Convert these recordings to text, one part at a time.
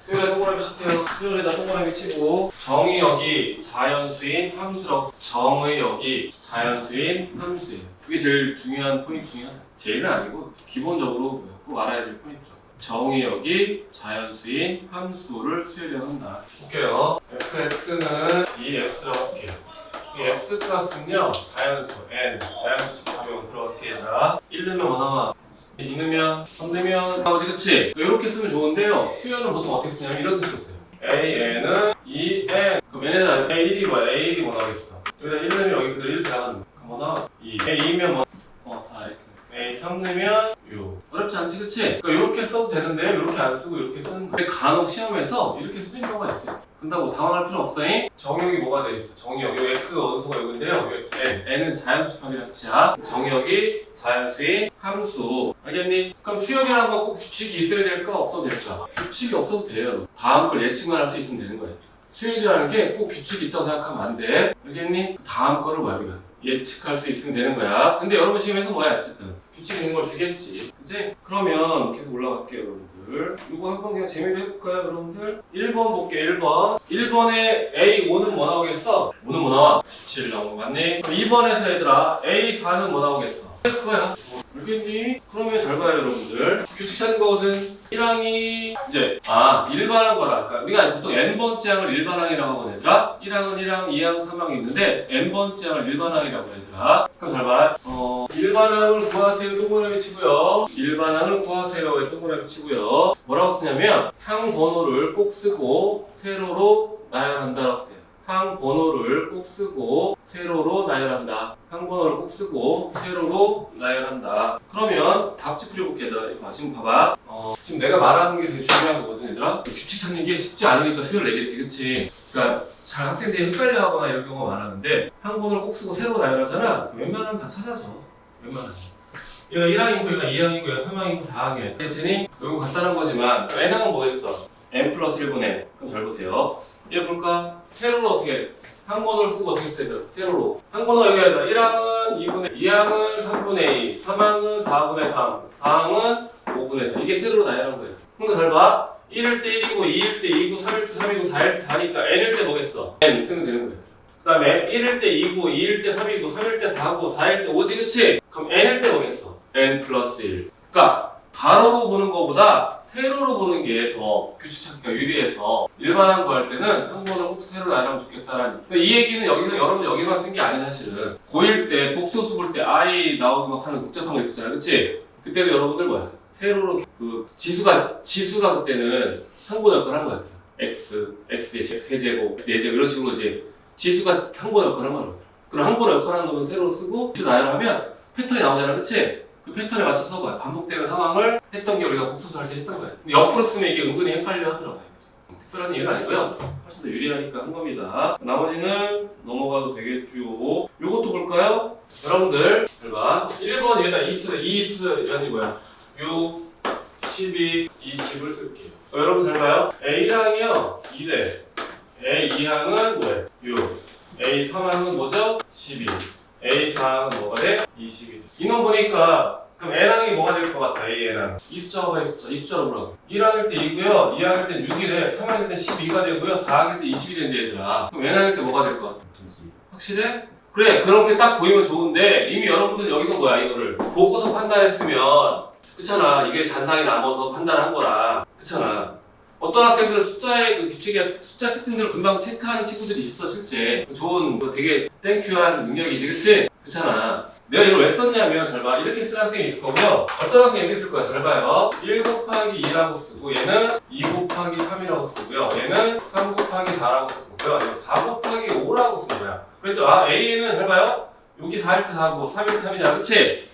수열에 동그라미 치세요. 수열에다 동그라미 치고 정의역이 자연수인 함수라고. 정의역이 자연수인 함수예요. 그게 제일 중요한 포인트 중에 하나. 제일은 아니고 기본적으로 꼭 알아야 될 포인트라고. 정의역이 자연수인 함수를 수열해야 한다. 볼게요. fx는 이 x라고 할게요. 이 x 값은요 자연수 n 자연수 집합형 들어갈게. 자 1 넣으면 뭐 나와? 2 넣으면 3 넣으면 나오지. 그치? 이렇게 쓰면 좋은데요, 수열은 보통 어떻게 쓰냐면 이렇게 쓰세요. an은 2n. 그럼 n은 a1이 뭐야? a1이 뭐 나오겠어? 여기다 1 넣으면 여기 그대로 1 들어가는 거야. 그럼 뭐 나와? 2 a2면 뭐? 4 이렇게. a3 넣으면 6. 어렵지 않지? 그치? 그러니까 이렇게 써도 되는데 이렇게 안 쓰고 이렇게 쓰는 거야. 근데 간혹 시험에서 이렇게 쓰는 경우가 있어요. 근다고 당황할 필요 없어요. 정의역이 뭐가 돼 있어? 정의역. 요 x 원소가 여기인데요. 요 x n. n은 자연수 집합이라는 뜻이야. 정의역이 자연수인 함수. 알겠니? 그럼 수열이라는 건 꼭 규칙이 있어야 될까? 없어도 될까? 규칙이 없어도 돼요. 다음 걸 예측만 할 수 있으면 되는 거예요. 수열이라는 게 꼭 규칙이 있다고 생각하면 안 돼. 알겠니? 그 다음 거를 뭐야 우리가? 예측할 수 있으면 되는 거야. 근데 여러분 시험에서 뭐야 어쨌든 규칙 있는 걸 주겠지. 그치? 그러면 계속 올라갈게요 여러분들. 이거 한번 그냥 재미로 해볼까요 여러분들? 1번 볼게요. 1번 1번에 A5는 뭐 나오겠어? 5는 뭐 나와? 17 나온 거 맞니? 2번에서 얘들아 A4는 뭐 나오겠어? 그거야. 알겠니? 그러면 잘 봐요 여러분들. 규칙 찾는 거거든. 1항이 이제 일반항 거라. 그러니까 우리가 보통 n번째 항을 일반항이라고 하고 얘들아. 1항은 1항, 2항, 3항이 있는데 n번째 항을 일반항이라고 얘들아. 그럼 잘 봐. 일반항을 구하세요 동그라미 치고요. 일반항을 구하세요에 동그라미 치고요. 뭐라고 쓰냐면 항 번호를 꼭 쓰고 세로로 나열한다라고 써요. 항 번호를 꼭 쓰고 세로로 나열한다. 항 번호를 꼭 쓰고 세로로 나열한다. 그러면 답지 풀어볼게. 지금 봐봐. 지금 내가 말하는 게 되게 중요한 거거든 얘들아. 규칙 찾는 게 쉽지 않으니까 수열 내겠지. 그치? 그러니까 잘 학생들이 헷갈려하거나 이런 경우가 많았는데 항 번호를 꼭 쓰고 세로로 나열하잖아. 웬만하면 다 찾아져. 웬만하면. 얘가 1항이고 얘가 2항이고 얘가 3항이고 4항이야. 그랬더니 이거 간단한 거지만 n항은 뭐겠어? n 플러스 1분의 n. 그럼 잘 보세요. 얘 볼까? 세로로 어떻게 해? 항 번호를 쓰고 어떻게 써야 돼? 세로로. 항 번호 여기 해서 1항은 2분의 2항은 3분의 2, 3항은 4분의 3, 4항은 5분의 4. 이게 세로로 나열한 거예요. 그러니까 잘 봐. 1일 때 1이고 2일 때 2고 3일 때 3이고 4일 때 4니까 n일 때 뭐겠어? n 쓰면 되는 거예요. 그 다음에 1일 때 2고 2일 때 3이고 3일 때 4고 4일 때 5지 그치? 그럼 n일 때 뭐겠어? n 플러스 1. 그러니까 가로로 보는 것보다 세로로 보는 게 더 규칙 찾기가 유리해서 일반한 거 할 때는 한 번을 꼭 세로로 나열하면 좋겠다라는. 이 얘기는 여기서 여러분 여기만 쓴 게 아니야 사실은. 고1 때 복소수 볼 때 I 나오고 막 하는 복잡한 거 있었잖아, 그치? 그때도 여러분들 뭐야? 세로로 그 지수가 그때는 한 번 역할을 한 거야. x의 세제곱, 4제곱 이런 식으로 이제 지수가 한 번 역할을 한 거야. 그럼 한 번 역할하는 놈은 세로로 쓰고 나열하면 패턴이 나오잖아, 그치? 그 패턴에 맞춰서 뭐야? 반복되는 상황을 했던 게 우리가 복소수 할 때 했던 거예요. 근데 옆으로 쓰면 이게 은근히 헷갈려 하더라고요. 특별한 이유는 아니고요. 훨씬 더 유리하니까 한 겁니다. 나머지는 넘어가도 되겠죠. 요것도 볼까요? 여러분들 잘 봐. 1번 얘다 2스 이란이 뭐야? 6, 12, 20을 쓸게요. 여러분 잘 봐요. A1항이요 2대 A2항은 뭐예요? 6 A3항은 뭐죠? 12 A4항은 뭐가 돼? 22. 이놈 보니까 그럼 N항이 뭐가 될 것 같아? An항. 이 숫자가 이 숫자로 보라고. 1항일 때 2고요. 2항일 때 6이래. 3항일 때 12가 되고요. 4항일 때 20이 된대 얘들아. 그럼 N항일 때 뭐가 될 것 같아? 확실해? 그래. 그런 게 딱 보이면 좋은데 이미 여러분들 여기서 뭐야 이거를 보고서 판단했으면 그렇잖아. 이게 잔상이 남아서 판단한 거라. 그렇잖아. 어떤 학생들은 숫자의 그 규칙의 숫자 특징들을 금방 체크하는 친구들이 있어 실제. 좋은 되게 땡큐한 능력이지 그치? 그렇잖아. 내가 이걸 왜 썼냐면 잘 봐. 이렇게 쓰는 학생이 있을 거고요. 어떤 학생이 이렇게 쓸 거야. 잘 봐요. 1 곱하기 2라고 쓰고 얘는 2 곱하기 3이라고 쓰고요. 얘는 3 곱하기 4라고 쓰고요. 얘는 4 곱하기 5라고 쓰는 거야. 그랬죠? A는 잘 봐요. 여기 4일 때 4고 3일 때 3이잖아. 그치?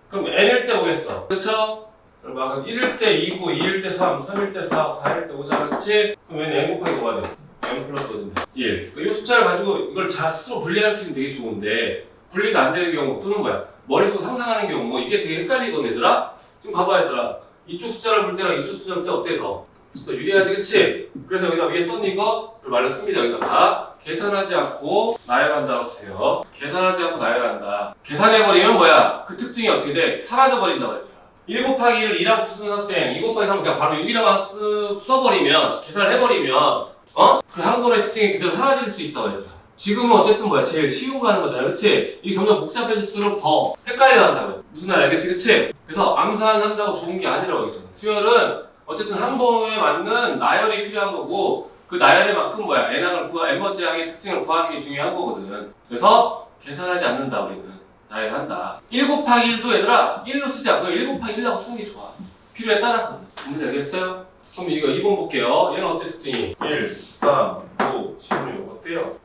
그럼 N일 때 오겠어. 그렇죠? 그럼 1일 때 2고 2일 때 3, 3일 때 4, 4일 때 5잖아. 그치? 그럼 얘는 N 곱하기 5가 돼. N 플러스 5인데 1. 이 숫자를 가지고 이걸 스스로 분리할 수 있으면 되게 좋은데 분리가 안 되는 경우 또는 뭐야? 머릿속 상상하는 경우 뭐 이게 되게 헷갈리거든 얘들아? 지금 봐봐 얘들아. 이쪽 숫자를 볼 때랑 이쪽 숫자를 볼 때 어때 더? 더 유리하지 그치? 그래서 여기다 위에 썼는 이거를 말로 씁니다. 여기다가 계산하지 않고 나열한다고 해요. 계산하지 않고 나열한다. 계산해버리면 뭐야? 그 특징이 어떻게 돼? 사라져버린다고 얘들아. 1 곱하기 1 2라고 쓰는 학생 2 곱하기 3을 그냥 바로 6이라고 써버리면 계산을 해버리면 그 한 번의 특징이 그대로 사라질 수 있다고 했다. 지금은 어쨌든 뭐야 제일 쉬운 거 하는 거잖아 그치? 이게 점점 복잡해질수록 더 헷갈려 한다고 무슨 말 알겠지 그치? 그래서 암산한다고 좋은 게 아니라고 했잖아. 수열은 어쨌든 한 번에 맞는 나열이 필요한 거고 그 나열에 만큼 뭐야 n번째 항의 특징을 구하는 게 중요한 거거든. 그래서 계산하지 않는다 우리는 나열한다. 1 곱하기 1도 얘들아 1로 쓰지 않고 1 곱하기 1라고 쓰는 게 좋아. 필요에 따라서. 문제 알겠어요? 그럼 이거 2번 볼게요. 얘는 어때 특징이? 1, 3, 9, 16 어때요?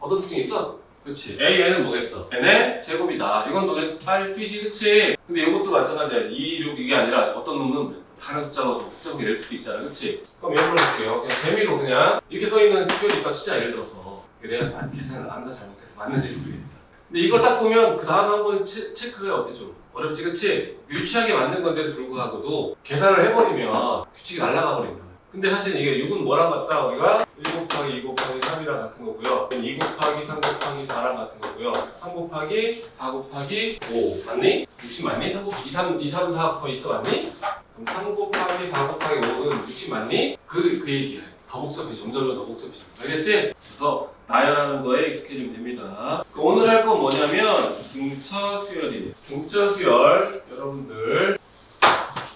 어떤 특징이 있어? 그렇지. AN은 뭐겠어? N의 제곱이다. 이건 너네 빨리 뛰지 그치? 근데 이것도 마찬가지야. 2, 6 이게 아니라 어떤 놈은 다른 숫자로 복잡하게 낼 수도 있잖아 그치? 그럼 예를 들어볼게요. 그냥 재미로 그냥 이렇게 써있는 표현이 진짜 예를 들어서 내가 계산을 암산 잘못해서 맞는지 모르겠다. 근데 이거 딱 보면 그 다음 한번 체크가 어때 좀? 어렵지 그치? 유치하게 만든 건데도 불구하고도 계산을 해버리면 규칙이 날아가 버린다. 근데 사실 이게 6은 뭐랑 같다? 우리가 1 곱하기 2 곱하기 3이랑 같은 거고요. 2 곱하기 3 곱하기 4랑 같은 거고요. 3 곱하기 4 곱하기 5 맞니? 60 맞니? 3 곱하기 2, 3, 4 곱하기 10 맞니? 그럼 3 곱하기 4 곱하기 5는 60 맞니? 그 얘기야. 더 복잡해. 점점 더 복잡해. 알겠지? 그래서 나열하는 거에 익숙해지면 됩니다. 오늘 할 건 뭐냐면 등차 수열이에요. 등차 수열 여러분들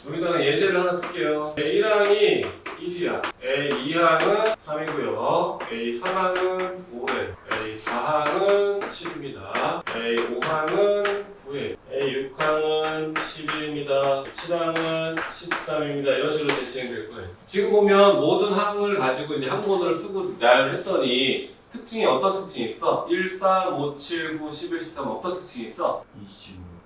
여기다가 예제를 하나 쓸게요. A1항이 1이야. A2항은 3이고요. A3항은 5래. A4항은 7입니다. A5항은 9에 A6항은 11입니다. 7항은 13입니다. 이런 식으로 진행될 거예요. 지금 보면 모든 항을 가지고 이제 항모드를 쓰고 나열을 했더니 특징이 어떤 특징이 있어? 1, 3, 5, 7, 9, 11, 13 어떤 특징이 있어?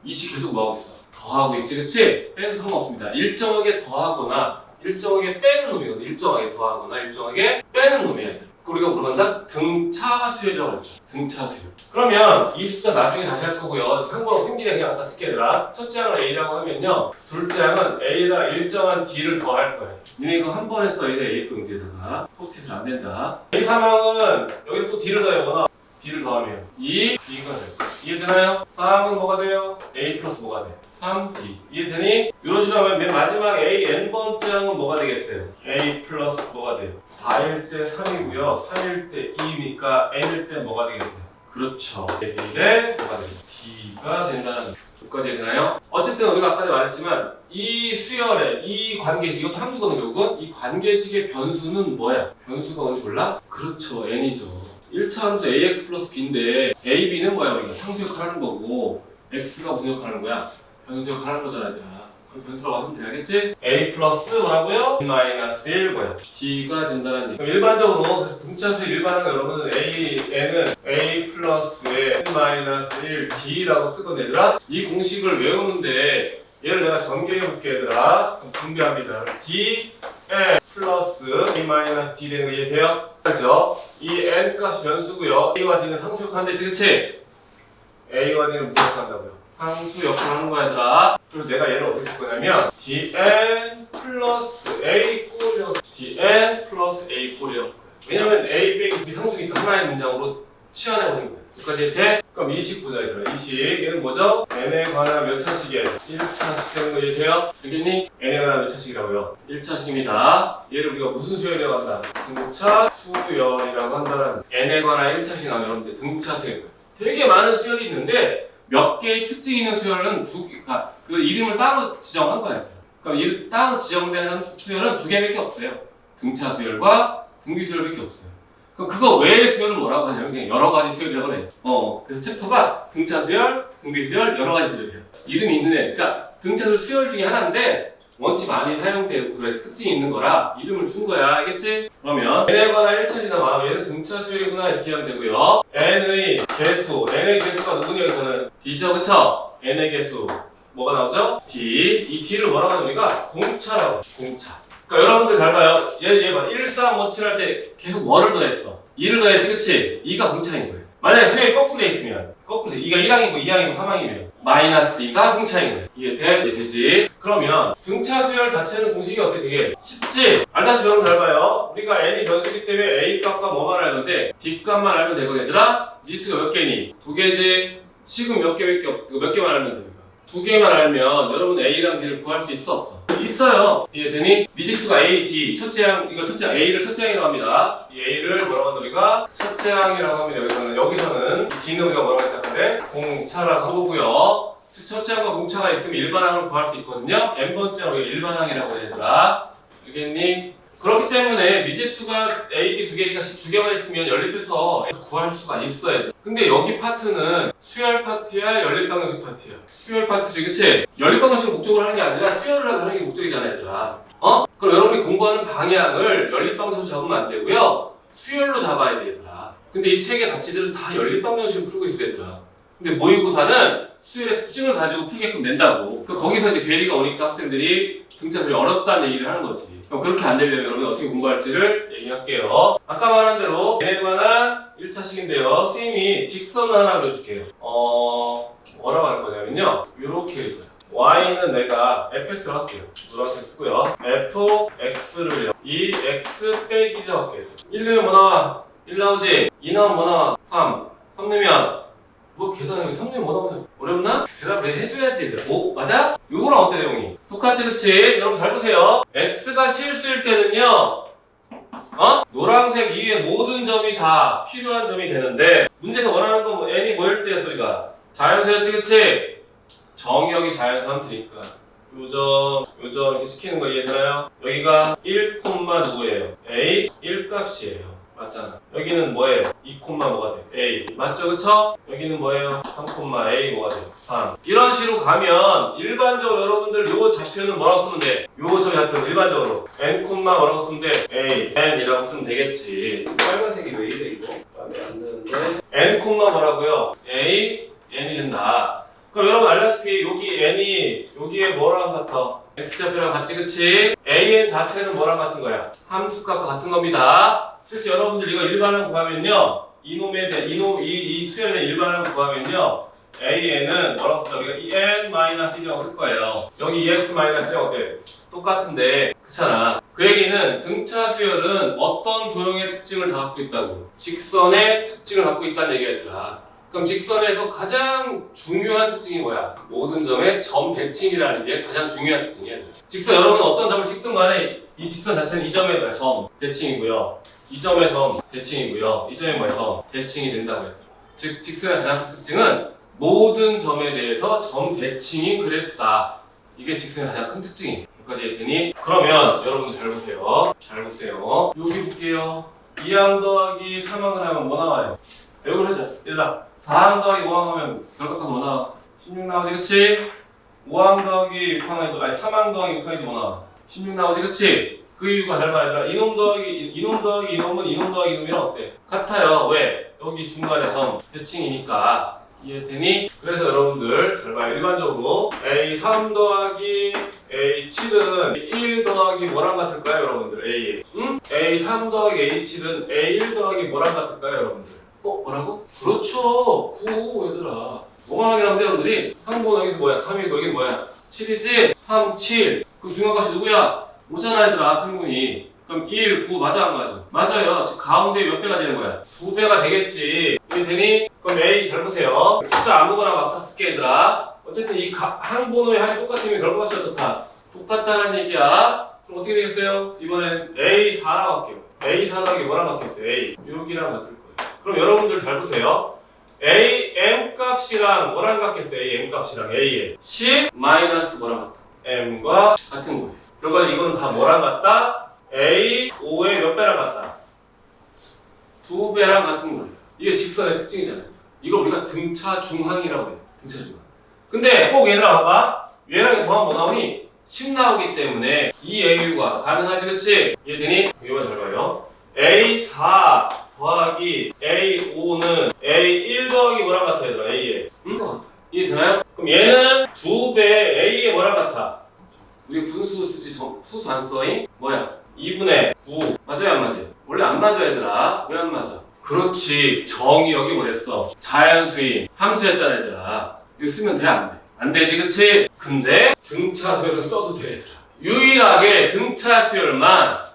20 계속 뭐하고 있어? 더하고 있지 그치? 빼도 상관없습니다. 일정하게 더하거나 일정하게 빼는 놈이거든. 일정하게 더하거나 일정하게 빼는 놈이야. 우리가 부른다 등차 수열이라고 하죠. 등차 수열. 그러면 이 숫자 나중에 다시 할 거고요. 한번로 생기네 그냥 갖다 쓸게 얘들아. 첫째 항을 A라고 하면요. 둘째 항은 A에다 일정한 D를 더할 거야. 니네 이거 한 번에 써야 돼. A 용지에다가. 포스트잇은 안 된다. A3항은 여기 또 D를 더해보거나 D를 더하면 2, D가 될 거야. 이해되나요? 3은 뭐가 돼요? A 플러스 뭐가 돼? 3D. 이해되니? 이런 식으로 하면 맨 마지막 A n번째 항은 뭐가 되겠어요? A 플러스 뭐가 돼요? 4일 때 3이고요. 3일 때 2니까 n일 때 뭐가 되겠어요? 그렇죠. A에 뭐가 돼요? D가 된다는 여기까지 되나요? 어쨌든 우리가 아까 말했지만 이 수열의 이 관계식, 이것도 함수거든요. 결국은 이 관계식의 변수는 뭐야? 변수가 뭔지 몰라? 그렇죠. n이죠. 1차 함수 ax 플러스 b인데 a, b는 뭐야? 우리가 상수 역할을 하는 거고 x가 무슨 역할을 하는 거야? 변수 역할을 하는 거잖아 얘들아. 그럼 변수라고 하면 돼 알겠지? a 플러스 뭐라고요? 마이너스 1 뭐야? d가 된다는 얘기. 그럼 일반적으로 그래서 등차수의 일반은 여러분은 n은 a 플러스에 마이너스 1 d라고 쓰거든 얘들아. 이 공식을 외우는데 얘를 내가 전개해 볼게 얘들아. 그럼 분배합니다. d n 플러스 a 마이너스 d 되는 거 이해돼요? 알죠? 이 n 값이 변수고요. a와 d는 상수 역할인데 그치? a와 d는 무슨 역할 한다고요? 상수 역할을 하는 거야 얘들아. 그래서 내가 얘를 어떻게 쓸 거냐면 dn 플러스 a 꼴이라고 dn 플러스 a 꼴이라고 왜냐면 a 빼기 b 상수니까 하나의 문장으로 치환해버린 거야. 여기까지 돼? 그럼 이식 보자 얘들아. 이식 얘는 뭐죠? n에 관한 몇 차식이에요? 1차식 되는 거 이해돼요? 알겠니? n에 관한 몇 차식이라고요? 1차식입니다. 얘를 우리가 무슨 수열이라고 한다? 등차 수열이라고 한다는 n에 관한 1차식 나오면 여러분들 등차 수열. 되게 많은 수열이 있는데 몇 개의 특징이 있는 수열은 그러니까 그 이름을 따로 지정한 거예요. 그러니까 따로 지정된 수열은 2개밖에 없어요. 등차 수열과 등비 수열밖에 없어요. 그럼 그거 외의 수열은 뭐라고 하냐면 그냥 여러 가지 수열이라고 해요. 그래서 챕터가 등차 수열, 등비 수열, 여러 가지 수열이에요. 이름이 있는 애. 그러니까 등차 수열 중에 하나인데 원체 많이 사용되고 그래서 특징이 있는 거라 이름을 준 거야. 알겠지? 그러면 n에 관한 1차식이 나와. 얘는 등차 수열이구나 이렇게 하면 되고요. n의 개수, n의 개수가 누구냐 여기서는 d죠. 그쵸? n의 개수 뭐가 나오죠? d. 이 d를 뭐라고 하면 우리가 공차라고 해요. 공차. 그러니까 여러분들 잘 봐요. 얘 봐. 1, 3, 5, 7 할 때 계속 뭐를 더했어? 2를 더했지 그치? 2가 공차인 거예요. 만약에 수열이 거꾸로 돼 있으면 거꾸로 돼. 2가 1항이고 2항이고 3항이면 마이너스 2가 공차인 거예요. 이해 되지? 그러면 등차 수열 자체는 공식이 어떻게 되게 쉽지? 알다시피 여러분 잘 봐요. 우리가 n이 변수기 때문에 a 값과 뭐만 알는데 d 값만 알면 되고 얘들아 미수가 몇 개니? 2개지? 식은 몇 개밖에 없어. 몇 개만 알면 됩니까? 두 개만 알면 여러분 A랑 D를 구할 수 있어 없어? 있어요. 이해되니? 미지수가 A, D, 첫째 항, 이거 첫째 항 A를 첫째 항이라고 합니다. 이 A를 뭐라고 하는 우리가 첫째 항이라고 합니다. 여기서는 D는 우리가 뭐라고 했었는데 공차라고 한 거고요. 첫째 항과 공차가 있으면 일반항을 구할 수 있거든요. n번째 우리가 일반항이라고 해야 되더라. 알겠니? 그렇기 때문에 미지수가 A, B 두 개만 있으면 연립해서 구할 수가 있어요. 근데 여기 파트는 수열 파트야, 연립방정식 파트야. 수열 파트지, 그치? 연립방정식을 목적으로 하는 게 아니라 수열을 하는 게 목적이잖아, 얘들아. 그럼 여러분이 공부하는 방향을 연립방정식 잡으면 안 되고요. 수열로 잡아야 돼, 얘들아. 근데 이 책의 답지들은 다 연립방정식을 풀고 있어, 얘들아. 근데 모의고사는 수열의 특징을 가지고 풀게끔 낸다고. 거기서 이제 괴리가 오니까 학생들이 등차수열이 어렵다는 얘기를 하는 거지. 그럼 그렇게 안 되려면 여러분 어떻게 공부할지를 얘기할게요. 아까 말한 대로 얘에 관한 1차식인데요. 선생님이 직선을 하나 그려줄게요. 뭐라고 하는 거냐면요. 이렇게 그릴 거예요. y는 내가 fx로 할게요. 노란색 쓰고요. fx를 이 x 빼기 1로 할게요. 1 넣으면 뭐 나와? 1 나오지? 2 나오면 뭐 나와? 3. 3 넣으면 뭐 계산하면 3 넣으면 뭐 나오냐? 어렵나? 대답을 해줘야지. 오, 맞아? 요거랑 어때 내용이? 똑같지 그치? 여러분 잘 보세요. x가 실수일 때는요 노란색 이외의 모든 점이 다 필요한 점이 되는데 문제에서 원하는 건 뭐 n이 뭐일 때였어 우리가? 자연수였지 그치? 정의역이 자연수 함수니까 요점 이렇게 시키는 거 이해되나요? 여기가 1, 누구예요? a 1 값이에요. 맞잖아. 여기는 뭐예요? 2, 뭐가 돼? A. 맞죠? 그쵸? 여기는 뭐예요? 3, A 뭐가 돼요? 3. 이런 식으로 가면 일반적으로 여러분들 요 좌표는 뭐라고 쓰면 돼? 요 좌표는 일반적으로 N, 뭐라고 쓰면 돼? A, N 이라고 쓰면 되겠지. 빨간색이 왜 이래 이거? 안 되는데 N, 뭐라고요? A, N이 된다. 그럼 여러분 알다시피 여기 N이 여기에 뭐랑 같아? X좌표랑 같지 그치? AN 자체는 뭐랑 같은 거야? 함수값과 같은 겁니다. 실제 여러분들 이거 일반항 구하면요 이 수열의 일반항 구하면요 AN은 뭐라고 쓰죠? 우리가 EN-1이라고 쓸 거예요. 여기 EX-1이 어때? 똑같은데 그렇잖아. 그 얘기는 등차 수열은 어떤 도형의 특징을 다 갖고 있다고 직선의 특징을 갖고 있다는 얘기가 그럼 직선에서 가장 중요한 특징이 뭐야? 모든 점의 점 대칭이라는 게 가장 중요한 특징이야. 직선 여러분 어떤 점을 찍든 간에 이 직선 자체는 이 점의 뭐야? 점 대칭이고요. 이 점의 점 대칭이고요. 이 점의 뭐야? 점 대칭이 된다고요. 즉 직선의 가장 큰 특징은 모든 점에 대해서 점 대칭이 그래프다. 이게 직선의 가장 큰 특징이에요. 여기까지 했더니 그러면 여러분 잘 보세요. 잘 보세요. 여기 볼게요. 2항 더하기 3항을 하면 뭐 나와요? 여기 하자. 얘들아 4항 더하기 5항 하면 결과값 뭐 나와? 16 나오지 그치? 5항 더하기 6항 해도 아니 3항 더하기 6항 해도 뭐 나와? 16 나오지 그치? 그 이유가 잘 봐야 돼. 이놈 더하기 이놈은 이놈 더하기 이놈이랑 어때? 같아요. 왜? 여기 중간에 점 대칭이니까 이해되니? 그래서 여러분들 잘 봐요. 일반적으로 A3 더하기 A7은 1 더하기 뭐랑 같을까요 여러분들? A에 응? A3 더하기 A7은 A1 더하기 뭐랑 같을까요 여러분들? 뭐라고? 그렇죠. 9 얘들아. 뭐만 하긴 하는데 여러분들이 항번 여기서 뭐야? 3이고 여기는 뭐야? 7이지? 3, 7 그럼 중간값이 누구야? 5잖아 얘들아 평균이. 그럼 1, 9 맞아 안 맞아? 맞아요. 지금 가운데 몇 배가 되는 거야? 2배가 되겠지. 되니? 그럼 A 잘 보세요. 숫자 아무거나 막다 쓸게 얘들아. 어쨌든 이 항번호의 합이 똑같으면 결과값이 어떻다? 똑같다는 얘기야. 그럼 어떻게 되겠어요? 이번엔 A4라고 할게요. A4라고 뭐랑 같겠어요? A 6이랑 같을 거예요. 그럼 여러분들 잘 보세요. A, M 값이랑 뭐랑 같겠어요? A, M 값이랑 A에 10 마이너스 뭐랑 같다? M과 같은 거예요. 그러니까 이건 다 뭐랑 같다? A, 5의 몇 배랑 같다? 2배랑 같은 거예요. 이게 직선의 특징이잖아요. 이걸 우리가 등차 중항이라고 해요. 등차 중항. 근데 꼭 얘들아 봐봐. 얘랑 더하면 뭐 나오니? 10 나오기 때문에 이 AU가 가능하지 그치? 이해되니? 이거 잘 봐요. A4 더하기 A5는 A1 더하기 뭐랑 같아 얘들아? A에 응? 이해되나요? 그럼 얘는 2배 A에 뭐랑 같아? 우리 분수 쓰지 소수 안 써잉? 뭐야? 2분의 9 맞아요 안 맞아요? 원래 안 맞아 얘들아. 왜 안 맞아? 그렇지 정의역이 뭐랬어? 자연수인 함수였잖아 얘들아. 이거 쓰면 돼 안 돼? 안 되지 그치? 근데 등차 수열은 써도 돼 얘들아. 유일하게 등차 수열만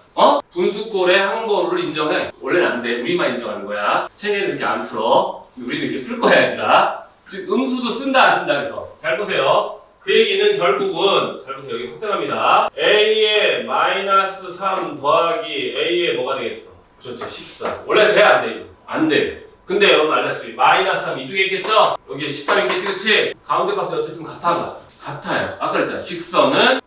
분수꼴의 항번호를 인정해. 원래는 안 돼. 우리만 인정하는 거야. 책에는 이렇게 안 풀어. 우리는 이렇게 풀 거야 얘들아. 즉 음수도 쓴다 안 쓴다 그래서 잘 보세요. 그 얘기는 결국은 여기 확장합니다. a의 마이너스 3 더하기 a의 뭐가 되겠어? 그렇죠, 14. 원래 돼? 안 돼? 이거? 안 돼. 근데 여러분 알다시피 마이너스 3 이쪽에 있겠죠? 여기에 13 있겠지, 그치? 가운데 값은 어쨌든 같아요. 아까 그랬잖아. 직선은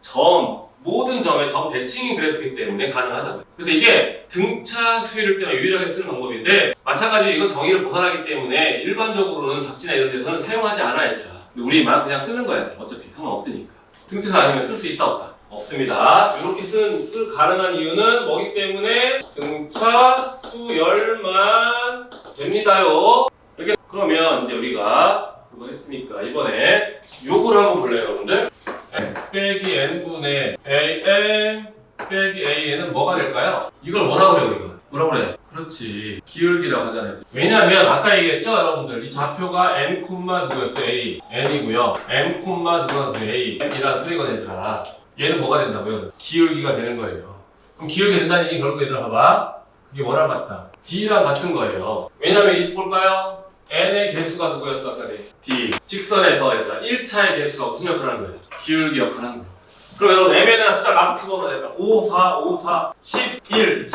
모든 점의 점 대칭인 그래프이기 때문에 가능하다고요. 그래서 이게 등차 수위를 때문에 유일하게 쓰는 방법인데, 마찬가지로 이건 정의를 벗어나기 때문에 일반적으로는 답지나 이런 데서는 사용하지 않아야 돼. 우리만 그냥 쓰는 거야. 어차피 상관없으니까. 등차가 아니면 쓸 수 있다 없다? 없습니다. 이렇게 가능한 이유는 뭐기 때문에 등차 수열만 됩니다요. 이렇게 그러면 이제 우리가 그거 했으니까 이번에 요거를 한번 볼래요, 여러분들? 빼기 n분의 am 빼기 an은 뭐가 될까요? 이걸 뭐라고 그래요, 우리가? 뭐라고 그래? 그렇지, 기울기라고 하잖아요. 왜냐하면 아까 얘기했죠, 여러분들? 이 좌표가 m, 누구였어요? a, n이고요. m, 누구였어요? a, m이라는 소리가 얘들아. 얘는 뭐가 된다고요? 기울기가 되는 거예요. 그럼 기울기 된다는 얘기 결국 얘들아 봐봐. 그게 뭐랑 같다? d랑 같은 거예요. 왜냐하면 20 볼까요? n의 개수가 누구였어? 아까 d. 직선에서 얘들아 1차의 개수가 무슨 역할을 하는 거예요? 기울기 역할을 하는 거예요. 그럼 여러분 m에는 숫자 막 집어넣어야 돼. 5, 4, 11.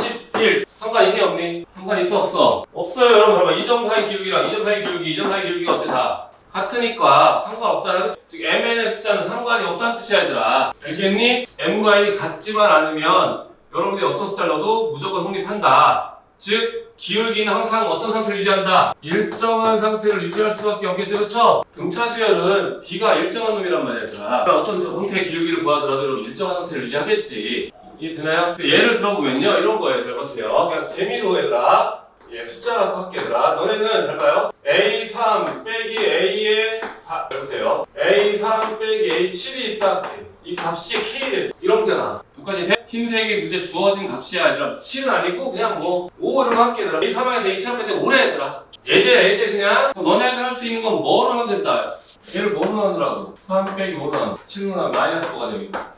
상관 있니 없니? 상관 있어 없어? 없어요. 여러분 봐봐. 이 점 사이 기울기랑 이 점 사이 기울기가 어때? 다 같으니까 상관없잖아. 그치? 즉 mn의 숫자는 상관이 없다는 뜻이야, 얘들아. 알겠니? m과 n이 같지만 않으면 여러분들이 어떤 숫자를 넣어도 무조건 성립한다. 즉 기울기는 항상 어떤 상태를 유지한다? 일정한 상태를 유지할 수밖에 없겠죠, 그렇죠? 등차 수열은 d가 일정한 놈이란 말이야, 얘들아. 어떤 형태의 기울기를 구하더라도 일정한 상태를 유지하겠지. 이해되나요? 예를 들어보면요, 이런 거예요. 잘 보세요. 그냥 재미로 얘들아. 숫자 갖고 할게, 얘들아. 너네는 잘 봐요. A3 빼기 A의 4. 잘 보세요. A3 빼기 A7이 있다. 이 값이 K래. 이런 문제 나왔어. 여기까지 돼? 흰색이 문제 주어진 값이야, 얘들아. 7은 아니고 그냥 뭐 5 이런 거 할게, 얘들아. A3에서 A7 뺄 때 5래, 얘들아. 예제 그냥. 너네들 할 수 있는 건 뭐로 하면 된다. 얘를 뭐로 하더라고? 3 빼기 5로 하면 7로 하면 마이너스 5가 되겠다.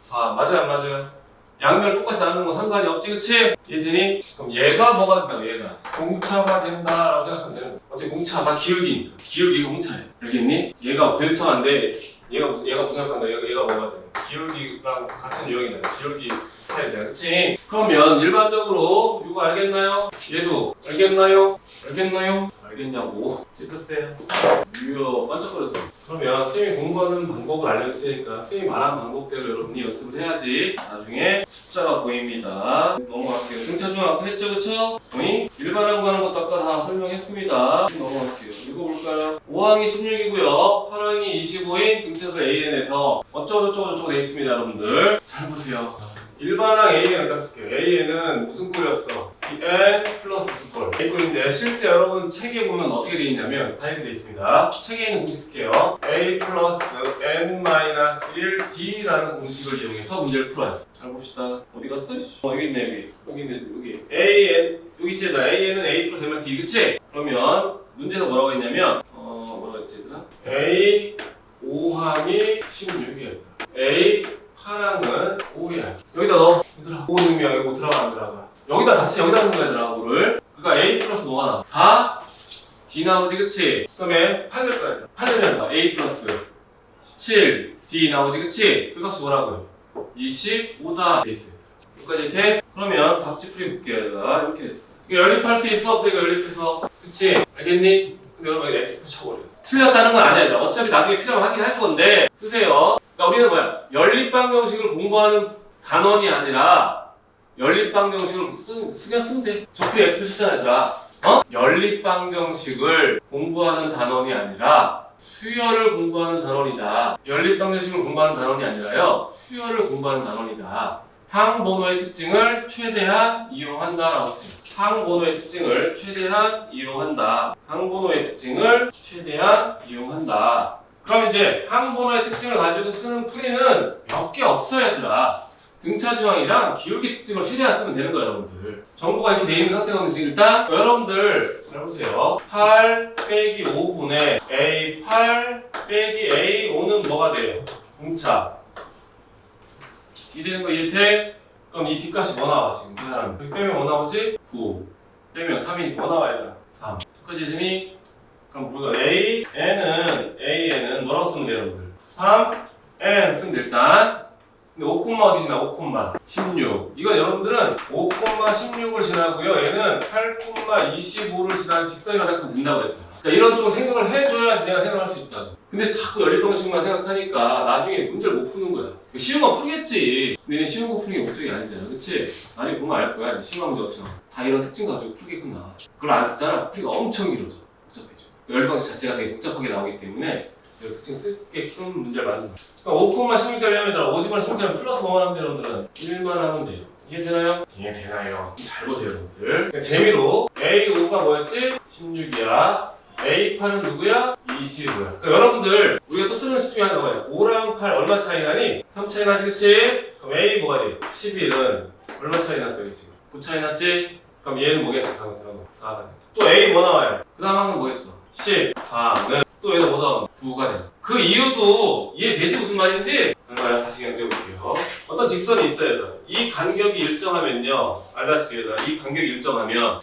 4. 맞아요, 안 맞아요? 양면 똑같이 나누는 건 상관이 없지, 그치? 이해되니? 그럼 얘가 뭐가 된다고, 얘가? 공차가 된다라고 생각하면 되는 거야. 어차피 공차가 기울기니까. 기울기가 공차야. 알겠니? 얘가 벨청한데 얘가 무슨 역할인가? 얘가 뭐가 돼? 기울기랑 같은 유형이잖아. 기울기 해야 돼, 그치? 그러면 일반적으로 이거 알겠나요? 얘도 알겠나요? 알겠냐고. 찝혔어요. 이거 반짝거렸어. 그러면 쌤이 공부하는 방법을 알려줄 테니까 쌤이 말한 방법대로 여러분이 연습을 해야지 나중에 숫자가 보입니다. 넘어갈게요. 등차중학교 했죠, 그쵸? 일반항 가는 것도 아까 다 설명했습니다. 넘어갈게요. 이거 볼까요? 5항이 16이고요 8항이 25인 등차수 AN에서 어쩌고저쩌고 돼 있습니다, 여러분들. 잘 보세요. 일반항 AN을 딱 쓸게요. AN은 무슨 꼴이었어? n 플러스 무슨 꼴? A 꼴인데 실제 여러분 책에 보면 어떻게 돼 있냐면 다 이렇게 돼 있습니다. 책에 있는 공식 쓸게요. A 플러스 n 마이너스 1 D라는 공식을 이용해서 문제를 풀어요. 잘 봅시다. 어디 갔어? 여기 있네, 여기. AN, 여기 있지, AN은 A 플러스 n 마이너스 D, 그치? 그러면 문제가 뭐라고 했냐면 뭐라고 했지, 얘들아? A 5항이 16이야. A 8항은 5야. 여기다 넣어. 얘들아, 5 넣으면 여기 5 들어가, 안 들어가? 여기다 넣는 거야, 얘들아, 5를. 그러니까 A 플러스 뭐가 나와? 4, D 나오지, 그치? 그다음에 8을 거야. 8이면 A 플러스 7, D 나오지, 그치? 그 값이 뭐라고요? 25다 돼 있어요. 여기까지 돼? 그러면 답지풀이 볼게요, 얘들아. 이렇게 됐어. 연립할 수 있어, 없어? 이거 연립해서. 그치? 알겠니? 근데 여러분, X 쳐버려. 틀렸다는 건 아니야, 얘들아. 어차피 나중에 필요하면 하긴 할 건데, 쓰세요. 그러니까 우리는 뭐야? 연립방정식을 공부하는 단원이 아니라, 연립방정식을 그냥 쓰면 돼. 적분이 X 표시잖아, 얘들아. 연립방정식을 공부하는 단원이 아니라, 수열을 공부하는 단원이다. 연립방정식을 공부하는 단원이 아니라요, 수열을 공부하는 단원이다. 항번호의 특징을 최대한 이용한다라고 써요. 항번호의 특징을 최대한 이용한다. 항번호의 특징을 최대한 이용한다. 그럼 이제 항번호의 특징을 가지고 쓰는 풀이는 몇 개 없어요, 얘들아. 등차중앙이랑 기울기 특징을 최대한 쓰면 되는 거예요, 여러분들. 정보가 이렇게 돼 있는 상태거든요. 일단 여러분들 잘 보세요. 8 빼기 5분의 A8 빼기 A5는 뭐가 돼요? 공차. 이되는 거 이해돼? 그럼 이 뒷값이 뭐 나와, 지금 그 사람? 여기 빼면 뭐 나오지? 9 빼면 3이니까 뭐 나와야 되나? 3 끝까지 되니? 그럼 우리가 AN은 뭐라고 쓰면 돼요, 여러분들? 3, n 쓰면 돼, 일단. 근데 5, 어디 지나? 5, 16. 이건 여러분들은 5, 16을 지나고요. 얘는 8, 25를 지나는 직선이라고 생각하면 된다고 했어요. 그러니까 이런 쪽으로 생각을 해줘야 내가 생각할 수 있다. 근데 자꾸 연립방식만 생각하니까 나중에 문제를 못 푸는 거야. 쉬운 거 풀겠지. 근데 쉬운 거 푸는 게 목적이 아니잖아. 그치? 나중에 보면 알 거야. 쉬운 문제 어떻게 나와. 다 이런 특징 가지고 풀겠구나. 그걸 안 쓰잖아. 풀이가 엄청 길어져. 복잡해져. 연립방식 자체가 되게 복잡하게 나오기 때문에 이런 특징 쓸게 큰 문제를 많이 봐. 그러니까 5, 16 되려면 5집을 16되면 플러스 5만 하면 여러분들은 1만 하면 돼요. 이해되나요? 이해되나요? 잘 보세요, 여러분들. 그러니까 재미로 A5가 뭐였지? 16이야. A8은 누구야? 25야. 그러니까 여러분들 우리가 또 쓰는 식 중에 하나가 뭐야? 5랑 8 얼마 차이 나니? 3 차이 나지, 그치? 그럼 A 뭐가 돼? 11은 얼마 차이 났어, 그치? 9 차이 났지? 그럼 얘는 뭐겠어? 다음 4가 돼. 또 A 뭐 나와요? 그 다음 하는 거 뭐겠어? 14는 또 얘는 뭐 나오면 9가 돼. 그 이유도 이해되지 무슨 말인지? 정말 다시 연결해볼게요. 어떤 직선이 있어야 돼. 이 간격이 일정하면요. 알다시피 얘들아, 이 간격이 일정하면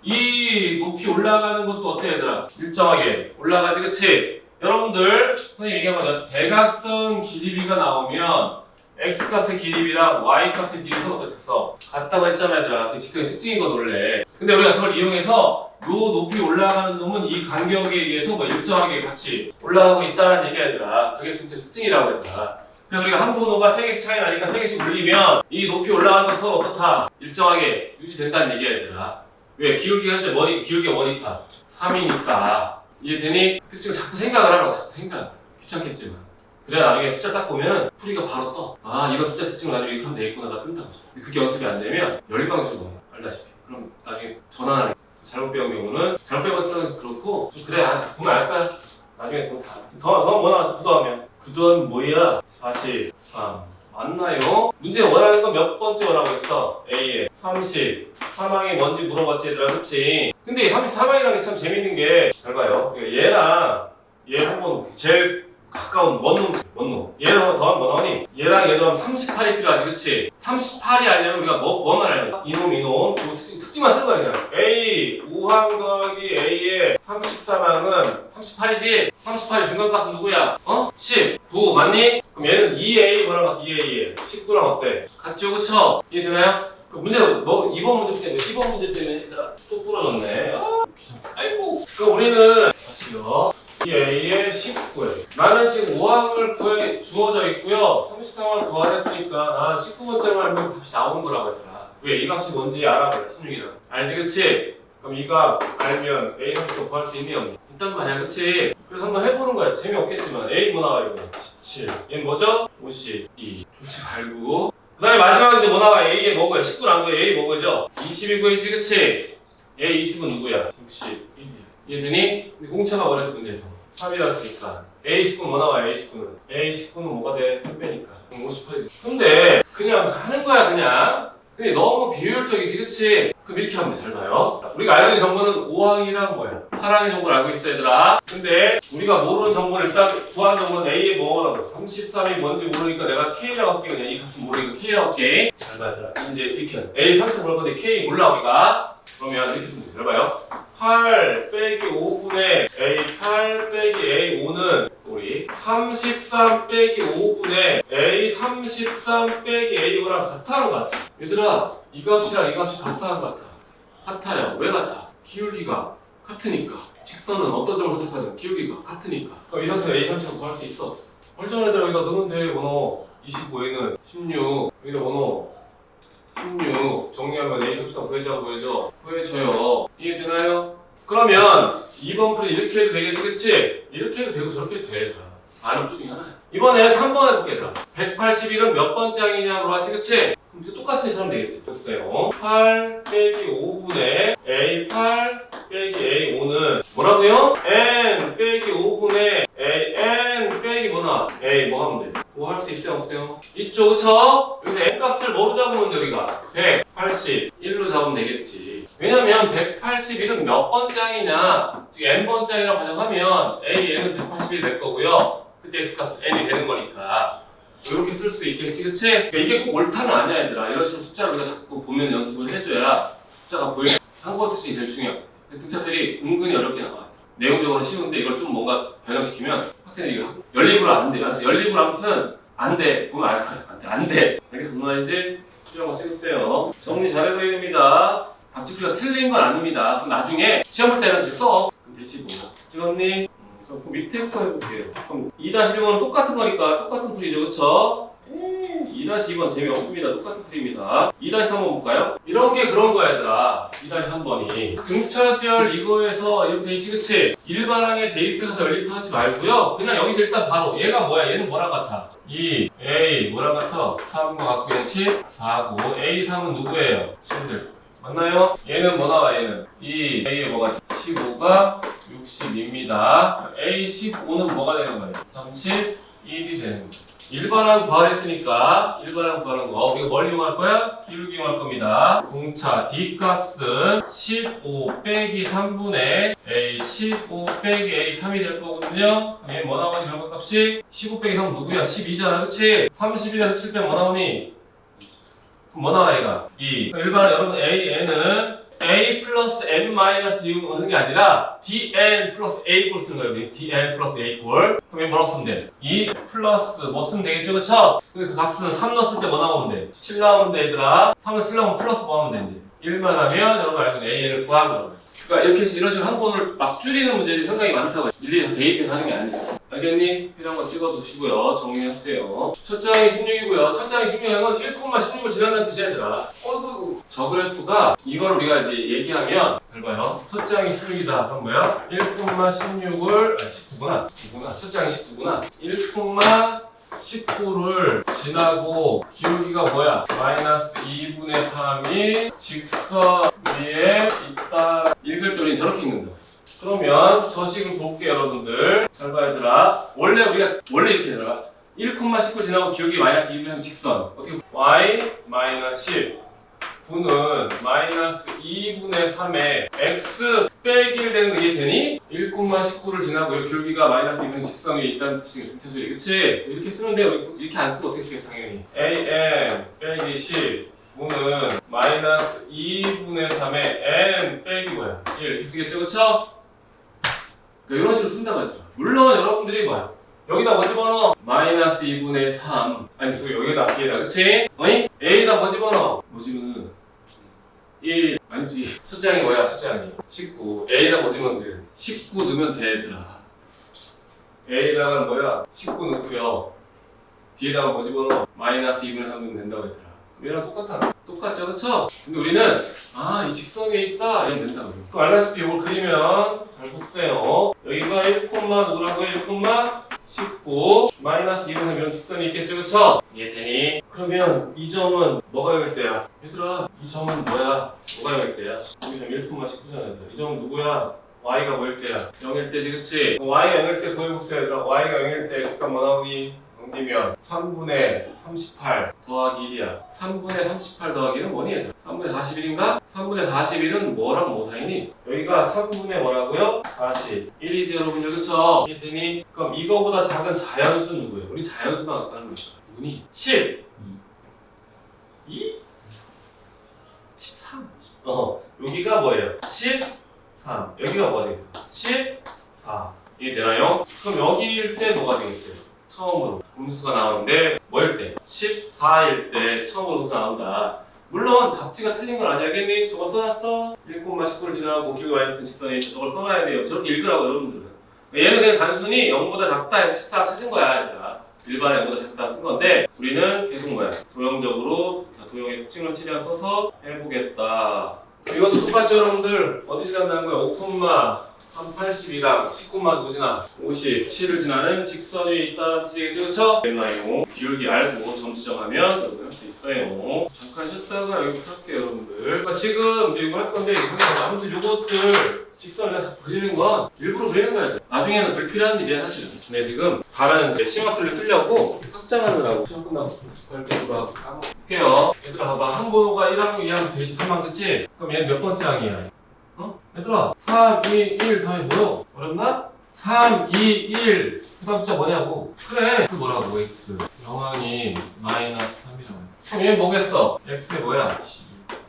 이 높이 올라가는 것도 어때 얘들아? 일정하게 올라가지, 그치? 여러분들 선생님 얘기한 거죠. 대각선 길이비가 나오면 x값의 길이비랑 y값의 길이비가 어땠어? 같다고 했잖아 얘들아. 그 직선의 특징이거든 원래. 근데 우리가 그걸 이용해서 요 높이 올라가는 놈은 이 간격에 의해서 뭐 일정하게 같이 올라가고 있다는 얘기야 얘들아. 그게 진짜 특징이라고 했다. 그래서 우리가 한 번호가 3개씩 차이 나니까 3개씩 올리면 이 높이 올라가는 건 서로 어떻다? 일정하게 유지된다는 얘기야 얘들아. 왜? 기울기가 현재 기울기가 뭐니까? 3이니까. 이해되니? 특징을 자꾸 생각을 하라고. 자꾸 생각. 귀찮겠지만. 그래야 나중에 숫자 딱 보면 풀이가 바로 떠. 아, 이런 숫자 특징을 나중에 이렇게 하면 되겠구나가 뜬다고. 근데 그게 연습이 안 되면 연립방식으로 넘어가. 알다시피. 그럼 나중에 전환을 잘못 배운 경우는 잘못 배운 것들은 그렇고 좀 그래. 보면 알 거야. 나중에 보면 다. 더 뭐나 구도하면. 구도는 뭐야? 43. 맞나요? 문제가 원하는 건 몇 번째 오라고 했어? A에 30. 사망이 뭔지 물어봤지 얘들아, 그치? 근데 이 33항이라는 게 참 재밌는 게 잘 봐요. 얘랑 얘 한번 제일 가까운 먼 놈. 얘랑 더하면 뭐 나오니? 얘랑 얘도 하면 38이 필요하지, 그치? 38이 하려면 우리가 뭐 말하냐? 이놈. 이거 특징만 쓰는 거야, 그냥. A 5항 더하기 A의 33항은 38이지? 38의 중간값은 누구야? 10. 9, 맞니? 그럼 얘는 2A 뭐랑 같아? 2A에. 19랑 어때? 같죠, 그쵸? 이해되나요? 그 문제는 뭐, 이번 문제 때문에, 10번 문제 때문에 또 부러졌네. 아이고. 그럼 우리는, 다시요. 2A에 19에. 나는 지금 5항을 주어져 있고요. 33항을 더하랬으니까, 19번째로 알면 값이 나오는 거라고 했더라. 왜? 이 값이 뭔지 알아버려, 16이랑. 알지, 그치? 그럼 이 값 알면 A 값도 구할 수 있니, 없니? 일단 말이야, 그치? 그래서 한번 해보는 거야. 재미없겠지만. A 뭐 나와요, 이거? 17. 얘는 뭐죠? 52. 좋지 말고. 그 다음에 마지막은 이제 뭐 나와? A의 뭐고요? 19란 거예요. A 뭐고죠? 22고이지, 그치? A 20은 누구야? 61. 이해되니? 근데 공차가 뭐랬어, 문제에서? 3이랐으니까. A 19는 뭐 나와요? A 19는? A 19는 뭐가 돼? 3배니까. 58이. 근데 그냥 하는 거야, 그냥. 근데 너무 비효율적이지, 그치? 그럼 이렇게 하면 돼, 잘 봐요. 우리가 알고 있는 정보는 5항이랑 뭐야? 8항의 정보를 알고 있어, 얘들아. 근데 우리가 모르는 정보는 일단 구한 정보는 A의 뭐라고? 33이 뭔지 모르니까 내가 K라고 할게. 그냥 이 값은 모르니까 K라고 할게. 잘 봐, 얘들아. 이제 이렇게 해. A 30 볼 건데 K 몰라, 우리가. 그러면 이렇게 쓰면 돼. 잘 봐요. 8 빼기 5분의 A8 빼기 A5는 33 빼기 5분의 A33 빼기 A5랑 같아는 같아. 얘들아, 이 값이랑 이 값이 같아는 같아. 같아요. 왜 같아? 기울기가 같으니까. 직선은 어떤 점을 선택하든 기울기가 같으니까. 그럼 이 상태로 A30을 구할 수 있어, 없어? 얼전 애들 여기다 넣으면 돼. 번호 25에는 16. 여기다 번호 16 정리하면 A30을 구해줘요. 이해되나요? 그러면 2번 풀이 이렇게 해도 되겠지, 그치? 이렇게 해도 되고 저렇게 해도 돼. 아는 풀 중에 하나야. 이번에 3번 해볼게, 얘들아. 181은 몇 번째 항이냐 물어봤지, 그치? 그럼 이제 똑같은 짓을 하면 되겠지. 보세요. 8 빼기 5분의 A8 빼기 A5는 뭐라고요? N 빼기 5분의 N 빼기 뭐나? A 뭐 하면 돼? 뭐 할 수 있어요, 없어요? 있죠, 그쵸? 여기서 N 값을 뭐로 잡으면 돼, 우리가? 181로 잡으면 되겠지. 왜냐면 181은 몇 번째 항이냐? 즉 N번째 항이라고 가정하면 N은 181이 될 거고요. 그때 X값은 N이 되는 거니까. 이렇게 쓸 수 있겠지, 그치? 그러니까 이게 꼭 옳다는 아니야, 얘들아. 이런 식으로 숫자를 우리가 자꾸 보면 연습을 해줘야 숫자가 보여. 한국어 특징이 제일 중요해. 등차들이 은근히 어렵게 나와. 내용적으로 쉬운데 이걸 좀 뭔가 변형시키면 학생이 학생들이 이거 연립으로 안 돼. 연립으로 아무튼 안 돼. 보면 알 거야. 안 돼. 알겠어? 누나 이제 필요한 거 찍으세요. 정리 잘해서 됩니다. 답지풀이가 틀린 건 아닙니다. 그럼 나중에 시험 볼 때는 써. 그럼 되지 뭐. 찍었니? 그래서 그 밑에부터 해볼게요. 그럼 2-1번은 똑같은 거니까 똑같은 풀이죠. 그쵸? 2-2번 재미없습니다. 똑같은 풀이입니다. 2-3번 볼까요? 이런 게 그런 거야 얘들아. 2-3번이 등차 수열 이거에서 이렇게 돼 있지 그치? 일반항에 대입해서 연립하지 말고요. 그냥 여기서 일단 바로 얘가 뭐야? 얘는 뭐랑 같아? 2, A 뭐랑 같아? 3과 같고 얘는 10, 4고 A3은 누구예요? 7될 거예요. 맞나요? 얘는 뭐 나와 얘는? 2, A의 뭐가 15가 60입니다. A15는 뭐가 되는 거예요? 31이 되는 거예요. 일반항 구하랬으니까 일반항 구하는 거 우리가 뭘 이용할 거야? 기울기 이용할 겁니다. 공차 D값은 15 빼기 3분의 A15 빼기 A3이 될 거거든요. 그럼 얘 뭐 나오지 결과값이? 15 빼기 3은 누구야? 12잖아 그치? 31에서 7 빼면 뭐 나오니? 그럼 뭐 나와 얘가? 2 일반 여러분 AN은 A 플러스 N 마이너스 2를 하는 게 아니라 DN 플러스 A 꼴 쓰는 거예요. DN 플러스 A 꼴. 그럼 얘 뭐라고 쓰면 돼? 2 플러스 뭐 쓰면 되겠죠? 그쵸? 근데 그 값은 3 넣었을 때 뭐 나오면 돼? 7 나오면 돼 얘들아. 3은 7 나오면 플러스 뭐 하면 돼 이제? 1만 하면 여러분 알고 AN을 구하는 거예요. 그러니까 이렇게 해서 이런 식으로 한 번을 막 줄이는 문제들이 상당히 많다고 일일이 대입해서 하는 게 아니에요. 알겠니? 필요한 거 찍어두시고요. 정리하세요. 첫 장이 16이고요. 첫 장이 16은 1,16을 지난다는 뜻이야 얘들아. 어이구 저 그래프가 이걸 우리가 이제 얘기하면 잘 봐요. 첫 장이 16이다. 그럼 뭐야? 1,16을 19구나. 첫 장이 19구나. 1,19를 지나고 기울기가 뭐야? 마이너스 2분의 3이 직선 위에 있다. 읽을 때 우리는 저렇게 읽는다. 그러면 저 식을 볼게요 여러분들. 잘 봐 얘들아. 원래 이렇게 얘들아 1,19 지나고 기울기 마이너스 2분의 3 직선 어떻게 y 마이너스 10 9는 마이너스 2분의 3에 x 빼기 1 되는 거 이해되니? 1,19를 지나고 이 기울기가 마이너스 2분의 직선 위에 있다는 뜻이 등차수열이 그치? 이렇게 쓰는데 이렇게 안 쓰고 어떻게 쓰겠어 당연히 an 빼기 10 9는 마이너스 2분의 3에 n 빼기 뭐야? 1 이렇게 쓰겠죠 그쵸? 그러니까 이런 식으로 쓴다고 했죠. 물론 여러분들이 뭐야? 여기다 뭐 집어넣어? 마이너스 2분의 3 아니 여기다 B에다 그치? 어이? A에다 뭐 집어넣어? 뭐 집어넣어? 1 아니지 첫 장이 뭐야 첫 장이 19 A에다 뭐 집어넣으면 돼? 19 넣으면 돼 얘들아. A에다가 뭐야? 19 넣고요 D에다가 뭐 집어넣어? 마이너스 2분의 3 넣으면 된다고 했더라. 얘랑 똑같아. 똑같죠 그쵸? 근데 우리는 이 직선 위에 있다 이러면 된다고. 그럼 알다시피 이걸 그리면 잘 보세요. 여기가 1,누구라고 1,19 마이너스 2분의 3 이런 직선이 있겠죠 그쵸? 이해되니? 그러면 이 점은 뭐가 0일대야? 얘들아 이 점은 뭐야? 뭐가 0일대야? 여기 점 1,19잖아. 이 점은 누구야? y가 뭐일 때야? 0일대지 그치? y가 0일대 구해보세요 얘들아. y가 0일대 x값 뭐 나오니? 넘기면 3분의 38 더하기 1이야. 3분의 38 더하기는 뭐니 얘들아? 3분의 41인가? 3분의 41은 뭐랑 뭐 사이니? 여기가 3분의 뭐라고요? 41이지 여러분들 그쵸? 이해되니? 그럼 이거보다 작은 자연수 누구예요? 우리 자연수만 갖고 하는 거야. 누구니? 10 2 13 여기가 뭐예요? 13 여기가 뭐가 되겠어? 14 이해되나요? 그럼 여기일 때 뭐가 되겠어요? 처음으로 음수가 나오는데 뭐일 때? 14일 때 처음으로 음수가 나온다. 물론 답지가 틀린 건 아니겠니? 저거 써놨어? 1,19를 지나고 기울기 마이너스 직선에 저걸 써놔야 돼요. 저렇게 읽으라고 여러분들은. 얘는 그냥 단순히 0보다 작다 14 찾은 거야 얘들아. 일반 0보다 작다 쓴 건데 우리는 계속 뭐야? 도형적으로 도형의 특징을 최대한 써서 해보겠다. 이것도 똑같죠 여러분들? 어디 지난다는 거야? 5,382랑 19만 누구 지나? 57을 지나는 직선 위에 있다는 뜻이겠죠 그쵸? 나요 기울기 알고 점 지정하면 여러분 할 수 있어요. 잠깐 쉬었다가 여기부터 할게요 여러분들. 그러니까 지금 이거 할 건데 아무튼 요것들 직선을 자꾸 그리는 건 일부러 그리는 거야. 나중에는 불필요한 일이야 사실은. 근데 지금 다른 심화풀이를 쓰려고 확장하느라고 시험 끝나고 할때 돌아가고 까먹을게요. 얘들아 봐봐. 한보가 1항 2항 페이지 3항 그치? 그럼 얘는 몇 번째 항이야? 얘들아 3, 2, 1 다음에 뭐요? 어렵나? 3, 2, 1 그 다음 숫자 뭐냐고. 그래 x 뭐라고 x 영항이 마이너스 3이라고. 그럼 얘는 뭐겠어? x의 뭐야?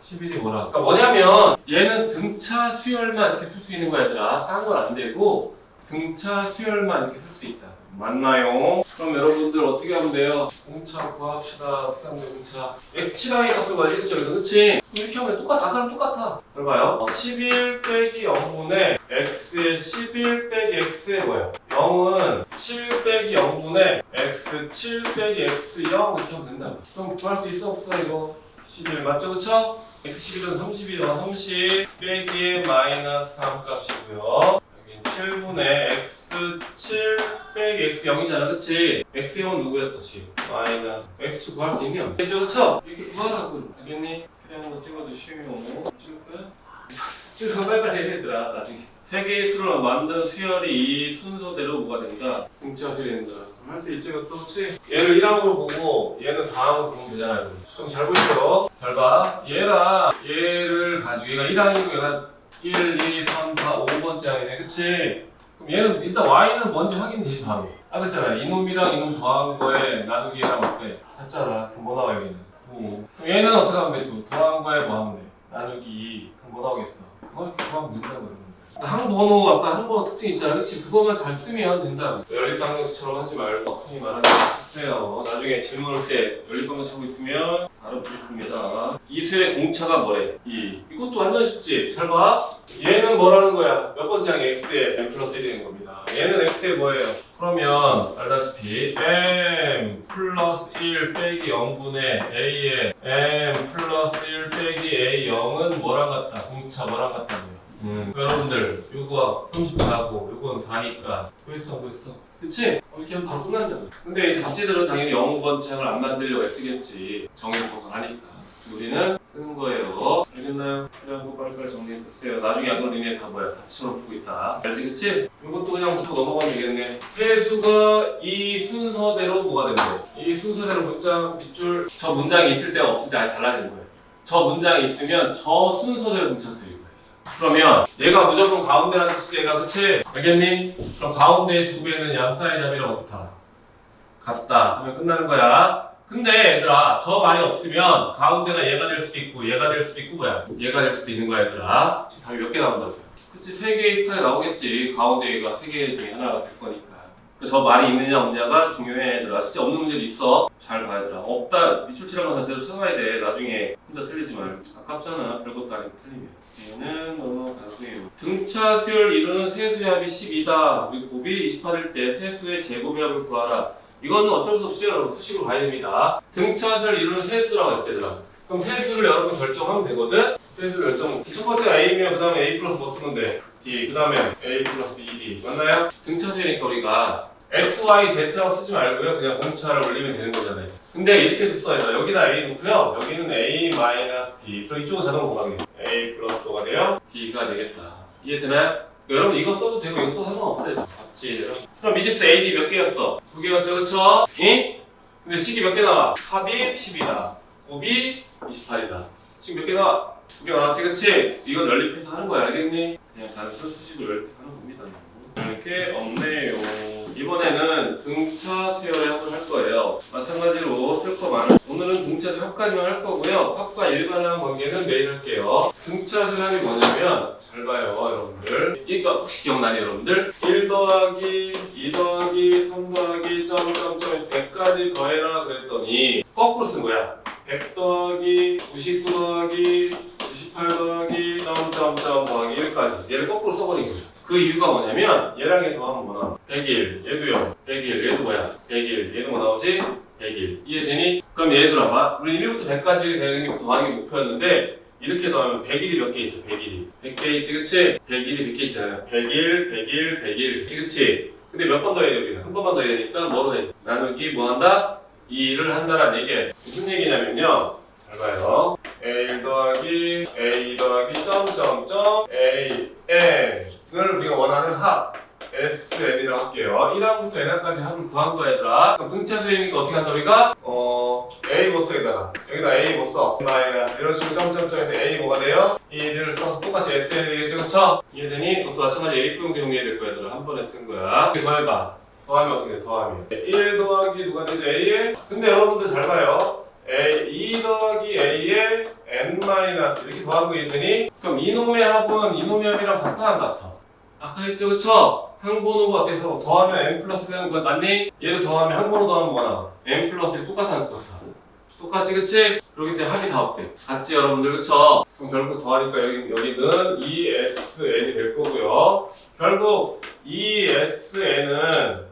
11이 뭐라? 그러니까 뭐냐면 얘는 등차 수열만 이렇게 쓸 수 있는 거야 얘들아. 딴 건 안 되고 등차 수열만 이렇게 쓸 수 있다. 맞나요? 그럼 여러분들 어떻게 하면 돼요? 공차 구합시다. 어떻게 하면 돼요? 공차 x7항의 값을 구하겠죠. 그래서 그치? 이렇게 하면 똑같아. 아까랑 똑같아. 잘 봐요. 11 빼기 0분의 x의 11 빼기 x의 뭐예요? 0은 7 빼기 0분의 x 7 빼기 x 0 이렇게 하면 된다. 그럼 구할 수 있어 없어 이거? 11 맞죠? 그쵸? x11은 30이요. 30 빼기 마이너스 3 값이고요. 7분의 x7 빼기 x0이잖아, 그치? x0은 누구였다, 지? 마이너스 x7 구할 수 있냐? 그쵸, 그쵸? 이렇게 구하라고, 알겠니? 그냥 한번 찍어주시면 찍을 거야? 찍으면 빨리빨리 해, 얘들아, 나중에. 세 개의 수를 만든 수열이 이 순서대로 뭐가 된다? 등차 수열이 된다. 그럼 할 수 있지, 그것도, 그치? 얘를 1항으로 보고 얘는 4항으로 보면 되잖아요. 그럼 잘 보시죠. 잘 봐. 얘를 가지고 얘가 1항이고 얘가 1, 2, 3, 4, 5번째 항이네, 그치? 그럼 얘는 일단 y는 먼저 확인되지 바로. 그렇잖아. 이놈이랑 이놈 더한 거에 나누기 얘랑 어때? 같잖아. 그럼 뭐 나와 여기는? 9. 그럼 얘는 어떻게 하면 돼? 또 더한 거에 뭐 하면 돼? 나누기 2. 그럼 뭐 나오겠어? 그거 이렇게 구하면 된다고 여러분들. 항번호 아까 항번호 특징 있잖아, 그치? 그거만 잘 쓰면 된다고. 연립방정식처럼 하지 말고 선생님 말하는 거 쓰세요. 나중에 질문 올 때 연립방정식 하고 있으면 바로 보겠습니다. 이수의 공차가 뭐래? 2. 이것도 완전 쉽지? 잘 봐. 얘는 뭐라는 거야? 몇 번째 항에 x에 m 플러스 1이 되는 겁니다. 얘는 x에 뭐예요? 그러면 알다시피 m 플러스 1 빼기 0분의 a에 m 플러스 1 빼기 a 0은 뭐랑 같다? 공차 뭐랑 같다고요? 여러분들 요거 34고 요건 4니까 그랬어. 그치? 이렇게 하면 바로 끝난다고. 근데 이제 답지들은 당연히 0번 창을 안 만들려고 애쓰겠지. 정의를 벗어나니까. 우리는 쓰는 거예요. 알겠나요? 이런 거 빨리빨리 정리해보세요. 나중에 안 그러면 다 뭐야? 답처럼 풀고 있다. 알지? 그치? 이것도 그냥 하고 넘어가면 되겠네. 세수가 이 순서대로 뭐가 된대? 이 순서대로 문장, 빗줄, 저 문장이 있을 때가 없을 때 아예 달라지는 거예요. 저 문장이 있으면 저 순서대로 문장수일 거예요. 그러면 얘가 무조건 가운데라는 뜻이야, 그치? 알겠니? 그럼 가운데에 두 개는 양 사이의 답이랑 어떻다? 같다 하면 끝나는 거야. 근데 얘들아 저 말이 없으면 가운데가 얘가 될 수도 있고 얘가 될 수도 있고 뭐야? 얘가 될 수도 있는 거야 얘들아. 지금 답이 몇 개 나온다고요? 그치? 세 개의 스타일이 나오겠지. 가운데 얘가 세 개 중에 하나가 될 거니까. 저 말이 있느냐 없느냐가 중요해 얘들아. 진짜 없는 문제도 있어. 잘 봐야 얘들아. 없다 밑줄치는 건 자세로 찾아야 돼. 나중에 혼자 틀리지 말고. 아깝잖아. 별것도 아니고 틀리면. 얘는 넘어가고요. 등차 수열 이루는 세수의 합이 10이다. 그리고 곱이 28일 때 세수의 제곱의 합을 구하라. 이거는 어쩔 수 없이 여러분 수식으로 가야 됩니다. 등차 수열 이루는 세수라고 했을 때더라. 그럼 세수를 여러분 결정하면 되거든? 세수를 결정. 첫 번째가 A면 그 다음에 A 플러스 뭐 쓰면 돼? D. 그 다음에 A 플러스 2D. 맞나요? 등차 수열이니까 우리가 X, Y, Z라고 쓰지 말고요. 그냥 공차를 올리면 되는 거잖아요. 근데 이렇게도 써야 여기다 A 놓고요. 여기는 A 마이너스 D. 그럼 이쪽은 자동으로 가게 돼요. A 플러스 5가 돼요. D가 되겠다. 이해되나요? 여러분 이거 써도 되고 이거 써도 상관없어요. 맞지? 그럼 미지수 AD 몇 개였어? 2개였죠, 그쵸? 응? 근데 식이 몇 개 나와? 합이 10이다. 곱이 28이다. 식 몇 개 나와? 2개 나왔지, 그치? 이건 연립해서 하는 거야, 알겠니? 그냥 단순 수식을 연립해서 하는 겁니다. 이렇게 없네요. 이번에는 등차 수열의 합을 할 거예요. 마찬가지로 쓸 거만 오늘은 등차 수열 합까지만 할 거고요. 합과 일반항 관계는 내일 할게요. 등차 수열 합이 뭐냐면 잘 봐요 여러분들. 그러니까 혹시 기억나니 여러분들? 1 더하기 2 더하기 3 더하기 점점점에서 100까지 더해라 그랬더니 거꾸로 쓴 거야. 100 더하기 99 더하기 98 더하기 점점점 더하기 1까지 얘를 거꾸로 써버린 거예요. 그 이유가 뭐냐면 얘랑 얘 더하면 뭐 나와? 100일 얘도요 100일 얘도 뭐야? 100일 얘도 뭐 나오지? 100일 이해되니? 그럼 얘들아 봐 우리 1부터 100까지 되는 게 더하는 게 목표였는데 이렇게 더하면 100일이 몇 개 있어? 100일이 100개 있지 그치? 100일이 100개 있잖아요 100일 100일 100일 있지 그치? 근데 몇 번 더 해야 돼 우리는? 한 번만 더 해야 되니까 뭐로 해? 나누기 뭐 한다? 2를 한다라는 얘기예요. 무슨 얘기냐면요 잘 봐요 A 더하기 A 더하기 점점점 A N을 우리가 원하는 합 SN이라고 할게요. 1항부터 N항까지 합을 구한 거야 얘들아. 그럼 등차 수열이니까 어떻게 한다 우리가? A 못 써 여기다 A 못 써 마이너스 이런 식으로 점점점에서 A 뭐가 돼요? 2를 써서 똑같이 SN이 되겠죠 그쵸? 이해되니? 이것도 마찬가지 A표 정리해야 될 거야 얘들아. 한 번에 쓴 거야. 이렇게 더해봐. 더하면 어떻게 돼? 더하면 1 더하기 누가 되죠? A에? 근데 여러분들 잘 봐요. A, 2 더하기 A에 N 마이너스 이렇게 더하는 거 이해되니? 그럼 이놈의 합은 이놈의 합이랑 같아 안 같아? 아까 했죠 그쵸? 항번호가 어때서 더하면 n 플러스 1 그거 맞니? 얘를 더하면 항번호 더하면 뭐가 나와? n 플러스 1 똑같다는 거야. 똑같지 그치? 그렇기 때문에 합이 다 없대. 같지 여러분들 그쵸? 그럼 결국 더하니까 여기는 ESN이 될 거고요. 결국 ESN은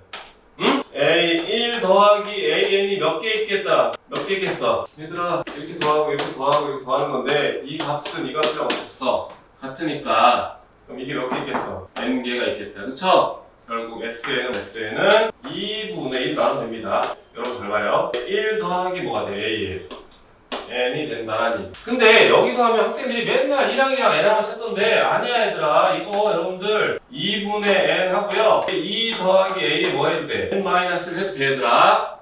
A1 더하기 AN이 몇 개 있겠다? 몇 개 있겠어? 얘들아 이렇게 더하고 이렇게 더하고 이렇게 더하는 건데 이 값은 이 값이랑 어땠어? 같으니까 그럼 이게 몇 개 있겠어? N개가 있겠다 그쵸? 결국 SN은 2분의 1 나누면 됩니다. 여러분 잘 봐요. 1 더하기 뭐가 돼? A1 N이 된다라니. 근데 여기서 하면 학생들이 맨날 1항이랑 N항을 찾던데 아니야 얘들아 이거 여러분들 2분의 N 하고요 2 더하기 A에 뭐 해도 돼? N-를 해도 돼 얘들아.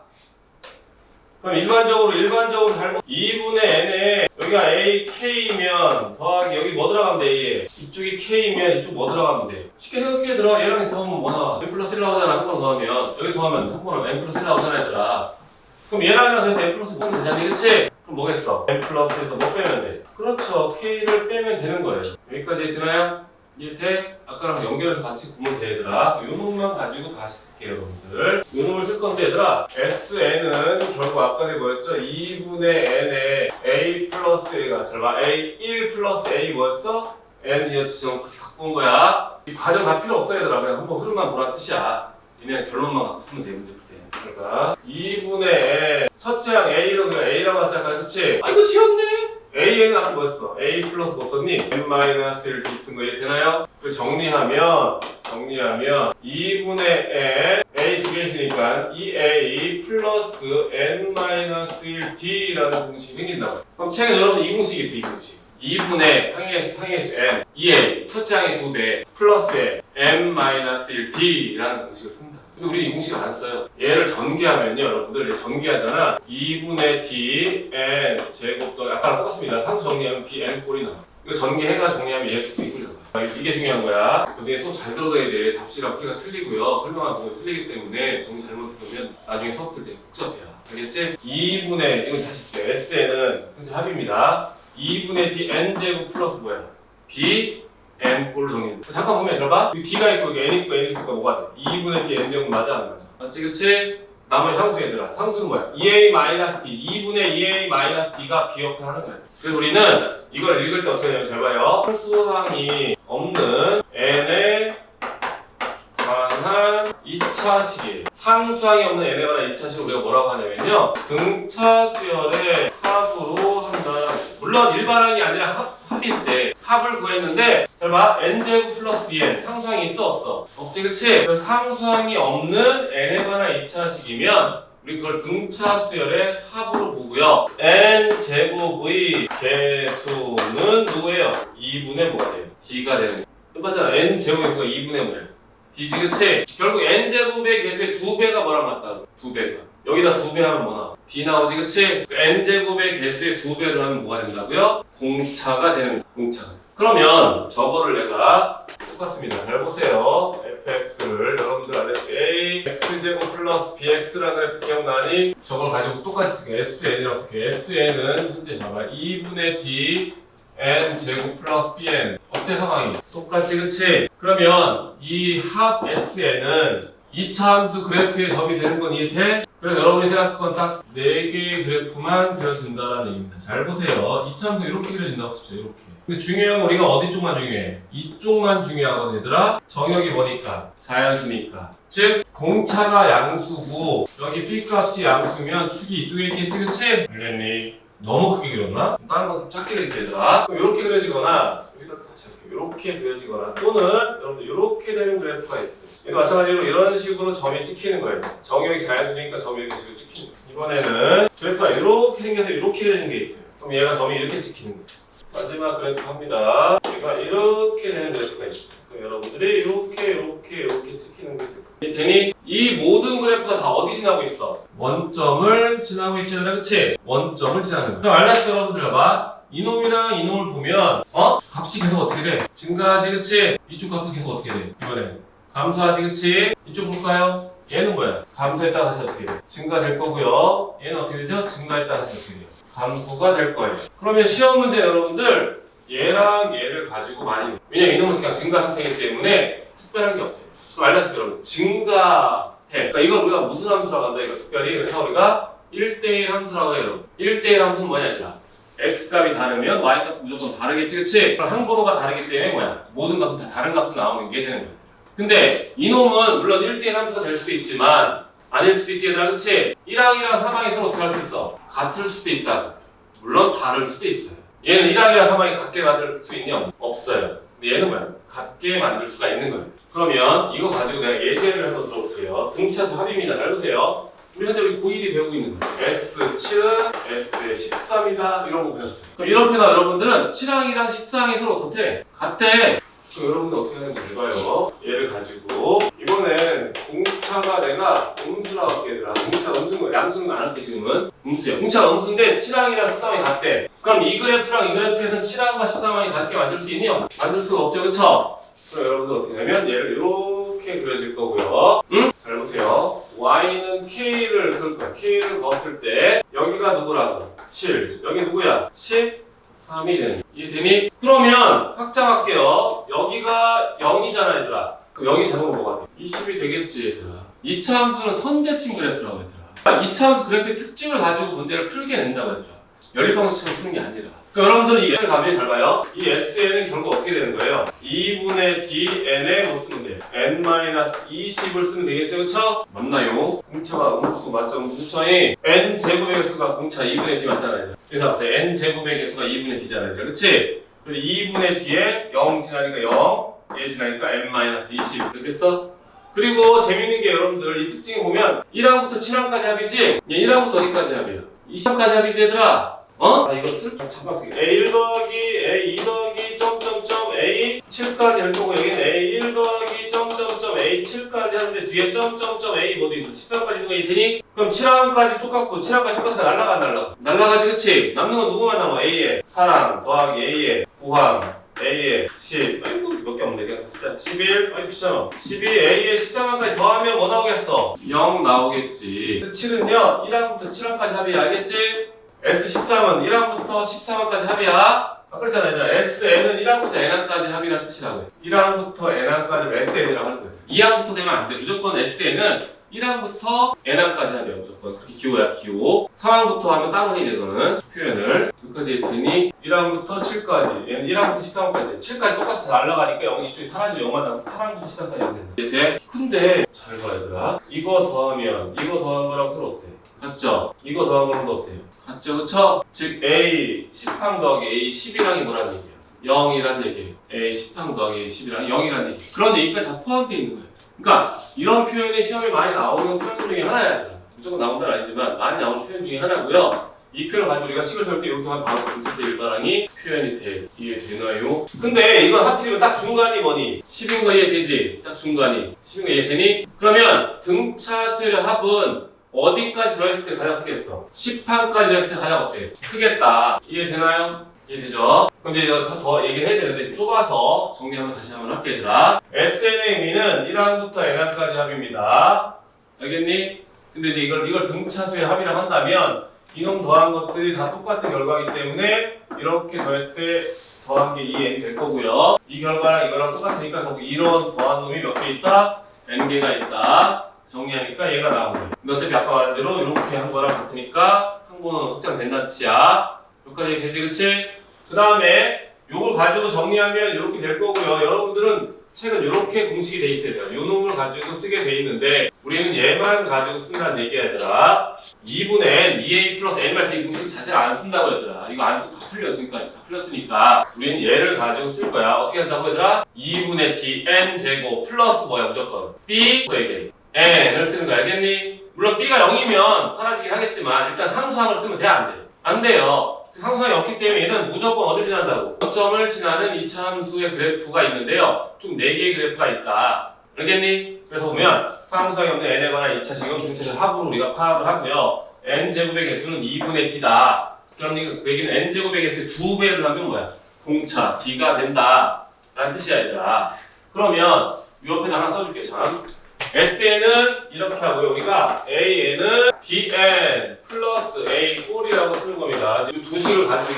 그럼 일반적으로 잘못 2분의 N에 여기가 AK면 더하기 여기 뭐 들어가면 돼? A에 이쪽이 K면 이쪽 뭐 들어가면 돼? 쉽게 생각해 얘들아. 얘랑 더하면 뭐 나와? N 플러스 1 나오잖아. 한 번 더하면 여기 더하면 한 번은 N 플러스 1 나오잖아 얘들아. 그럼 얘랑 해서 N 플러스 1 되잖니 그치? 그럼 뭐겠어? N 플러스에서 뭐 빼면 돼? 그렇죠. K를 빼면 되는 거예요. 여기까지 되나요? 이해돼? 아까랑 연결해서 같이 보면 돼 얘들아. 요 놈만 가지고 다시 쓸게요 여러분들. 요 놈을 쓸 건데 얘들아 SN은 결국 아까 뭐였죠? 2분의 N에 A 플러스 A가 잘 봐. A1 플러스 A 뭐였어? N이었지. 지금 갖고 온 거야. 이 과정 다 필요 없어 얘들아. 그냥 한번 흐름만 보란 뜻이야. 그냥 결론만 갖고 쓰면 돼 문제 풀 때. 그러니까 2분의 N 첫째 항 A로 그냥 A라고 하자 그치? 아 이거 지웠네? AN은 아까 뭐였어? A 플러스 뭐 썼니? N-1 D 쓴 거 이해되나요? 그래서 정리하면 2분의 N A 두 개 있으니까 2A 플러스 N-1 D라는 공식이 생긴다고. 그럼 책에 여러분 이 공식이 있어 이 공식. 2분의 항의수 N 2A 첫째 항의 2배 플러스 N-1 D라는 공식을 쓴다. 근데 우리 이 공식을 안 써요. 얘를 전개하면요 여러분들 전개하잖아. 2분의 D N 제곱 더 아까랑 똑같습니다. 상수 정리하면 B N 꼴이 나와. 이거 전개해가 정리하면 얘 꼴이 나와. 이게 중요한 거야. 근데 수업 잘 들어둬야 돼. 답지랑 풀이가 틀리고요. 설명하는 부분이 틀리기 때문에 정리 잘못해보면 나중에 수업들 되게 복잡해요. 알겠지? 2분의 이건 다시 쓸게요. SN은 선생 합입니다. 2분의 D N 제곱 플러스 뭐야? B N 꼴로 정리해. 잠깐 보면 들어봐. 여기 D가 있고 여기 N 있고 N 있으니까 뭐가 돼? 2분의 D N 제곱 맞아 안 맞아? 맞지 그치? 나머지 상수 얘들아. 상수는 뭐야? 2A-D 2분의 2A-D가 비역할하는 거야. 그래서 우리는 이걸 읽을 때 어떻게 하냐면 잘 봐요. 상수항이 없는 N에 관한 2차식이에요. 상수항이 없는 N에 관한 2차식을 우리가 뭐라고 하냐면요 등차 수열의 합으로 한다. 물론 일반항이 아니라 합인데 합을 구했는데 잘 봐. n제곱 플러스 bn 상수항이 있어 없어? 없지 그치? 그래서 상수항이 없는 n에 관한 2차식이면 우리 그걸 등차 수열의 합으로 보고요. n제곱의 개수는 누구예요? 2분의 뭐가 돼요? d가 되는 거예요. 맞잖아. n제곱의 수가 2분의 뭐야? d지 그치? 결국 n제곱의 개수의 2배가 뭐랑 같다고? 2배가 여기다 2배 하면 뭐 나와? d 나오지 그치? n제곱의 개수의 2배를 하면 뭐가 된다고요? 공차가 되는 거야. 공차가. 그러면 저거를 내가 똑같습니다. 잘 보세요. fx를 여러분들 알았을 때 a x제곱 플러스 bx라는 그래프 기억나니? 저걸 가지고 똑같이 쓸게요. sn이라고 쓸게요. sn은 현재 봐봐 2분의 d n제곱 플러스 bn 어때 상황이? 똑같지 그치? 그러면 이 합 sn은 2차 함수 그래프의 점이 되는 건 이해돼? 그래서 여러분이 생각할 건 딱 4개의 그래프만 그려진다는 얘기입니다. 잘 보세요. 2차 함수 이렇게 그려진다고 싶죠. 이렇게. 근데 중요한 건 우리가 어디 쪽만 중요해? 이쪽만 중요하거든 얘들아. 정역이 뭐니까? 자연수니까. 즉 공차가 양수고 여기 B값이 양수면 축이 이쪽에 있겠지 그치? 알겠니? 너무 크게 그렸나? 다른 건 좀 작게 그릴게 얘들아. 그럼 이렇게 그려지거나 여기다 같이 이렇게 그려지거나 또는 여러분들 이렇게 되는 그래프가 있어요. 얘도 마찬가지로 이런 식으로 점이 찍히는 거예요. 정역이 자연수니까 점이 이렇게 식으로 찍히는 거예요. 이번에는 그래프가 이렇게 생겨서 이렇게 되는 게 있어요. 그럼 얘가 점이 이렇게 찍히는 거예요. 마지막 그래프 합니다. 얘가 이렇게 되는 그래프가 있어요. 그럼 여러분들이 이렇게 찍히는 게 되니 이 모든 그래프가 다 어디 지나고 있어? 원점을 지나고 있잖아, 그치? 원점을 지나는 거야. 알았어, 여러분들 봐봐. 이놈이랑 이놈을 보면 값이 계속 어떻게 돼? 증가하지, 그치? 이쪽 값도 계속 어떻게 돼? 이번에 감소하지, 그치? 이쪽 볼까요? 얘는 뭐야? 감소했다가 다시 어떻게 돼? 증가될 거고요. 얘는 어떻게 되죠? 증가했다가 다시 어떻게 돼요? 감소가 될 거예요. 그러면 시험 문제 여러분들 얘랑 얘를 가지고 많이 왜냐면 이놈은 그냥 증가 상태이기 때문에 특별한 게 없어요. 알다시피 여러분 증가해. 그러니까 이걸 우리가 무슨 함수라고 한다? 이거 특별히 그래서 우리가 1대1 함수라고 해요. 1대1 함수는 뭐냐 진짜? x 값이 다르면 y 값도 무조건 다르겠지, 그치? 그럼 항번호가 다르기 때문에 뭐야? 모든 값은 다 다른 값으로 나오는 게 되는 거야. 근데 이놈은 물론 1대1 함수가 될 수도 있지만 아닐 수도 있지 얘들아, 그치? 1항이랑 3항이 서로 어떻게 할 수 있어? 같을 수도 있다. 물론 다를 수도 있어요. 얘는 1항이랑 3항이 같게 만들 수 있냐? 없어요. 근데 얘는 뭐야? 같게 만들 수가 있는 거예요. 그러면 이거 가지고 내가 예제를 한번 들어볼게요. 등차수 합입니다. 잘 보세요. 우리 현재 우리 고1이 배우고 있는 거예요. S7은 S의 13이다. 이런 거 배웠어요. 그럼 이렇게 나 여러분들은 7항이랑 14항이 서로 어떻게? 같대. 그럼 여러분들 어떻게 하는지 잘 봐요. 얘를 가지고 이번엔 공차가 내가 음수라고 할게 얘들아. 공차 음수는 양수는 안 할게 지금은. 음수야. 공차가 음수인데 7항이랑 13항이 같대. 그럼 이 그래프랑 이 그래프에서는 7항과 13항이 같게 만들 수 있니? 만들 수가 없죠. 그쵸? 그럼 여러분들 어떻게 하냐면 얘를 이렇게 그려질 거고요. 응? 잘 보세요. y는 k를 그을 거야. k를 넣었을 때 여기가 누구라고? 7. 여기 누구야? 13이 되는. 이해되니? 그러면 확장할게요. 여기가 0이잖아 얘들아. 그럼 0이 자동으로 뭐가 돼? 20이 되겠지 얘들아. 2차 함수는 선대칭 그래프라고 얘들아. 2차 함수 그래프의 특징을 가지고 문제를 풀게 낸다고 얘들아. 연립방식처럼 푸는 게 아니라. 그러니까 여러분들 이 S를 가면 잘 봐요. 이 SN은 결국 어떻게 되는 거예요? 2분의 DN에 뭐 쓰면 돼요? N-20을 쓰면 되겠죠? 그쵸? 맞나요? 공차가 음수 맞죠? 음수처이 N제곱의 개수가 공차 2분의 D 맞잖아요. 그래서 N제곱의 개수가 2분의 D잖아요. 그치? 그리고 2분의 D에 0 지나니까 0, 얘 지나니까 N-20 이렇게 써? 그리고 재밌는 게 여러분들 이 특징을 보면 1항부터 7항까지 합이지? 얘 1항부터 어디까지 합이에요? 2항까지 합이지 얘들아? 아 이거 잠깐 쓰기 A1 더하기 A2 더하기 점점점 A7까지 할 거고 여기는 A1 더하기 점점점 A7까지 하는데 뒤에 점점점 A 뭐도 있어 13까지 있는 거 이해되니? 그럼 7항까지 똑같고 7항까지 똑같아 날라가 안 날라가? 날라가지 그치? 남는 건 누구만 남아? A에 8항 더하기 A에 9항 A에 10 아이고 몇 개 없네 그냥 진짜 11 아이고 귀찮아 12 A에 13항까지 더하면 뭐 나오겠어? 0 나오겠지. 7은요 1항부터 7항까지 합의 알겠지? S13은 1항부터 13항까지 합이야. 그랬잖아 얘들아. SN은 1항부터 N항까지 합이라는 뜻이라고 해. 1항부터 N항까지 SN이라고 할 거야. 2항부터 되면 안 돼. 무조건 SN은 1항부터 N항까지 합이야. 무조건. 그렇게 기호야 기호. 3항부터 하면 따로 해야 돼 이거는. 표현을. 여기까지 했더니 1항부터 7까지. 얘는 1항부터 13항까지 돼. 7까지 똑같이 다 날라가니까 0이 이쪽이 사라지고 0만 나면 8항부터 13까지 하면 된다. 이해 돼? 근데 잘 봐 얘들아. 이거 더하면 이거 더한 거랑 서로 어때? 같죠? 이거 더한 거랑 어때요? 같죠, 그쵸? 즉 A 10항 더하기 A 11항이 뭐라는 얘기예요? 0이란 얘기예요. A 10항 더하기 A 11항이 0이란 얘기예요. 그런 얘기까지 다 포함되어 있는 거예요. 그러니까 이런 표현이 시험에 많이 나오는 표현 중에 하나야. 무조건 나온 건 아니지만 많이 나오는 표현 중에 하나고요. 이 표현을 가지고 우리가 식을 세울 때 이렇게 하면 바로 분체대 일반항이 표현이 돼. 이해되나요? 근데 이건 하필이면 딱 중간이 뭐니? 10인 거 이해되지? 딱 중간이. 10인 거 이해되니? 그러면 등차수의 합은 어디까지 들어있을 때 가장 크겠어? 10항까지 들어있을 때 가장 어때? 크겠다. 이해되나요? 이해되죠? 그럼 이제 더 얘기를 해야 되는데 좁아서 정리 한번 다시 한번 할게 얘들아. SN의 의미는 1항부터 N항까지 합입니다. 알겠니? 근데 이제 이걸 등차수의 합이라고 한다면 이놈 더한 것들이 다 똑같은 결과이기 때문에 이렇게 더했을 때 더한 게 2N이 될 거고요. 이 결과랑 이거랑 똑같으니까 결국 이런 더한 놈이 몇 개 있다? N개가 있다. 정리하니까 얘가 나온 거예요. 근데 어차피 아까 말한 대로 이렇게 한 거랑 같으니까 항번호는 확장된다는 뜻이야. 여기까지 되지 그치? 그 다음에 요걸 가지고 정리하면 이렇게 될 거고요. 여러분들은 책은 이렇게 공식이 돼 있어야 돼요. 요 놈을 가지고 쓰게 돼 있는데 우리는 얘만 가지고 쓴다는 얘기야 얘들아. 2분의 N, 2A 플러스 N말 때 공식 자체를 안 쓴다고 얘들아. 이거 안 쓰고 다 풀려 지금까지 다 풀렸으니까 우리는 얘를 가지고 쓸 거야. 어떻게 한다고 얘들아? 2분의 D N 제곱 플러스 뭐야 무조건 B N을 쓰는 거 알겠니? 물론 B가 0이면 사라지긴 하겠지만 일단 상수항을 쓰면 돼? 안 돼? 안 돼요. 즉 상수항이 없기 때문에 얘는 무조건 어디를 지난다고? 0점을 지나는 2차 함수의 그래프가 있는데요. 총 4개의 그래프가 있다. 알겠니? 그래서 보면 상수항이 없는 n에 관한 2차식은 등차식 합으로 우리가 파악을 하고요. n제곱의 개수는 2분의 d다. 그럼 그 얘기는 n제곱의 개수의 2배를 하면 뭐야? 공차 d가 된다 라는 뜻이야 얘들아. 그러면 이 옆에다 하나 써줄게 참. SN은 이렇게 하고요. 우리가 AN은 DN 플러스 A 꼴이라고 쓰는 겁니다. 이 두 식을 가지고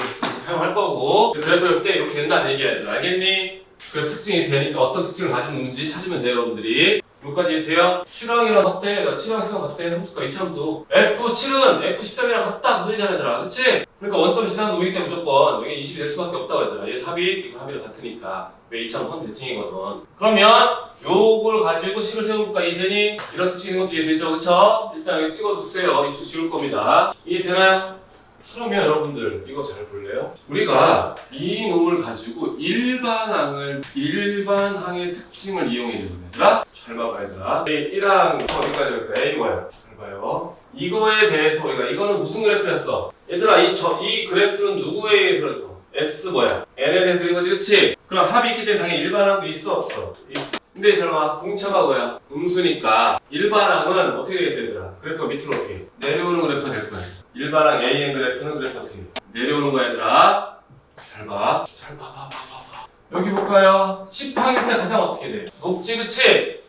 사용할 거고 그래프 때 이렇게 된다는 얘기야. 알겠니? 그 특징이 되니까 어떤 특징을 가지고 있는지 찾으면 돼요, 여러분들이. 여기까지 돼요? 7항이랑 같대. 7항 시간 같대. 함수가 이차함수. F7은 F13이랑 같다. 그 소리잖아, 얘들아. 그치? 그러니까 원점 지나는 놈이기 때문에 무조건 여기 20이 될 수밖에 없다고 얘들아. 얘 합이, 이거 합이랑 같으니까. 왜 이차함수 선 대칭이거든. 그러면 요걸 가지고 식을 세워볼까? 이해되니? 이런 뜻이는 것도 이해되죠? 그쵸? 일단 여기 찍어두세요. 이쪽 지울 겁니다. 이해되나요? 그러면 여러분들 이거 잘 볼래요? 우리가 이 놈을 가지고 일반항의 특징을 이용해야 되는 얘들아? 잘 봐봐 얘들아. 1항 어디까지 올까? A 뭐야? 잘 봐요. 이거에 대해서 우리가 이거는 무슨 그래프였어? 얘들아 이 그래프는 누구에 의해서 S 뭐야? N에 대해서 그린 거지 그치? 그럼 합이 있기 때문에 당연히 일반항도 있어 없어? 있어. 근데 잘 봐. 공차가 뭐야? 음수니까 일반항은 어떻게 되겠어 얘들아? 그래프가 밑으로 어떻게 내려오는 그래프가 될 거야. 일반항 AN 그래프는 그래프가 어떻게 내려오는 거야 얘들아. 잘 봐. 잘 봐. 여기 볼까요? 10항일 때 가장 어떻게 돼? 높지 그치?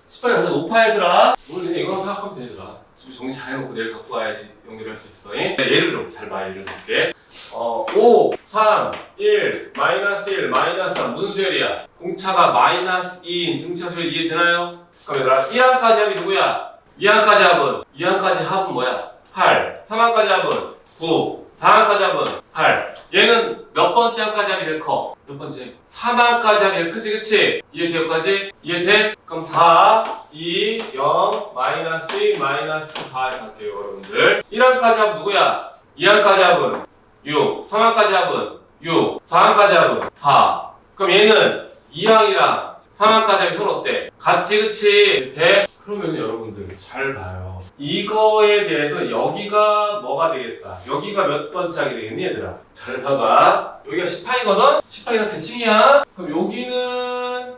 10항이 가장 높아 얘들아. 오늘 그냥 이거만 파악하면 돼 얘들아. 집에 정리 잘 해놓고 내일 갖고 와야지 연결할 수 있어. 예를 들어 잘 봐. 예를 들게. 5, 3, 1, 마이너스 1, 마이너스 3 무슨 수열이야? 공차가 마이너스 2인 등차 수열 이해되나요? 그럼 얘들아 1항까지 합이 누구야? 2항까지 합은? 2항까지 합은 뭐야? 8 3항까지 합은? 9 4항까지 합은? 8 얘는 몇 번째 항까지 합이 제일 커? 몇 번째? 3항까지 합이 제일 크지 그치? 이해돼 여기까지? 이해돼? 그럼 4, 2, 0, 마이너스 2, 마이너스 4 이렇게 할게요 여러분들 1항까지 합은 누구야? 2항까지 합은? 6 3항까지 합은? 6 4항까지 합은? 4 그럼 얘는 2항이랑 3항까지 합이 서로 어때? 같지 그치? 돼? 그러면 여러분들 잘 봐요. 이거에 대해서 여기가 뭐가 되겠다. 여기가 몇 번짝이 되겠니 얘들아? 잘 봐봐. 여기가 10항이거든? 10항이 다 대칭이야. 그럼 여기는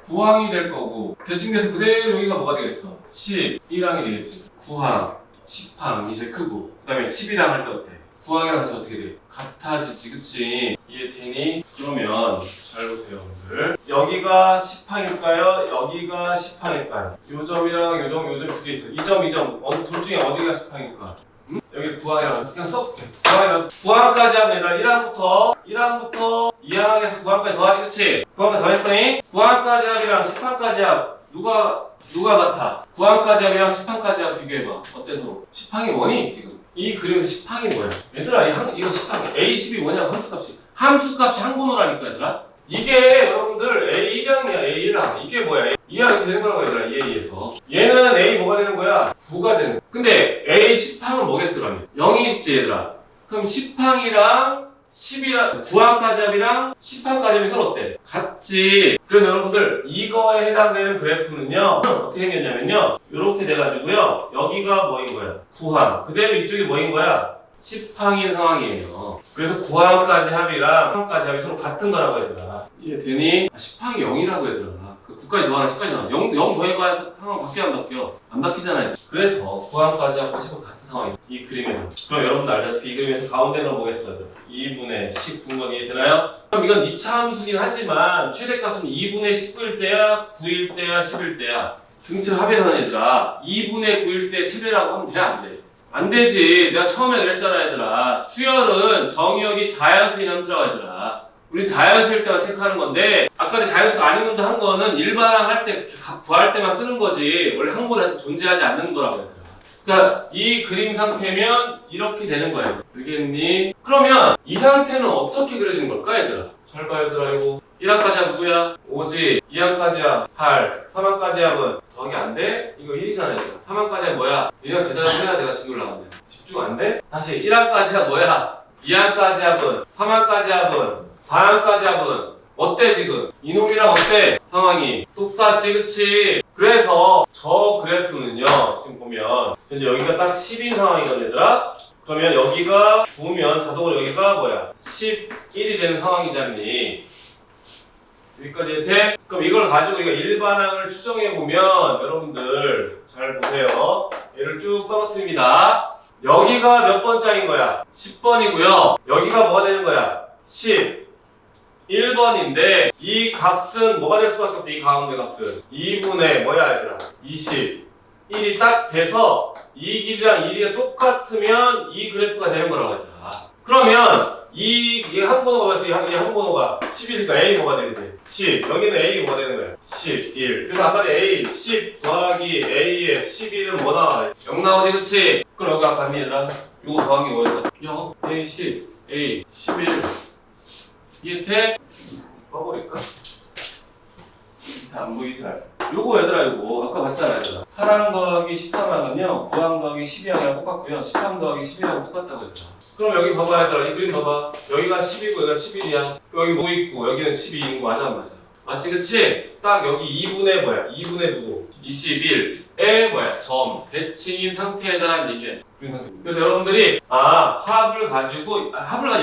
9항이 될 거고 대칭돼서 그대로 여기가 뭐가 되겠어? 11항이 되겠지. 9항, 10항이 제일 크고 그 다음에 11항 할 때 어때? 9항이랑 같이 어떻게 돼? 같아지지 그치? 이해되니? 그러면 잘 보세요 여러분들 여기가 10항일까요? 여기가 10항일까요? 요 점이랑 요 점 두 개 있어요. 이 점, 이 점 둘 중에 어디가 10항일까? 여기 9항이랑 그냥 써볼게. 9항까지 하면 얘들아 1항부터 2항에서 9항까지 더하지 그치? 9항까지 더했으니 9항까지 합이랑 10항까지 합 누가 같아? 9항까지 합이랑 10항까지 합 비교해봐. 어때 서로? 10항이 뭐니 지금? 이 그림에서 10항이 뭐야? 얘들아 이거 10항 A10이 뭐냐고 함수값이 항번호라니까 얘들아. 이게 여러분들 A1항이야 A1항 이게 뭐야? 2항 이렇게 되는 거라고 얘들아 2A에서 얘는 A 뭐가 되는 거야? 9가 되는 거야. 근데 A10항은 뭐겠어 그러면? 0이 있지 얘들아. 그럼 10항이랑 10이랑 9항까지 합이랑 10항까지 합이 서로 어때? 같지. 그래서 여러분들 이거에 해당되는 그래프는요 어떻게 생겼냐면요 이렇게 돼가지고요 여기가 뭐인 거야? 9항 그 다음에 이쪽이 뭐인 거야? 10항인 상황이에요. 그래서 9항까지 합이랑 10항까지 합이 서로 같은 거라고 얘들아. 이해되니? 10항이 0이라고 얘들아. 그 9까지 더하나 10까지 더하나 0 더해봐야 상황 바뀌어 안 바뀌어? 안 바뀌잖아요. 그래서 9항까지 하고 10항 같은 상황이에요. 이 그림에서. 그럼 여러분들 알다시피 이 그림에서 가운데 넣어 보겠어요. 2분의 19인 건 이해되나요? 그럼 이건 2차 함수긴 하지만 최대값은 2분의 19일 때야 9일 때야 10일 때야 등차 합에서는 얘들아 2분의 9일 때 최대라고 하면 돼 안 돼? 안 되지. 내가 처음에 그랬잖아 얘들아. 수열은 정의역이 자연수인 함수라고 얘들아. 우린 자연수일 때만 체크하는 건데 아까 자연수가 아닌 놈도 한 거는 일반항 할 때 구할 때만 쓰는 거지 원래 항보 자체 존재하지 않는 거라고 얘들아. 그러니까 이 그림 상태면 이렇게 되는 거야. 알겠니? 그러면 이 상태는 어떻게 그려지는 걸까 얘들아? 잘 봐 얘들아 이거 1항까지 합 누구야? 5지 2항까지 합 8 3항까지 합은 더하기 안 돼? 이거 1이잖아 얘들아. 3항까지 합 뭐야? 이거 계산을 해야 내가 지도를 나오는데 집중 안 돼? 다시 1항까지 합 뭐야? 2항까지 합은 3항까지 합은 4항까지 합은 어때 지금? 이놈이랑 어때? 상황이 똑같지 그치? 그래서 저 그래프는요 지금 보면 현재 여기가 딱 10인 상황이거든 얘들아. 그러면 여기가 9면 자동으로 여기가 뭐야? 11이 되는 상황이잖니. 여기까지 돼? 그럼 이걸 가지고 우리가 일반항을 추정해보면 여러분들 잘 보세요. 얘를 쭉 떨어뜨립니다. 여기가 몇 번짝인 거야? 10번이고요. 여기가 뭐가 되는 거야? 11번인데 이 값은 뭐가 될 수밖에 없대. 이 가운데 값은 2분의 뭐야 얘들아? 21이 딱 돼서 이 길이랑 이 길이가 똑같으면 이 그래프가 되는 거라고 했잖아. 그러면 얘 항번호가 뭐였어? 얘 항번호가 10이니까 A 뭐가 되지? 10. 여기는 A 뭐가 되는 거야? 11. 그래서 아까 A 10 더하기 A의 12는 뭐 나와? 0 나오지, 그치? 그럼 여기 아까 봤니 얘들아? 요거 더한 게 뭐였어? 0, A 10, A 11. 이해돼? 써버릴까? 안 보이지? 요거 얘들아, 요거 아까 봤잖아 얘들아. 8항 더하기 13항은요 9항 더하기 12항이랑 똑같고요 10항 더하기 11항이랑 똑같다고 했잖아. 그럼 여기 봐봐 얘들아, 이 그림 봐봐. 여기가 10이고 여기가 11이야. 여기 뭐 있고 여기는 12인 거 맞아 안 맞아? 맞지, 그치? 딱 여기 2분의 뭐야? 2분의 누구? 21에 뭐야? 점 배치인 상태에 대한 얘기야. 그래서 여러분들이 합을 가지고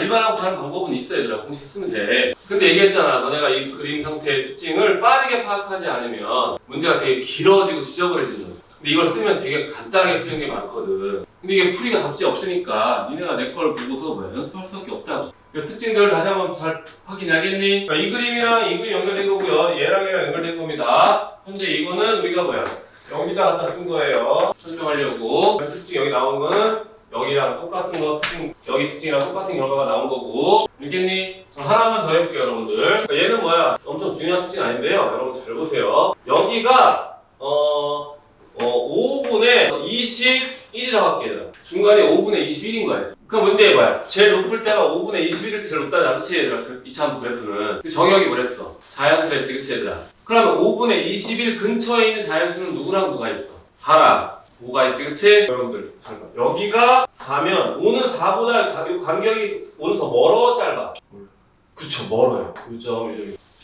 일반하고 하는 방법은 있어 얘들아. 공식 쓰면 돼. 근데 얘기했잖아, 너네가 이 그림 상태의 특징을 빠르게 파악하지 않으면 문제가 되게 길어지고 지저분해진다. 근데 이걸 쓰면 되게 간단하게 풀리는 게 많거든. 근데 이게 풀이가 답지 없으니까 니네가 내 걸 보고서 뭐야? 연습할 수밖에 없다고. 이 특징들을 다시 한번 잘 확인하겠니? 그러니까 이 그림이랑 이 그림 연결된 거고요. 얘랑 연결된 겁니다. 현재 이거는 우리가 뭐야? 여기다 갖다 쓴 거예요. 설명하려고. 특징 여기 나온 거는 여기랑 똑같은 거 특징, 여기 특징이랑 똑같은 결과가 나온 거고. 알겠니? 하나만 더 해볼게요, 여러분들. 그러니까 얘는 뭐야? 엄청 중요한 특징 아닌데요. 여러분 잘 보세요. 여기가 5분의 21이라고 할게요. 중간에 5분의 21인 거예요. 그럼 문제 해봐요. 제일 높을 때가 5분의 21일 제일 높다는 그치 얘들아? 이차함수 그래프는. 그 정의역이 뭐랬어? 자연수랬지, 그치 얘들아? 그러면 5분의 21 근처에 있는 자연수는 누구랑 누가 있어? 4랑 5가 있지, 그치? 여러분들 잘 봐. 여기가 4면 5는 4보다 간격이 5는 더 멀어, 짧아? 그쵸, 멀어요. 요점.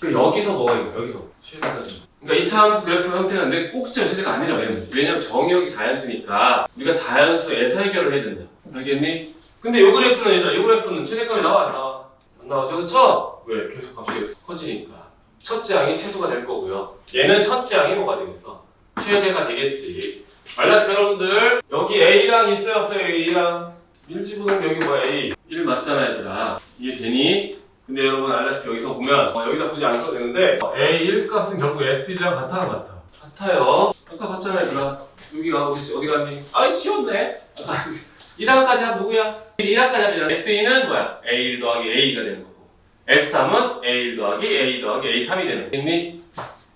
여기서 뭐가 있는 거야? 여기서 최대까지. 그러니까 2차 함수 그래프 형태가 근데 꼭 시점 최대가 아니라 왜냐면 정의역이 자연수니까 우리가 자연수에서 해결을 해야 된다. 알겠니? 근데 요 그래프는 얘들아, 요 그래프는 최대값이 나와 안 나와? 안 나오죠, 그쵸? 왜? 계속 값이 커지니까 첫째 항이 최소가 될 거고요. 얘는 첫째 항이 뭐가 되겠어? 최대가 되겠지. 알겠습니다 여러분들. 여기 A랑 있어요 없어요? A랑 1 집어넣으면 여기 뭐야? A 1 맞잖아 얘들아. 이해되니? 근데 여러분 알다시피 여기서 보면 여기다 굳이 안 써도 되는데 A1 값은 결국 S1이랑 같아 안 같아? 같아요. 아까 봤잖아 얘들아. 여기가 어디 갔니? 아이 지웠네. 1항까지 하면 누구야? 1항까지 하면 S2는 뭐야? A1 더하기 A가 되는 거고 S3은 A1 더하기 A 더하기 A3이 되는 거겠니?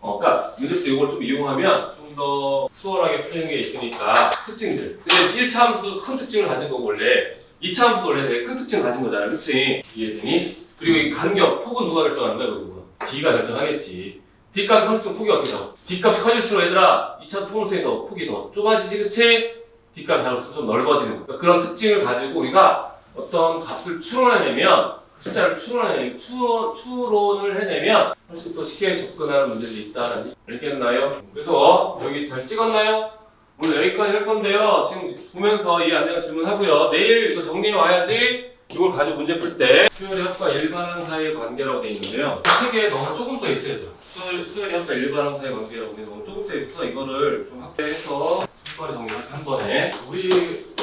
그러니까 문제 때 이걸 좀 이용하면 좀 더 수월하게 풀리는 게 있으니까 특징들. 근데 1차 함수도 큰 특징을 가진 거고 원래 2차 함수도 원래 되게 큰 특징을 가진 거잖아, 그치? 이해되니? 그리고 이 간격, 폭은 누가 결정하는 거야, 결국은? D가 결정하겠지. D값이 커질수록 폭이 어떻게 나와? D값이 커질수록 얘들아, 2차 풍수에서 폭이 더 좁아지지, 그치? D값이 할수록 좀 넓어지는 거야. 그런 특징을 가지고 우리가 어떤 값을 추론해내면, 그 숫자를 추론을 해내면 훨씬 더 쉽게 접근하는 문제들이 있다는 알겠나요? 그래서 여기 잘 찍었나요? 오늘 여기까지 할 건데요. 지금 보면서 이해 안 되는 질문하고요. 내일 이거 정리해 와야지. 이걸 가지고 문제 풀 때 수열의 합과 일반항 사이의 관계라고 되어 있는데요. 책에 너무 조금 써 있어요. 수열의 합과 일반항 사이의 관계라고 너무 조금 써 있어. 이거를 좀 확대해서 한 번에 정리할 한 번에.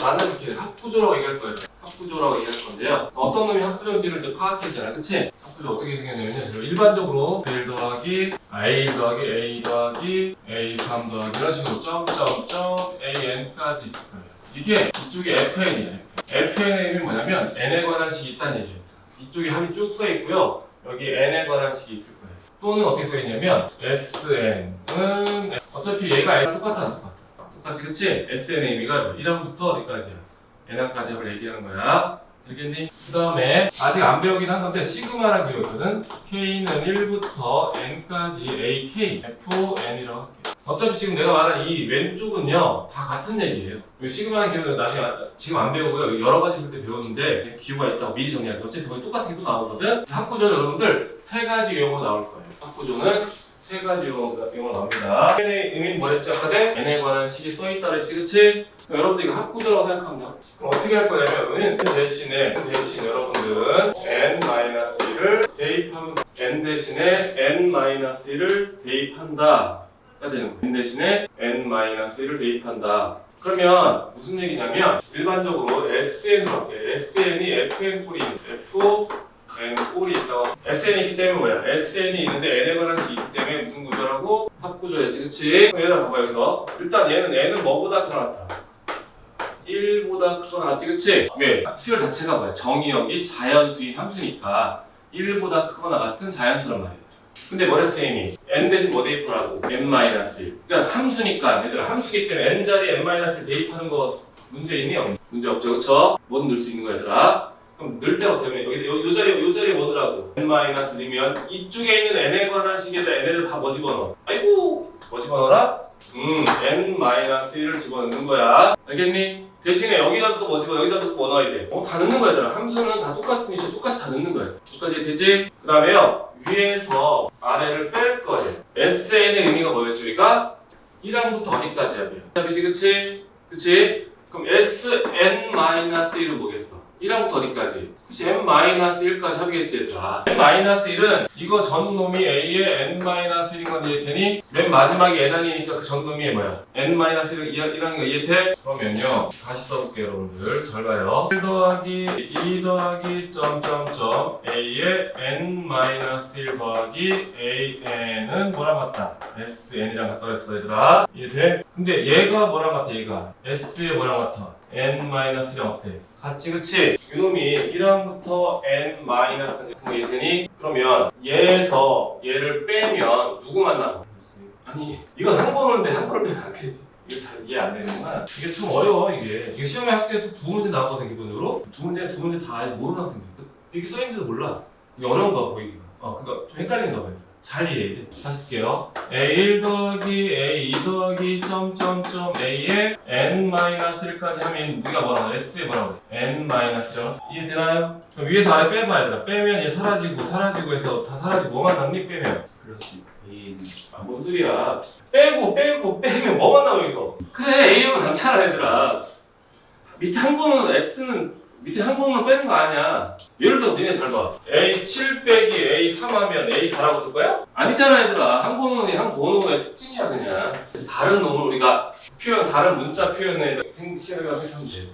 나는 이렇게 합구조라고 얘기할 거예요. 합구조라고 얘기할 건데요. 어떤 놈이 합구조인지를 이제 파악했잖아, 그치? 합구조 어떻게 생겼냐면요. 일반적으로 A 더하기 A 더하기 A 더하기 A3 더하기 이런 식으로 점점점 AN까지 있을 거예요. 이게 이쪽이 FN이에요. FN의 의미는 뭐냐면 N에 관한 식이 있다는 얘기예요. 이쪽에 함이 쭉 써 있고요. 여기 N에 관한 식이 있을 거예요. 또는 어떻게 써 있냐면 SN은 어차피 얘가 N랑 똑같아. 똑같지, 그치? SN의 의미가 1항부터 어디까지야? N항까지 합을 얘기하는 거야. 알겠니? 그 다음에 아직 안 배우긴 한 건데 시그마라는 게 있거든. K는 1부터 N까지 AK, FN이라고 할게요. 어차피 지금 내가 말한 이 왼쪽은요 다 같은 얘기예요. 시그마라는 기호는 나중에 지금 안 배우고요. 여러 가지 풀 때 배우는데 기호가 있다고 미리 정리할게요. 어차피 거기 똑같은 게 또 나오거든. 합구조는 여러분들 3가지 유형으로 나올 거예요. 합구조는 3가지 유형으로 나옵니다. N의 의미는 뭐였지 아까? N에 관한 식이 써있다 그랬지, 그치? 여러분들 이거 합구조라고 생각하면 그럼 어떻게 할 거냐면 대신에 여러분들은 N-1을 대입하면 N 대신에 N-1을 대입한다 가 되는 거예요. N 대신에 N-1을 대입한다. 그러면 무슨 얘기냐면 일반적으로 SN으로 할게요. SN이 FN 꼴이 FN 꼴이 있다고. SN이 있기 때문에 뭐야? SN이 있는데 N에 관한 식이 있기 때문에 무슨 구조라고? 합구조였지, 그치? 얘들아 봐봐 여기서 일단 얘는 N은 뭐보다 더 낫다. 1보다 크거나 같지, 그치? 왜? 수열 자체가 뭐야? 정의역이 자연수인 함수니까 1보다 크거나 같은 자연수란 말이야. 근데 뭐랬어, 쌤이? n 대신 뭐 대입하라고? n-1. 그러니까 함수니까, 얘들아, 함수기 때문에 n자리에 n-1 대입하는 거 문제 있니? 없니? 문제 없죠, 그쵸? 뭐든 넣을 수 있는 거야, 얘들아. 그럼 넣을 때 어떻게 하면, 여기, 요 자리에 뭐더라고? n-1이면 이쪽에 있는 n에 관한 식에다 n을 다 뭐 집어넣어? 아이고, 뭐 집어넣어라? n-1을 집어넣는 거야. 알겠니? 대신에 여기다 또 뭐 집어, 여기다 또 뭐 넣어야 돼? 다 넣는 거야, 얘들아. 함수는 다 똑같은 위치에 똑같이 다 넣는 거야. 똑같이 되지? 그 다음에요, 위에서 아래를 뺄 거예요. SN의 의미가 뭐였죠, 우리가? 1항부터 어디까지야, 답이지, 그치? 그치? 그럼 SN-1은 뭐겠어? 1항부터 어디까지? 그치, n-1까지 합이겠지, 얘들아. n-1은 이거 전 놈이 A의 n-1인 건 이해되니? 맨 마지막에 n항이니까 그 전 놈이 뭐야? n-1은 1항인 거 이해돼? 그러면요, 다시 써볼게요, 여러분들. 잘 봐요. 1 더하기 2 더하기 점점점 A의 n-1 더하기 AN은 뭐랑 같다? SN이랑 같다 그랬어, 얘들아. 이해돼? 근데 얘가 뭐랑 같아, 얘가? S에 뭐랑 같아? n-1이랑 어때? 같지, 그치? 이놈이 1항부터 n-까지 이해되니? 그러면 얘에서 얘를 빼면 누구만 남아? 아니, 이건 한 번인데 한 번을 빼면 안 되지. 이거 잘 이해 안 되는구나. 이게 좀 어려워, 이게 시험에 학교에서 두 문제 나왔거든, 기본적으로. 두 문제 다 모르는 학생들. 이게 써있는지도 몰라. 이게 어려운가 보이기가. 그니까 좀 헷갈린가 봐요. 잘 이해해. 다시 쓸게요. A1 더하기 A2 더하기 점점점 A에 n-1까지 하면 우리가 뭐라고 해? S에 뭐라고 해? n-죠. 이해되나요? 그럼 위에서 아래 빼봐, 얘들아. 빼면 얘 사라지고 해서 다 사라지고 뭐만 남니? 빼면. 그렇지. 뭔 소리야. 빼면 뭐만 남아, 여기서. 그래, A만 남잖아, 얘들아. 밑에 한 번은 S는 밑에 한 번만 빼는 거 아니야. 예를 들어 니네 잘 봐. A7 빼기 A3 하면 A4라고 쓸 거야? 아니잖아, 얘들아. 한 번호의 특징이야, 그냥. 다른 놈을 우리가 다른 문자 표현에 시험이라고 생각하면 돼.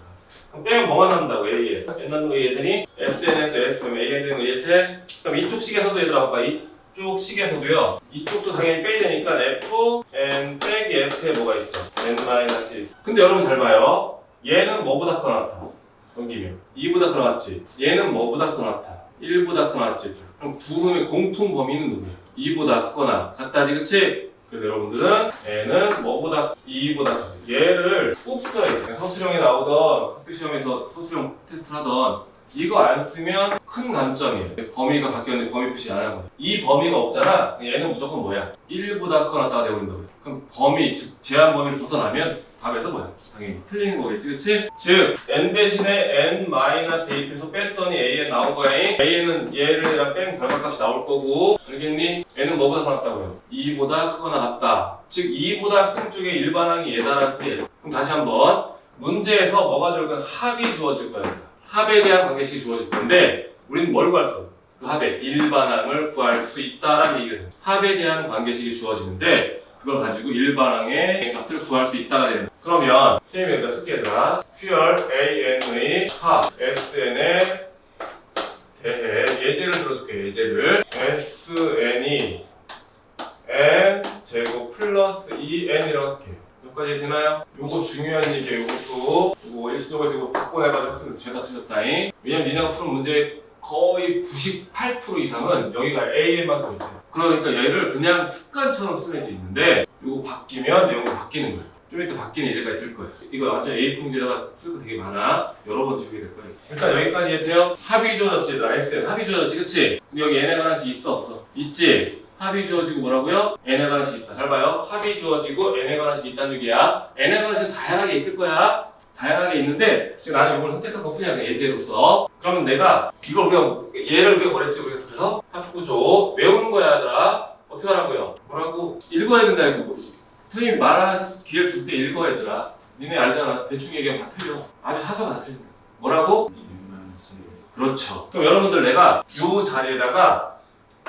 그럼 빼면 뭐만 남는다고, A에. 옛날 놈 얘들이 SN에서 S, 그럼 AN 되는 거 이해돼? 그럼 이쪽 식에서도 얘들아, 봐봐. 이쪽 식에서도요. 이쪽도 당연히 빼야 되니까 F, N 빼기 F에 뭐가 있어? N-1 있어. 근데 여러분 잘 봐요. 얘는 뭐보다 크거나 같아? 넘기면 2보다 크거나 같지? 얘는 뭐보다 크거나 같아? 1보다 크거나 같지? 그럼 두 놈의 공통 범위는 누구야? 2보다 크거나 같다지, 그치? 그래서 여러분들은 얘는 뭐보다 2보다 크다. 얘를 꼭 써야 돼. 서술형에 나오던 학교 시험에서 서술형 테스트를 하던 이거 안 쓰면 큰 감점이에요. 범위가 바뀌었는데 범위 표시 안 하고 이 범위가 없잖아? 얘는 무조건 뭐야? 1보다 크거나 같다가 돼버린다고. 그럼 범위, 즉 제한 범위를 벗어나면 답에서 뭐야? 당연히 틀리는 거겠지, 그치? 즉 n 대신에 n-a 입해서 뺐더니 an 나온 거야. a는 얘를 뺀 결과값이 나올 거고, 알겠니? n은 뭐보다 크거나 같다고요? 2보다 크거나 같다. 즉 2보다 큰 쪽에 일반항이 얘다라는 뜻이에요. 그럼 다시 한번 문제에서 뭐가 주어질 건 합이 주어질 거야. 합에 대한 관계식이 주어질 건데 우리는 뭘 구했어? 그 합의 일반항을 구할 수 있다라는 얘기가 돼요. 합에 대한 관계식이 주어지는데 그걸 가지고 일반항의 값을 구할 수 있다가 되는 거예요. 그러면 선생님이 여기다 쓸게, 얘들아. 수열 AN의 합 SN에 대해 예제를 들어줄게. 예제를 SN이 N 제곱 플러스 2N이라고 할게요. 여기까지 되나요? 요거 중요한 얘기예요. 요거 일시적으로 이거 바꿔내가지고 학생들 죄다 틀렸다잉. 왜냐면 니네가 푸는 문제 거의 98% 이상은 여기가 AN만 써있어요. 그러니까 얘를 그냥 습관처럼 쓰는 게 있는데 요거 바뀌면 내용이 바뀌는 거예요. 좀 이따 바뀌는 예제가 될 거예요. 이거 완전 A4용지에다가 쓸 거 되게 많아. 여러 번 주게 될 거예요. 일단 여기까지 해도요. 합이 주어졌지, 얘들아. SN 합이 주어졌지, 그치? 근데 여기 N에 관한 식 있어, 없어? 있지? 합이 주어지고 뭐라고요? N에 관한 식 있다. 잘 봐요. 합이 주어지고 N에 관한 식 있다는 얘기야. N에 관한 식은 다양하게 있을 거야. 다양하게 있는데 나는 이걸 선택한 것 뿐이야, 예제로서. 그러면 내가 이걸 얘를 우리가 뭐랬지? 그래서 합구조 외우는 거야, 얘들아. 어떻게 하라고요? 뭐라고? 읽어야 된다, 이거. 선생님이 말하는 기회를 줄 때 읽어야, 얘들아. 니네 알잖아. 대충 얘기하면 다 틀려. 아주 사소가 다 틀린다. 뭐라고? 그렇죠. 그럼 여러분들 내가 이 자리에다가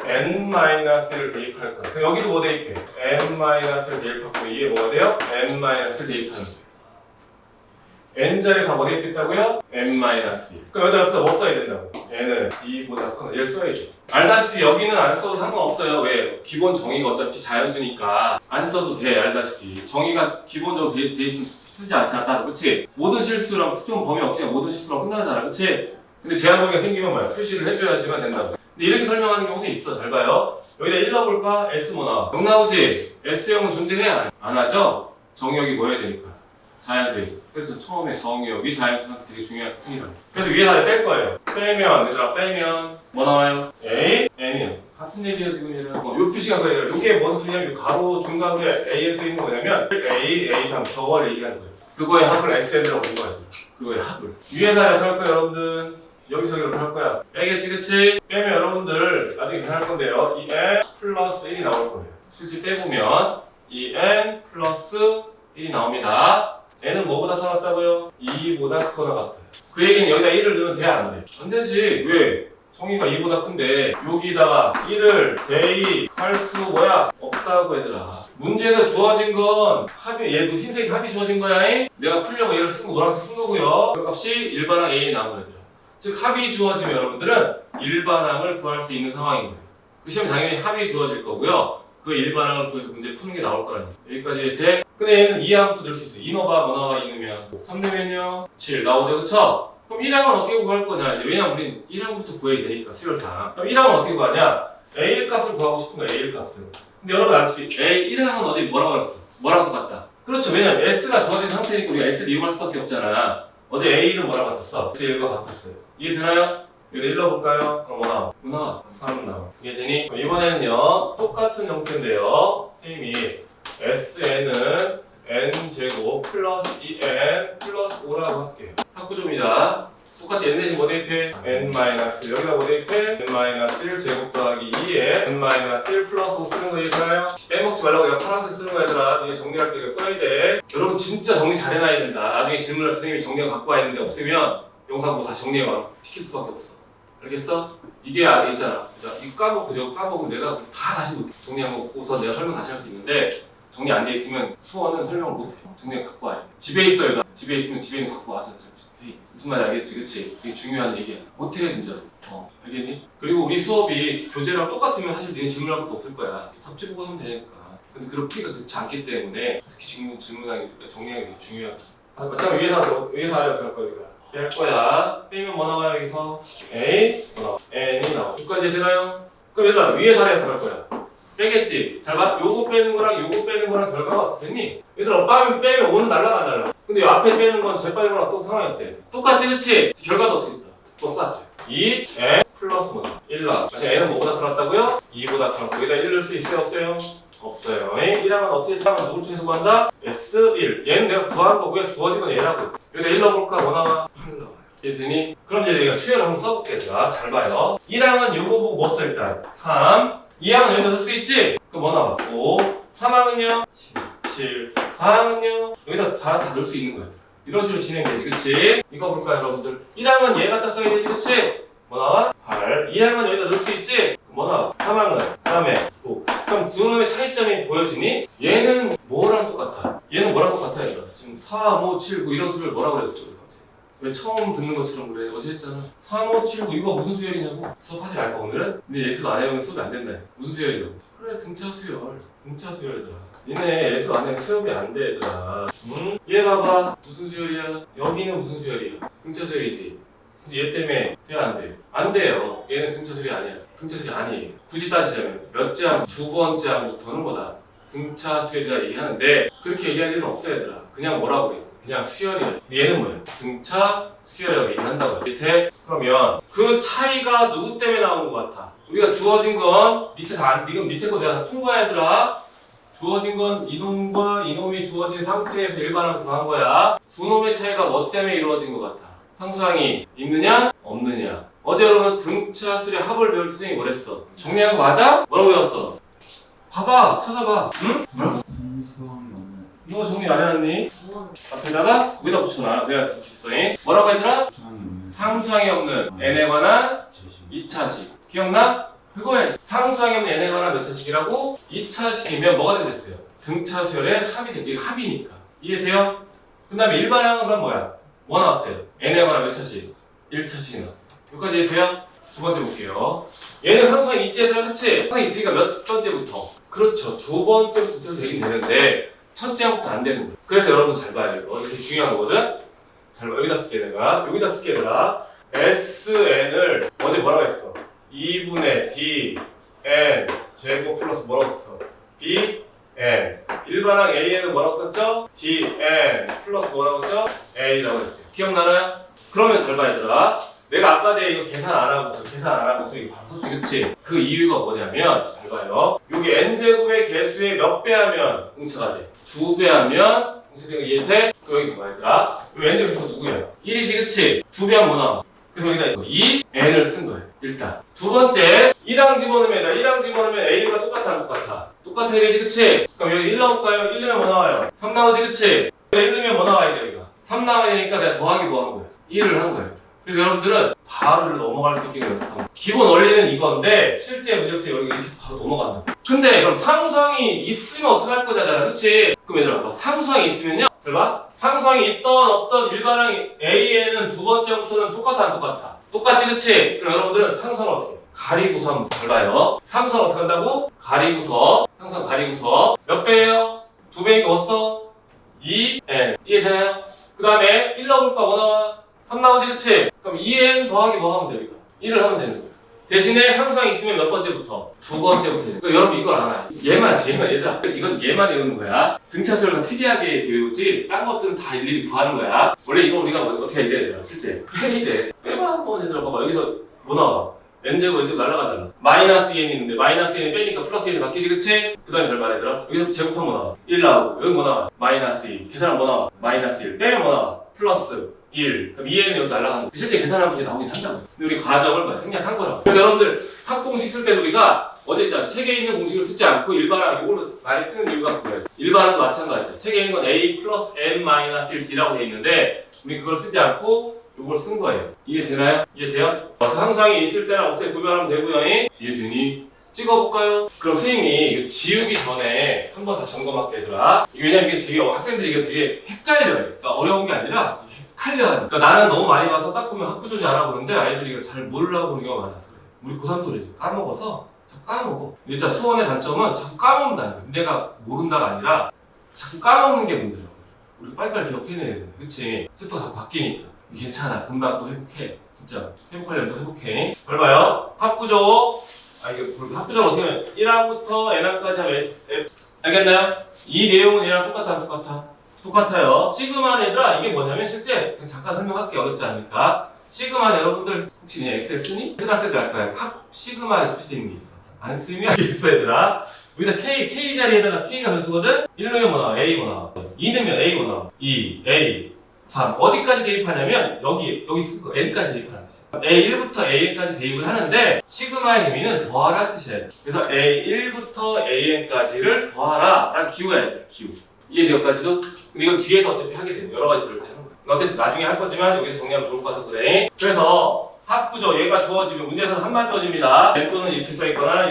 n-를 대입할 거야. 그럼 여기도 뭐 대입해? n-를 대입하고 이게 뭐가 돼요? n-를 대입하는 거예요. n자리 다 뭐 대입했다고요? n-1. 그럼 여기다 옆에다 뭐 써야 된다고? n은 2보다 크거나 얘를 써야지. 알다시피 여기는 안 써도 상관없어요. 왜? 기본 정의가 어차피 자연수니까 안 써도 돼, 알다시피. 정의가 기본적으로 돼 있으면 쓰지 않잖아. 그치? 모든 실수랑 특정 범위 없이 모든 실수랑 끝나잖아. 그치? 근데 제한 범위가 생기면 뭐야? 표시를 해줘야지만 된다고. 근데 이렇게 설명하는 경우도 있어. 잘 봐요. 여기다 1 넣어볼까? S 뭐 나와? 0 나오지? S형은 존재해야 안 하죠? 정의역이 뭐 해야 되니까? 자연수인. 그래서 처음에 정의역이 자연수한테 되게 중요한 특징이라고. 그래서 위에다 뺄 거예요. 빼면, 얘들아, 빼면 뭐 나와요? A, N이요. 같은 얘기예요, 지금 얘는. 요 표시가 뭐예요? 요게 뭔 소리냐면, 가로 중간에 A에서 있는 뭐냐면, A, A3, 저걸 얘기하는 거예요. 그거의 합을 SN이라고 본 거예요. 그거의 합을. 위에다 이렇게 할 거예요, 여러분들. 여기서 이렇게 할 거야. 빼겠지, 그치? 빼면 여러분들 나중에 계산할 건데요. 이 N 플러스 1이 나올 거예요. 실제 빼보면 이 N 플러스 1이 나옵니다. N은 뭐보다 커놨다고요? 2보다 크거나 같아요. 그 얘기는 여기다 1을 넣으면 돼, 안 돼? 안 되지. 왜? 정의가 2보다 큰데 여기다가 1을 대입할 수 뭐야? 없다고 얘들아. 문제에서 주어진 건 합이, 얘도 흰색 합이 주어진 거야. 잉? 내가 풀려고 얘를 쓴 거 노란색 쓴 거고요. 그 값이 일반항 A에 나온 얘들아. 즉 합이 주어지면 여러분들은 일반항을 구할 수 있는 상황인 거예요. 그 시험에 당연히 합이 주어질 거고요. 그 일반항을 구해서 문제 푸는 게 나올 거라는 거예요. 여기까지 돼. 근데 얘는 2항부터 넣을 수 있어요. 2 넣어봐, 뭐 나와? 2 넣으면 3 넣으면요 7 나오죠, 그쵸? 그럼 1항은 어떻게 구할 거냐? 이제 왜냐면 우린 1항부터 구해야 되니까 수열상. 그럼 1항은 어떻게 구하냐? A1 값을 구하고 싶은 거야, A1 값을. 근데 여러분 알다시피 A 1항은 어디 뭐라고 했어? 뭐랑 똑같다? 그렇죠. 왜냐면 S가 주어진 상태니까 우리가 S를 이용할 수밖에 없잖아. 어제 A1은 뭐랑 같았어? S1과 같았어요. 이해되나요? 여기다 1 넣어볼까요? 그럼 뭐 나와? 3 나와. 이해되니? 이번에는요 똑같은 형태인데요. 선생님이 SN은 N제곱 플러스 2N 플러스 5라고 할게요. 합구조입니다. 똑같이 N 대신 뭐 대입해? N 마이너스 여기다 뭐 대입해? N 마이너스 1 제곱 더하기 2에 N 마이너스 1 플러스 5 쓰는 거 이해가요? 빼먹지 말라고 이거 파란색 쓰는 거 얘들아. 이게 정리할 때 이거 써야 돼. 여러분 진짜 정리 잘 해놔야 된다. 나중에 질문할 때 선생님이 정리가 갖고 와 있는데 없으면 영상 보고 다시 정리해와. 시킬 수밖에 없어. 알겠어? 이게 있잖아. 이거 까먹고 저거 까먹으면 내가 다 다시 못해. 정리하고서 내가 설명 다시 할 수 있는데 정리 안 돼 있으면 수원은 설명을 못 해. 정리 갖고 와야 돼. 집에 있어요. 나. 집에 있으면 집에 있는 거 갖고 와서 해. 무슨 말인지 알겠지? 그치? 이게 중요한 얘기야. 못해 진짜로. 알겠니? 그리고 우리 수업이 교재랑 똑같으면 사실 너네 질문할 것도 없을 거야. 잡지 보고 하면 되니까. 근데 그렇게가 그렇지 않기 때문에 특히 질문하기 정리하기 되게 중요하다. 마찬가지로 위에서 아래로 들어갈 거야. 우리가. 뺄 거야. 빼면 뭐 나와요 여기서? A 뭐 나와? N이 나와. 여기까지 되나요? 그럼 얘들아 위에서 아래로 들어갈 거야. 빼겠지? 잘 봐. 요거 빼는 거랑 요거 빼는 거랑 결과가 어떻겠니? 얘들아 빼면 5는 날라가 안 날라. 근데 요 앞에 빼는 건 재빨리 거랑 또 상황이 어때? 똑같지 그치? 결과도 어떻게 됐다? 똑같아. 2 N 플러스 뭐 1 나와. N은 뭐보다 커놨다고요? 2보다 커놨고 여기다 1 넣을 수 있어요 없어요? 없어요. 1항은 어떻게 하면 누굴 통해서 구한다? S1. 얘는 내가 구한 거고요. 주어진 건 얘라고. 여기다 1 넣어볼까? 뭐 나와? 8 나와요. 이해되니? 그럼 이제 내가 수열을 한번 써볼게. 잘 봐요. 1항은 요거 보고 뭐 써 일단? 3. 2항은 여기다 넣을 수 있지? 그럼 뭐 나와? 5. 3항은요? 7. 4항은요? 여기다 다 넣을 수 있는 거야. 이런 식으로 진행되지. 그치? 이거 볼까요 여러분들? 1항은 얘 갖다 써야 되지. 그치? 뭐 나와? 8. 2항은 여기다 넣을 수 있지? 뭐 나와? 3항은? 그 다음에 9. 그럼 두 놈의 차이점이 보여지니? 얘는 뭐랑 똑같아? 얘는 뭐랑 똑같아 얘들아? 지금 3, 5, 7, 9 이런 수를 뭐라고 그랬어? 왜 처음 듣는 것처럼 그래? 어제 했잖아. 3, 5, 7, 9 이거 무슨 수열이냐고? 수업하지 말까 오늘은? 근데 예술 안 해보면 수업이 안 된다. 무슨 수열이라고? 그래 등차 수열. 등차 수열이더라. 니네 예술 안 해면 수업이 안 돼 얘들아. 응? 얘 봐봐. 무슨 수열이야? 여기는 무슨 수열이야? 등차 수열이지. 근데 얘 때문에 돼 안 돼? 안 돼요. 얘는 등차 수열이 아니야. 등차 수열이 아니에요. 굳이 따지자면 몇째 항, 두 번째 항부터는 뭐다? 등차 수열이라 얘기하는데 그렇게 얘기할 일은 없어 얘들아. 그냥 뭐라고 해? 그냥 수열이야. 얘는 뭐야? 등차 수열이라고 얘기한다고 해. 밑에 그러면 그 차이가 누구 때문에 나오는 것 같아? 우리가 주어진 건 밑에서 이건 밑에 거 내가 다 푼 거야 얘들아. 주어진 건 이놈과 이놈이 주어진 상태에서 일반항을 구한 거야. 두 놈의 차이가 뭐 때문에 이루어진 것 같아? 상수항이 있느냐? 없느냐? 어제 여러분 등차 수열의 합을 배울 때 선생님이 뭐랬어? 정리한 거 맞아? 뭐라고 배웠어? 봐봐, 찾아봐. 응? 뭐라고? 너 정리 안 해놨니? 앞에다가 거기다 붙여놔. 내가 붙였어. 뭐라고 했더라? 상수항이 없는 n에 관한 2차식. 기억나? 그거에 상수항이 없는 n에 관한 몇 차식이라고? 2차식이면 뭐가 됐어요? 등차 수열의 합이 돼. 이게 합이니까. 이해돼요? 그 다음에 일반항은 그럼 뭐야? 뭐 나왔어요? n에 관한 몇 차식? 1차식이 나왔어. 여기까지 이해돼요? 두 번째 볼게요. 얘는 상수항이 있지 얘들아 그치? 상수항이 있으니까 몇 번째부터? 그렇죠. 두 번째부터 되긴 되는데 첫째 항부터 안 되는 거야. 그래서 여러분 잘 봐야 돼요. 이거 되게 중요한 거거든. 잘 봐. 여기다 쓸게 내가. 여기다 쓸게 얘들아. SN을 어제 뭐라고 했어? 2분의 D N 제곱 플러스 뭐라고 썼어? B N. 일반항 AN은 뭐라고 썼죠? D N 플러스 뭐라고 썼죠? A라고 했어요. 기억나나요? 그러면 잘 봐 얘들아. 내가 아까 내가 이거 계산 안 하고서 이거 바로 썼지, 그치? 그 이유가 뭐냐면, 잘 봐요. 여기 n제곱의 개수의 몇 배 하면 응차가 돼? 2배 하면 응차되는 거 이해돼? 그 여기 뭐야 얘들아? 이 n제곱 개수가 누구야? 1이지, 그치? 2배 하면 뭐 나와? 그래서 여기다 2n을 쓴 거예요. 일단. 두 번째, 1항 집어넣으면 1항 집어넣으면 a가 똑같아, 안 똑같아? 똑같아, 이래지, 그치? 그럼 여기 1 넣을까요? 1 넣으면 뭐 나와요? 3 나오지, 그치? 1 넣으면 뭐 나와야 돼, 여기가? 3 나와야 되니까 내가 더하기 뭐 한 거야? 1을 한 거예요. 그래서 여러분들은 바로 넘어갈 수 있게 연습하고 기본 원리는 이건데 실제 문제부터 여기 이렇게 바로 넘어간다. 근데 그럼 상수항이 있으면 어떻게 할 거잖아, 그치? 그럼 얘들아 봐. 상수항이 있으면요, 잘 봐. 상수항이 있던 없던 일반항 AN은 두 번째부터는 똑같아, 안 똑같아? 똑같지, 그치? 그럼 여러분들은 상수항을 어떻게 해? 가리구서 한번 잘 봐요. 상수항 어떻게 한다고? 가리구서. 상수항 가리구서 몇 배예요? 2배니까 뭐 써? 2n. 이해되나요? 그 다음에 1 넣어볼까? 뭐 나와? 3 나오지, 그치? 그럼 2n 더하기 뭐 하면 돼요? 이거 1을 하면 되는 거예요. 대신에 상수항이 있으면 몇 번째부터? 두 번째부터 해요. 그러니까 여러분 이걸 알아요. 얘만 얘들아. 이건 얘만 외우는 거야. 등차수열과 특이하게 외우지 딴 것들은 다 일일이 구하는 거야. 원래 이거 우리가 어떻게 해야 돼? 실제 빼야 돼. 빼봐 한번 얘들아 봐봐. 여기서 뭐 나와? n제곱 날라간다. 마이너스 2n 있는데 마이너스 2n 빼니까 플러스 1이 바뀌지, 그치? 그 다음에 잘 말해 얘들아. 여기서 제곱하면 뭐 나와? 1 나오고 여기 뭐 나와? 마이너스 2. 계산하면 뭐 나와? 마이너스 1. 빼면 뭐 나와? 플러스 1. 그럼 2n은 여기 날라가는 거. 실제 계산하면 그게 나오긴 한다고. 근데 우리 과정을 봐. 생략한 거라고. 그래서 여러분들 합공식 쓸 때도 우리가 어제 있잖아. 책에 있는 공식을 쓰지 않고 일반항 이걸로 많이 쓰는 이유가 그거예요. 일반항도 마찬가지죠. 책에 있는 건 a 플러스 n 마이너스 1d라고 돼 있는데 우리 그걸 쓰지 않고 이걸 쓴 거예요. 이해되나요? 이해돼요? 상수항이 있을 때랑 없을 때 구별하면 되고요. 이해되니? 찍어볼까요? 그럼 선생님이 이거 지우기 전에 한 번 다 점검할게 얘들아. 왜냐면 이게 되게 학생들이 이게 되게 헷갈려요. 그러니까 어려운 게 아니라 헷갈려요. 그러니까 나는 너무 많이 봐서 딱 보면 학구조제 알아보는데 아이들이 이걸 잘 모르려고 보는 경우가 많아서 그래. 우리 고3 소리지. 까먹어서 자꾸 까먹어. 근데 진짜 수원의 단점은 자꾸 까먹는다는 거야. 내가 모른다가 아니라 자꾸 까먹는 게 문제라고. 우리 빨리빨리 기억해내야 되는데, 그치? 습도가 자꾸 바뀌니까. 괜찮아. 금방 또 회복해. 진짜. 회복하려면 또 회복해. 잘 봐요. 합구조. 이게 합구조를 어떻게 하면 1항부터 n항까지 하면 F. 알겠나요? 이 내용은 얘랑 똑같아, 안 똑같아? 똑같아요. 시그마는 얘들아, 이게 뭐냐면 실제 그냥 잠깐 설명할게. 어렵지 않으니까. 시그마는 여러분들 혹시 그냥 엑셀 쓰니? 쓰라쓰기 할 거야. 시그마에 표시되어 있는 게 있어. 안 쓰면 있어 얘들아. 여기다 K 자리에다가 K가 변수거든? 1 넣으면 뭐 나와? A 뭐 나와? 2 넣으면 A 뭐 나와? 2, A, 3. 어디까지 대입하냐면 여기 쓸 거 N까지 대입하는 뜻이야. A1부터 AN까지 대입을 하는데 시그마의 의미는 더하라는 뜻이에요. 그래서 A1부터 AN까지를 더하라 라는 기호야 돼. 기호. 이해되어까지도? 근데 이건 뒤에서 어차피 하게 돼요. 여러 가지 조율을 하는 거야. 어쨌든 나중에 할 거지만 여기 정리하면 좋을 것 같아서 그래. 그래서 합구조 얘가 주어지면 문제에서는 한만 주어집니다. n 또는 이렇게 써있거나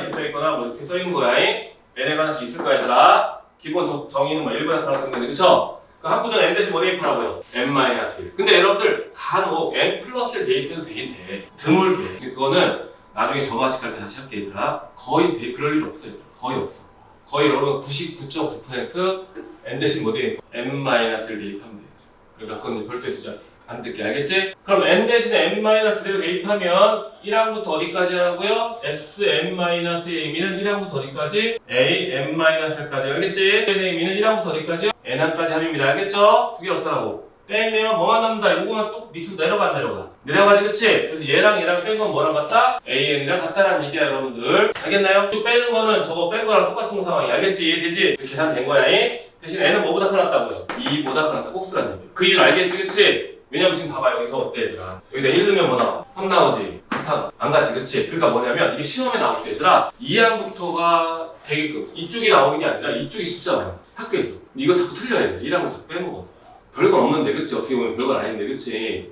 뭐 이렇게 써있는 거야. n에 하나씩 있을 거야 얘들아. 기본 정의는 뭐 1번 같은 건데 그쵸? 그 합구조는 n 대신 뭐 대입하라고요? n-1. 근데 여러분들 간혹 n 플러스를 대입해도 되긴 돼. 드물게. 그거는 나중에 점화식 할 때 다시 할게 얘들아. 거의 그럴 일 없어요. 거의 없어. 거의 여러분 99.9% n 대신 뭐 대입? n-를 대입하면 돼요. 그러니까 그건 별도의 두자. 안 듣게 알겠지? 그럼 n 대신에 n-그대로 대입하면 1항부터 어디까지 하고요? Sn-의 의미는 1항부터 어디까지? A, n-까지 알겠지? n의 의미는 1항부터 어디까지요? n항까지 합입니다. 알겠죠? 두 개 어떡하라고? 빼면 뭐만 남는다. 요거만 또 밑으로 내려가지 그치? 그래서 얘랑 뺀 건 뭐랑 같다? AN이랑 같다라는 얘기야 여러분들. 알겠나요? 쭉 빼는 거는 저거 뺀 거랑 똑같은 상황이 알겠지? 되지? 계산된 거야. 대신 n은 뭐보다 커났다고요? 2보다 커났다. 꼭 쓰라는 얘기. 그 이유를 알겠지? 그치? 왜냐면 지금 봐봐 여기서 어때 얘들아? 여기다 1 넣으면 뭐 나와? 3 나오지? 같아. 안 같지? 그치? 그러니까 뭐냐면 이게 시험에 나올 때 얘들아 2항부터가 되게끔 이쪽이 나오는 게 아니라 이쪽이 진짜 많아. 학교에서. 이거 자꾸 틀려야 돼. 1항은 자꾸 빼먹어서. 별건 없는데 그치? 어떻게 보면 별건 아닌데 그치?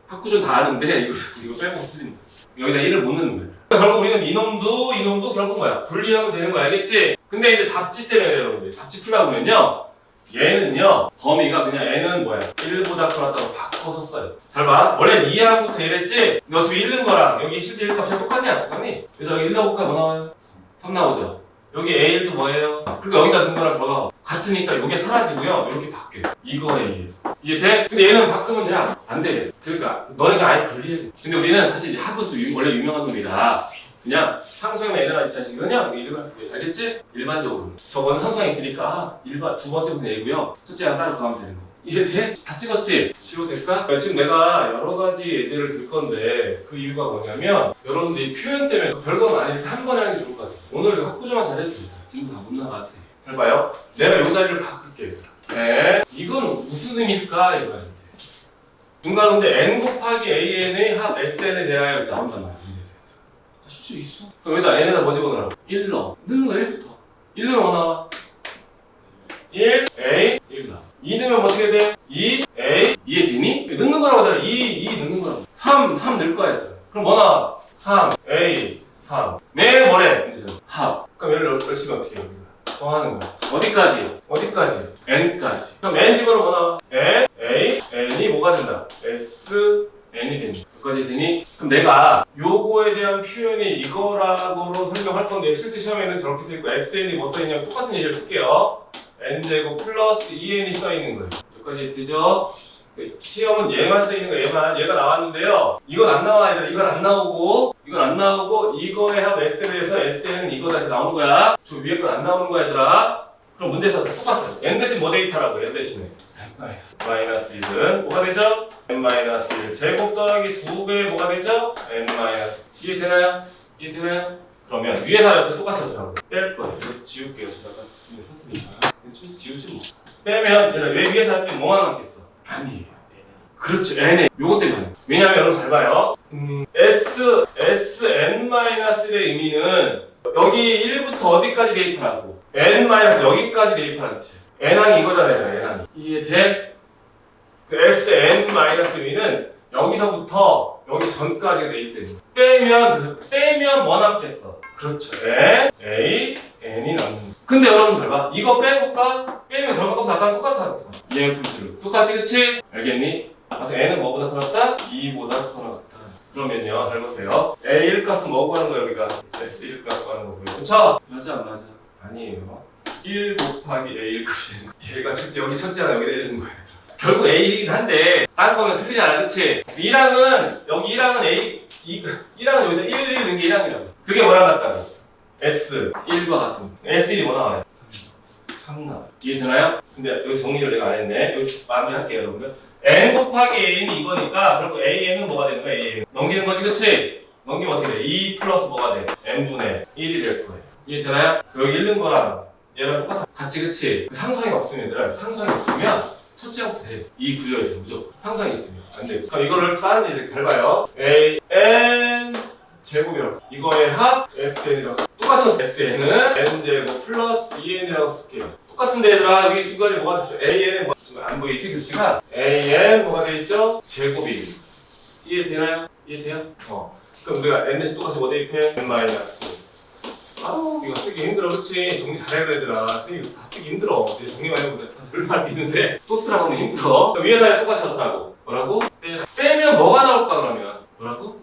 학구전 다 아는데 이거 빼먹어서 틀린다. 여기다 1을 못 넣는 거야. 결국 우리는 이놈도 결국 뭐야? 분리하면 되는 거 알겠지? 근데 이제 답지 때문에 여러분들 답지 풀려고 하면요 얘는요 범위가 그냥 n은 뭐야? 1보다 커났다고 바꿔서 써요. 잘 봐. 원래는 2항부터 이랬지? 근데 어차피 1 넣은 거랑 여기 실제 1 값이랑 똑같니 안 똑같니? 그래서 여기 1 넣어볼까 뭐 나와요? 3 나오죠? 여기 A1도 뭐예요? 그러니까 여기다 넣은 거랑 결과가 같으니까 이게 사라지고요. 이렇게 바뀌어요. 이거에 의해서. 이게 돼? 근데 얘는 바꾸면 돼? 안 돼. 그러니까 너네가 아예 분리해. 근데 우리는 사실 하브도 원래 유명한 놈이라 그냥 상수형 애들아 있지 그냥 이름을 알겠지? 일반적으로. 저거는 상수형 있으니까 두 번째부터 A고요. 첫째랑 따로 가면 되는 거. 이해 돼? 다 찍었지? 치료 될까? 지금 내가 여러 가지 예제를 들 건데 그 이유가 뭐냐면 여러분들이 표현 때문에 별건 아니니까 한 번에 하는 게 좋을 것 같아요. 오늘 학구조만 잘해도 됩니다. 지금 다 못 나가도 돼. 잘 봐요. 내가 이 자리를 바꿀게. 네. 이건 무슨 의미일까? 이거야 이제. 중간인데 n 곱하기 an의 합 sn에 대하여 이렇게 나온단 말이야. 수치 있어? 그럼 여기다 n에다 뭐 집어넣으라고? 1 넣어. 넣는 거 1부터. 1 넣으면 뭐 나와? 1, a, 1 나와. 2 넣으면 어떻게 돼? 2, a, 이해되니? 넣는 거라고 하잖아. 2 넣는 거라고. 3 넣을 거야. 그럼 뭐 나와? 3, a, 3. 네, 뭐래? 합. 그럼 얘를 열심히 어떻게 해요? 정하는 거야. 어디까지? n까지. 그럼 n 집어넣으면 뭐 나와? n, a, n이 뭐가 된다? s, n이 된다. 여기까지 되니? 그럼 내가 요거에 대한 표현이 이거라고 설명할 건데 실제 시험에는 저렇게 써있고 sn이 뭐 써있냐면 똑같은 얘기를 쓸게요. n제곱 플러스 2n이 써있는 거예요. 여기까지 되죠? 시험은 얘만 써있는 거 얘가 나왔는데요. 이건 안 나와 얘들아. 이건 안 나오고 이거의 합 s에 대해서 sn은 이거다 이렇게 나오는 거야. 저 위에 건 안 나오는 거야 얘들아. 그럼 문제에서 똑같아요. n 대신 뭐 대입하라고 n 대신에 마이너스 1은 뭐가 되죠? n-1 제곱 더하기 2배 뭐가 되죠? n-. 이해되나요? 그러면 위에서 하여튼 똑같이 하더라고요. 뺄 거예요. 이거 지울게요. 제가 이거 썼으니까. 좀 지우지 뭐. 빼면 얘들아 왜 위에서 할 때 뭐만 남겠어? 아니에요. 그렇죠. n에 요거 때문에. 왜냐면 여러분 잘 봐요. sn-의 의미는 여기 1부터 어디까지 대입하라고? n- 여기까지 대입하라는 뜻이에요. n항이 이거잖아요. n항이. 이해돼? 그 sn- 의미는 여기서부터 여기 전까지가 대입되는 거예요. 빼면 뭐 남겠어? 그렇죠. n, a, n이 남는 거예요. 근데 여러분 잘 봐. 이거 빼볼까? 빼면 결과값은 아까랑 똑같아. 얘 풀수로. 똑같지 그치? 알겠니? 그래서 n은 뭐보다 커났다? 2보다 커났다. 그러면요, 잘 보세요. A1 값은 뭐 구하는 거예요, 여기가? S1 값 구하는 거고요. 그쵸? 맞아, 안 맞아? 아니에요. 1 곱하기 A1 값이 되는 거예요. 얘가 여기 첫째랑 여기다 1을 준 거예요. 결국 A이긴 한데, 다른 거면 틀리잖아, 그치? 1항은, 여기 1항은 A, 1항은 여기다 1 넣는 게 1항이라고. 그게 뭐랑 같다고? S1과 같은. S1이 뭐 나와요? 3 나와요. 이해되나요? 근데 여기 정리를 내가 안 했네. 여기 마무리할게요, 여러분들. n 곱하기 a는 이거니까 그리고 an은 뭐가 되는 거야? a 넘기는 거지 그치? 넘기면 어떻게 돼? 2 플러스 뭐가 돼? n분의 1이 될 거예요. 이해되나요? 여기 읽는 거랑 얘랑 똑같아. 같지 그치? 상상이 없으면 얘들아 상상이 없으면 첫째부터 돼. 이 구조에서 무조건 상상이 있으면 안 돼. 그럼 이거를 다른 얘들 잘 봐요. a n 제곱이라고 이거의 합 sn이라고 똑같은 거 sn은 n제곱 플러스 2n이라고 쓸게요. 똑같은데 얘들아 여기 중간에 뭐가 됐어? an은 뭐 안 보이지 글씨가? an 뭐가 돼있죠? 제곱이 이해되나요? 이해돼요? 그럼 우리가 n 대신 똑같이 뭐 대입해? n 마이너스 아우 이거 쓰기 힘들어 그치? 정리 잘해야 되더라 선생님 다 쓰기 힘들어 정리만 해보면 다 설명할 수 있는데 또 쓰라고 하면 힘들어 위에서 똑같이 하더라고 뭐라고? 빼면 뭐가 나올까 그러면? 뭐라고?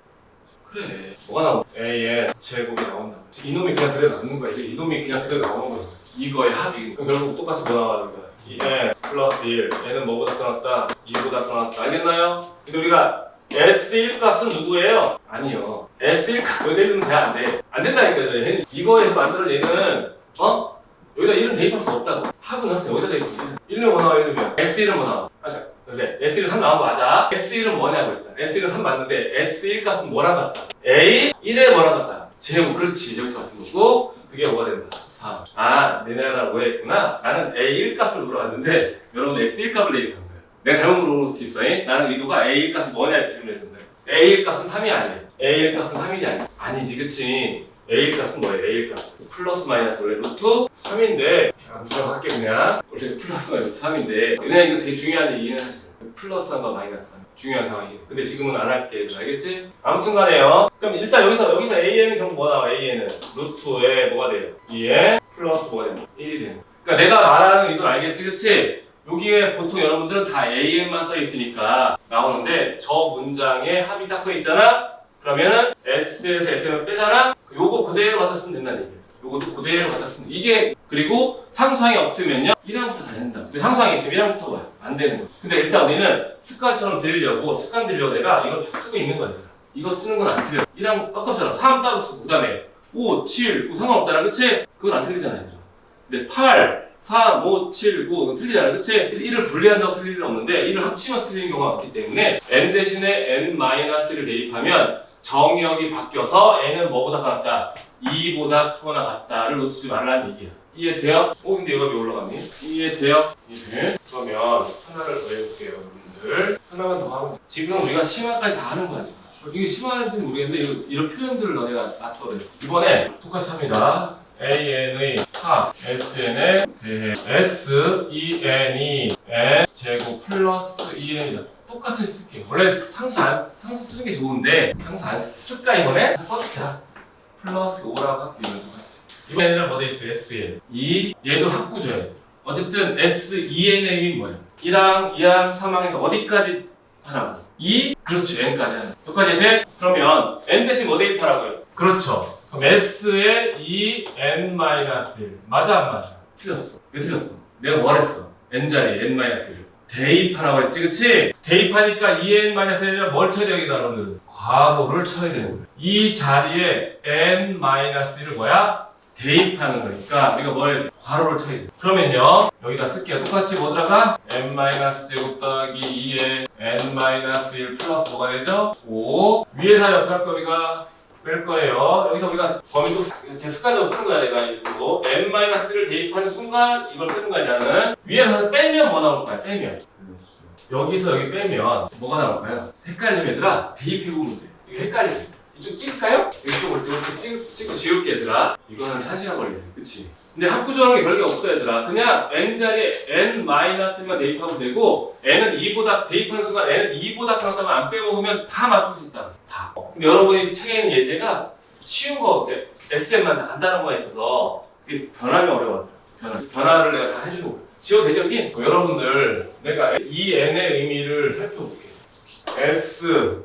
그래 뭐가 나오고 an 제곱이 나온다고 이놈이 그냥 그대로 남는 거야 이놈이 그냥 그대로 나오는 거야 이거의 합이 그럼 결국 똑같이 뭐 나와야 거야 2n 플러스 1 얘는 뭐보다 커났다? 2보다 커났다 알겠나요? 근데 우리가 S1 값은 누구예요? 아니요 S1 값 여기다 1은 돼 안 돼? 안 된다니까요 얘는 이거에서 만들어진 얘는 여기다 1은 대입할 수 없다고 합은 없어요 여기다 대입하면 1은 뭐 나와 1이면 S1은 뭐 나와? 근데 S1은 3 나온 거 맞아? S1은 뭐냐고 일단 S1은 3 맞는데 S1 값은 뭐랑 같다? A 1에 뭐랑 같다? 제곱 그렇지 제곱 같은 거고 그게 뭐가 된다? 3. 아, 내내가 오해했구나. 나는 A1 값을 물어봤는데 여러분 S1 값을 얘기한 거예요. 내가 잘못 물어볼 수 있어. 나는 의도가 A1 값이 뭐냐 이렇게 질문했는데 A1 값은 3이 아니에요. A1 값은 3이 아니야. 아니지, 그치? A1 값은 뭐예요? A1 값은 플러스 마이너스 원래 루트 3인데 안 들어갈게 그냥 원래 플러스 마이너스 3인데 그냥 이거 되게 중요한 얘기는 하시죠. 플러스 3과 마이너스 3 중요한 상황이에요. 근데 지금은 안 할게. 알겠지? 아무튼 간에요. 그럼 일단 여기서 A에는 결국 뭐 나와? A에는 루트에 뭐가 돼요? 2에 플러스 뭐가 됩니다? 1이 돼요. 그러니까 내가 말하는 의도는 알겠지? 그치? 여기에 보통 여러분들은 다 AN만 써 있으니까 나오는데 저 문장에 합이 딱 써 있잖아? 그러면은 S에서 S를 빼잖아? 요거 그대로 갖다 쓰면 된다는 얘기예요. 요것도 그대로 갖다 씁니다. 이게 그리고 상수항이 없으면요 1항부터 다 된다. 근데 상수항이 있으면 1항부터 와요. 안 되는 거예요. 근데 일단 우리는 습관처럼 들으려고 내가 이걸 다 쓰고 있는 거예요. 이거 쓰는 건 안 틀려. 1항 아까처럼 3 따로 쓰고 그 다음에 5, 7, 9 상관없잖아. 그치? 그건 안 틀리잖아요. 근데 8, 3, 5, 7, 9 이건 틀리잖아. 그치? 1을 분리한다고 틀릴 일은 없는데 1을 합치면서 틀리는 경우가 많기 때문에 n 대신에 n-를 대입하면 정의역이 바뀌어서 n은 뭐보다 같다? 2보다 크거나 같다를 놓치지 말라는 얘기야. 이해돼요? 근데 얘가 왜 올라갔니? 이해돼요? 이해. 그러면 하나를 더 해볼게요, 여러분들. 하나만 더 하면 지금 우리가 심화까지 다 하는 거야, 지금. 이게 심화인지는 모르겠는데 이런 표현들을 너네가 다 써야 돼. 이번에 똑같이 합니다. AN의 합 SN에 대해 SEN이 N 제곱 플러스 EN이다. 똑같은 식 쓸게요. 원래 상수 쓰는 게 좋은데 상수 안 쓸까 이번에? 써주자. 플러스 5라고 할게요. 똑같이. 이번에는 뭐 돼 있어? SN. 얘도 합구조예요. 어쨌든 SEN의 의미는 뭐예요? 1항, 2항, 3항에서 어디까지 하라고? 2? 그렇죠. n까지 하는. 여기까지 돼? 그러면 n 대신 뭐 대입하라고요? 그렇죠. 그럼 S에 2n-1 맞아 안 맞아? 틀렸어. 왜 틀렸어? 내가 뭐 했어? n자리에 n-1 대입하라고 했지 그치? 대입하니까 2n-1이면 뭘 쳐야 돼 여기다 너는? 괄호를 쳐야 되는 거야. 이 자리에 n-1을 뭐야? 대입하는 거니까 우리가 뭘 괄호를 쳐야 돼. 그러면요 여기다 쓸게요. 똑같이 뭐 들어가? n-제곱 더하기 2에 n-1 플러스 뭐가 되죠? 5 위에 사이 어떻게 할까 우리가? 뺄 거예요. 여기서 우리가 범위도 이렇게 습관적으로 쓰는 거야, 내가 일부러. n-를 대입하는 순간 이걸 쓰는 거야, 나는. 위에 가서 빼면 뭐 나올 거야, 빼면. 여기서 여기 빼면 뭐가 나올까요? 헷갈리면 얘들아, 대입해보면 돼. 이거 헷갈리네. 이쪽 찍을까요? 이쪽을 이렇게 찍고 지울게, 얘들아. 이거는 1시간 걸리네, 그치? 근데 합구조라는 게 별게 없어, 얘들아. 그냥 n자리에 n-만 대입하면 되고, n은 2보다, 대입하는 순간 n은 2보다 크다면 안 빼먹으면 다 맞출 수 있다. 다. 근데 여러분이 책에 있는 예제가 쉬운 거, SM만 간단한 거가 있어서, 그게 변하면 어려워. 변화를 내가 다 해주는 거야. 지워도 되죠, 여기? 여러분들, 내가 이 n의 의미를 살펴볼게요.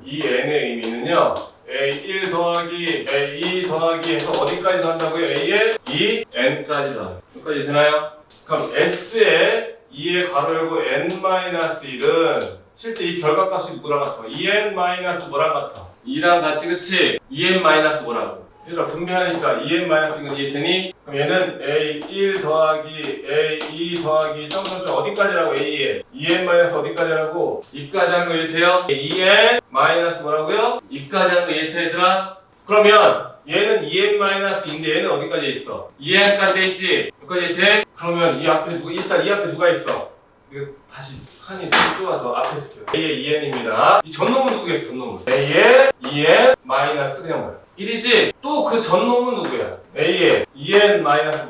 이 n의 의미는요, A1 더하기 A2 더하기 해서 어디까지 더한다고요? A에 2n까지 더해요. 여기까지 되나요? 그럼 S에 2에 가로 열고 n-1은 실제 이 결과값이 뭐랑 같아? 2n- 뭐랑 같아? 2랑 같지 그치? 2n- 뭐라고? 얘들아 분배하니까 2n-이건 이해되니? 그럼 얘는 A1 더하기 A2 더하기 점점점 어디까지라고 A에? 2n- 어디까지라고? 2까지 하는 거 이해돼요? 2n- 뭐라고요? 2까지 하는 거 이해돼 얘들아? 그러면 얘는 2n-인데 얘는 어디까지 있어? 2n까지 돼 있지? 여기까지 돼? 그러면 일단 이 앞에 누가 있어? 이거 다시 칸이 뚫어서 앞에 쓸게요. A의 2n입니다. 이 전놈은 누구겠어? 전놈은 A의 2n- 그냥 뭐야? 1이지? 또 그 전놈은 누구야? A의 2n-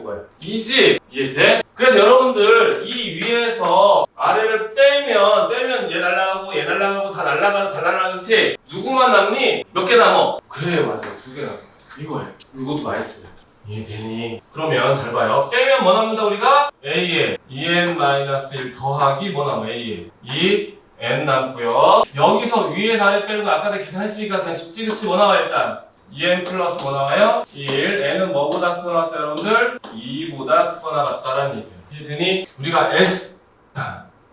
뭐야? 2지? 이해돼? 그래서 여러분들 이 위에서 아래를 빼면 얘 날라가고 다 날라가 그치? 누구만 남니? 몇 개 남어? 그래 맞아 2개 남어. 이거예요. 이것도 많이 써요. 이해되니? 그러면 잘 봐요. 빼면 뭐 남는다 우리가? A에 2n-1 더하기 뭐 남아? A에 2n 남고요. 여기서 위에서 아래 빼는 거 아까 내가 계산했으니까 그냥 쉽지 그치? 뭐 나와 일단? 2n 플러스 뭐 나와요? 1. n은 뭐보다 크거나 같다 여러분들? 2보다 크거나 같다라는 얘기예요. 이해되니? 우리가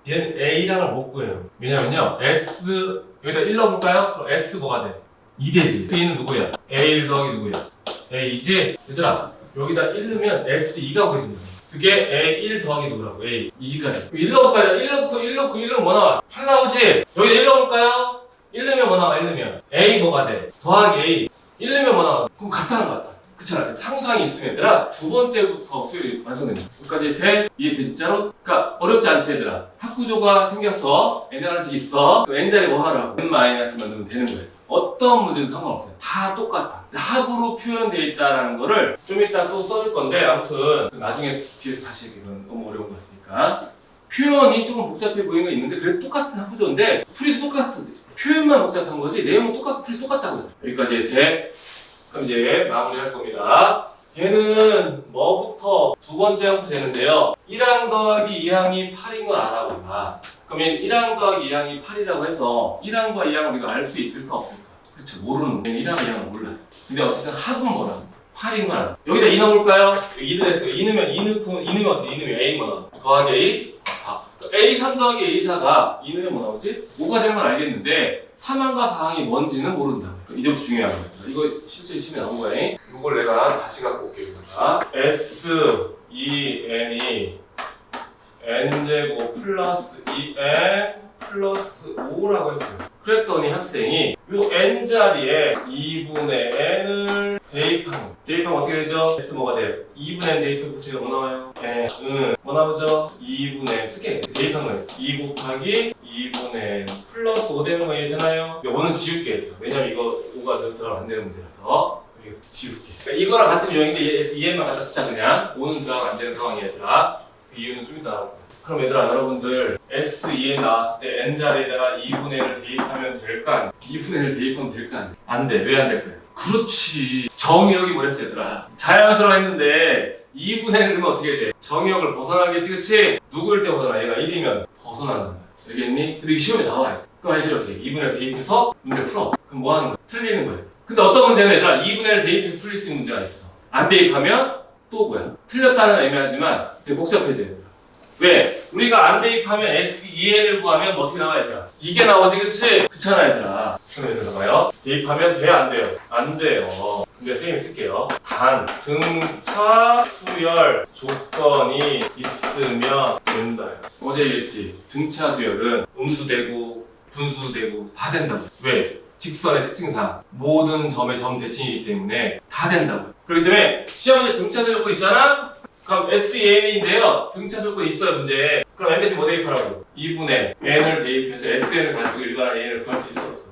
얘는 A랑을 못 구해요. 왜냐면요 S 여기다 1 넣어볼까요? 그럼 S 뭐가 돼? 2되지. A는 누구야? A1 더하기 누구야? A2지? 얘들아 여기다 1 넣으면 S2가 구해진다. 그게 A1 더하기 누구라고? A2가 돼. 1 넣어볼까요? 1 넣으면 뭐 나와? 8 나오지? 여기다 1 넣어볼까요? 1 넣으면 뭐 나와? 1 넣으면 A 뭐가 돼? 더하기 A 1 넣으면 뭐 나와? 그럼 같다는 거 같다. 그렇잖아. 상수항이 있으면 얘들아 두 번째부터 수열이 완성된다. 여기까지 돼? 이해돼 진짜로? 그러니까 어렵지 않지 얘들아. 합구조가 생겼어. n 하나씩 있어. 그럼 n자리 뭐 하라고? n-만 넣으면 되는 거예요. 어떤 문제든 상관없어요. 다 똑같아. 합으로 표현되어 있다라는 거를 좀 이따 또 써줄 건데 아무튼 나중에 뒤에서 다시 얘기하면 너무 어려운 것 같으니까 표현이 조금 복잡해 보이는 거 있는데 그래도 똑같은 합구조인데 풀이도 똑같은데 표현만 복잡한 거지 내용은 똑같고 풀이 똑같다고요. 여기까지 돼. 그럼 이제 마무리할 겁니다. 얘는 뭐부터 두 번째 항부터 되는데요. 1항 더하기 2항이 8인 걸 알아 우리가. 그러면 1항 더하기 2항이 8이라고 해서 1항과 2항을 우리가 알 수 있을까 없을까? 그쵸 모르는 거야. 1항, 2항을 몰라. 근데 어쨌든 합은 뭐라고? 8이구나. 여기다 2 넣어볼까요? 2 넣었어요. 2 넣으면 어떻게? 2 넣으면 A만 나와. 더하기 A 4. A3 더하기 A4가 2 넣으면 뭐 나오지? 5가 되는 건 알겠는데 3항과 4항이 뭔지는 모른다. 이제부터 중요한 거야. 이거 실제 시험에 나온 거야. 이걸 내가 다시 갖고 올게요. SEN이 N제곱 플러스 2N 플러스 5라고 했어요. 그랬더니 학생이 요 N자리에 2분의 N을 대입하면 어떻게 되죠? S 뭐가 돼요? 2분의 N 대입해보세요. 뭐 나와요? 뭐 나오죠? 2분의 N 쓰게 대입한 거예요. 2 곱하기 2분의 N 플러스 5 되는 거 이해되나요? 5는 지울게. 왜냐면 이거 5가 들어가면 안 되는 문제라서 이거 지울게. 그러니까 이거랑 같은 유형인데 EN만 갖다 쓰자 그냥. 5는 들어가면 안 되는 상황이야 얘들아. 그 이유는 좀 이따 나올 거야. 그럼 얘들아 여러분들 SEN 나왔을 때 N자리에다가 2분의 N을 대입하면 될까? 2분의 N을 대입하면 될까? 안 돼. 왜 안 될까요? 그렇지. 정의역이 뭐랬어 얘들아? 자연스러워 했는데 2분의 N 넣으면 어떻게 돼? 정의역을 벗어나겠지 그치? 누구일 때 벗어나? 얘가 1이면 벗어난단 말이야. 알겠니? 근데 이게 시험에 나와요. 그럼 애들이 어떻게 해? 2분의 N을 대입해서 문제 풀어. 그럼 뭐 하는 거야? 틀리는 거야. 근데 어떤 문제는 얘들아 2분의 N을 대입해서 풀릴 수 있는 문제가 있어. 안 대입하면 또 뭐야? 틀렸다는 애매하지만 되게 복잡해져요. 왜? 우리가 안 대입하면 SEN을 구하면 뭐 어떻게 나와야 돼? 이게 나오지 그치? 그렇잖아 얘들아. 그럼 얘들아 봐요. 대입하면 돼요 안 돼요? 안 돼요. 근데 선생님이 쓸게요. 단 등차 수열 조건이 있으면 된다. 어제 얘기했지. 등차 수열은 음수되고 분수되고 다 된다고. 왜? 직선의 특징상 모든 점의 점 대칭이기 때문에 다 된다고요. 그렇기 때문에 시험에 등차 수열 조건 있잖아? 그럼 SEN인데요. 등차 조건이 있어요, 문제. 그럼 N 대신 뭐 대입하라고? 2분의 N을 대입해서 SN을 가지고 일반한 N을 구할 수 있어, 없어?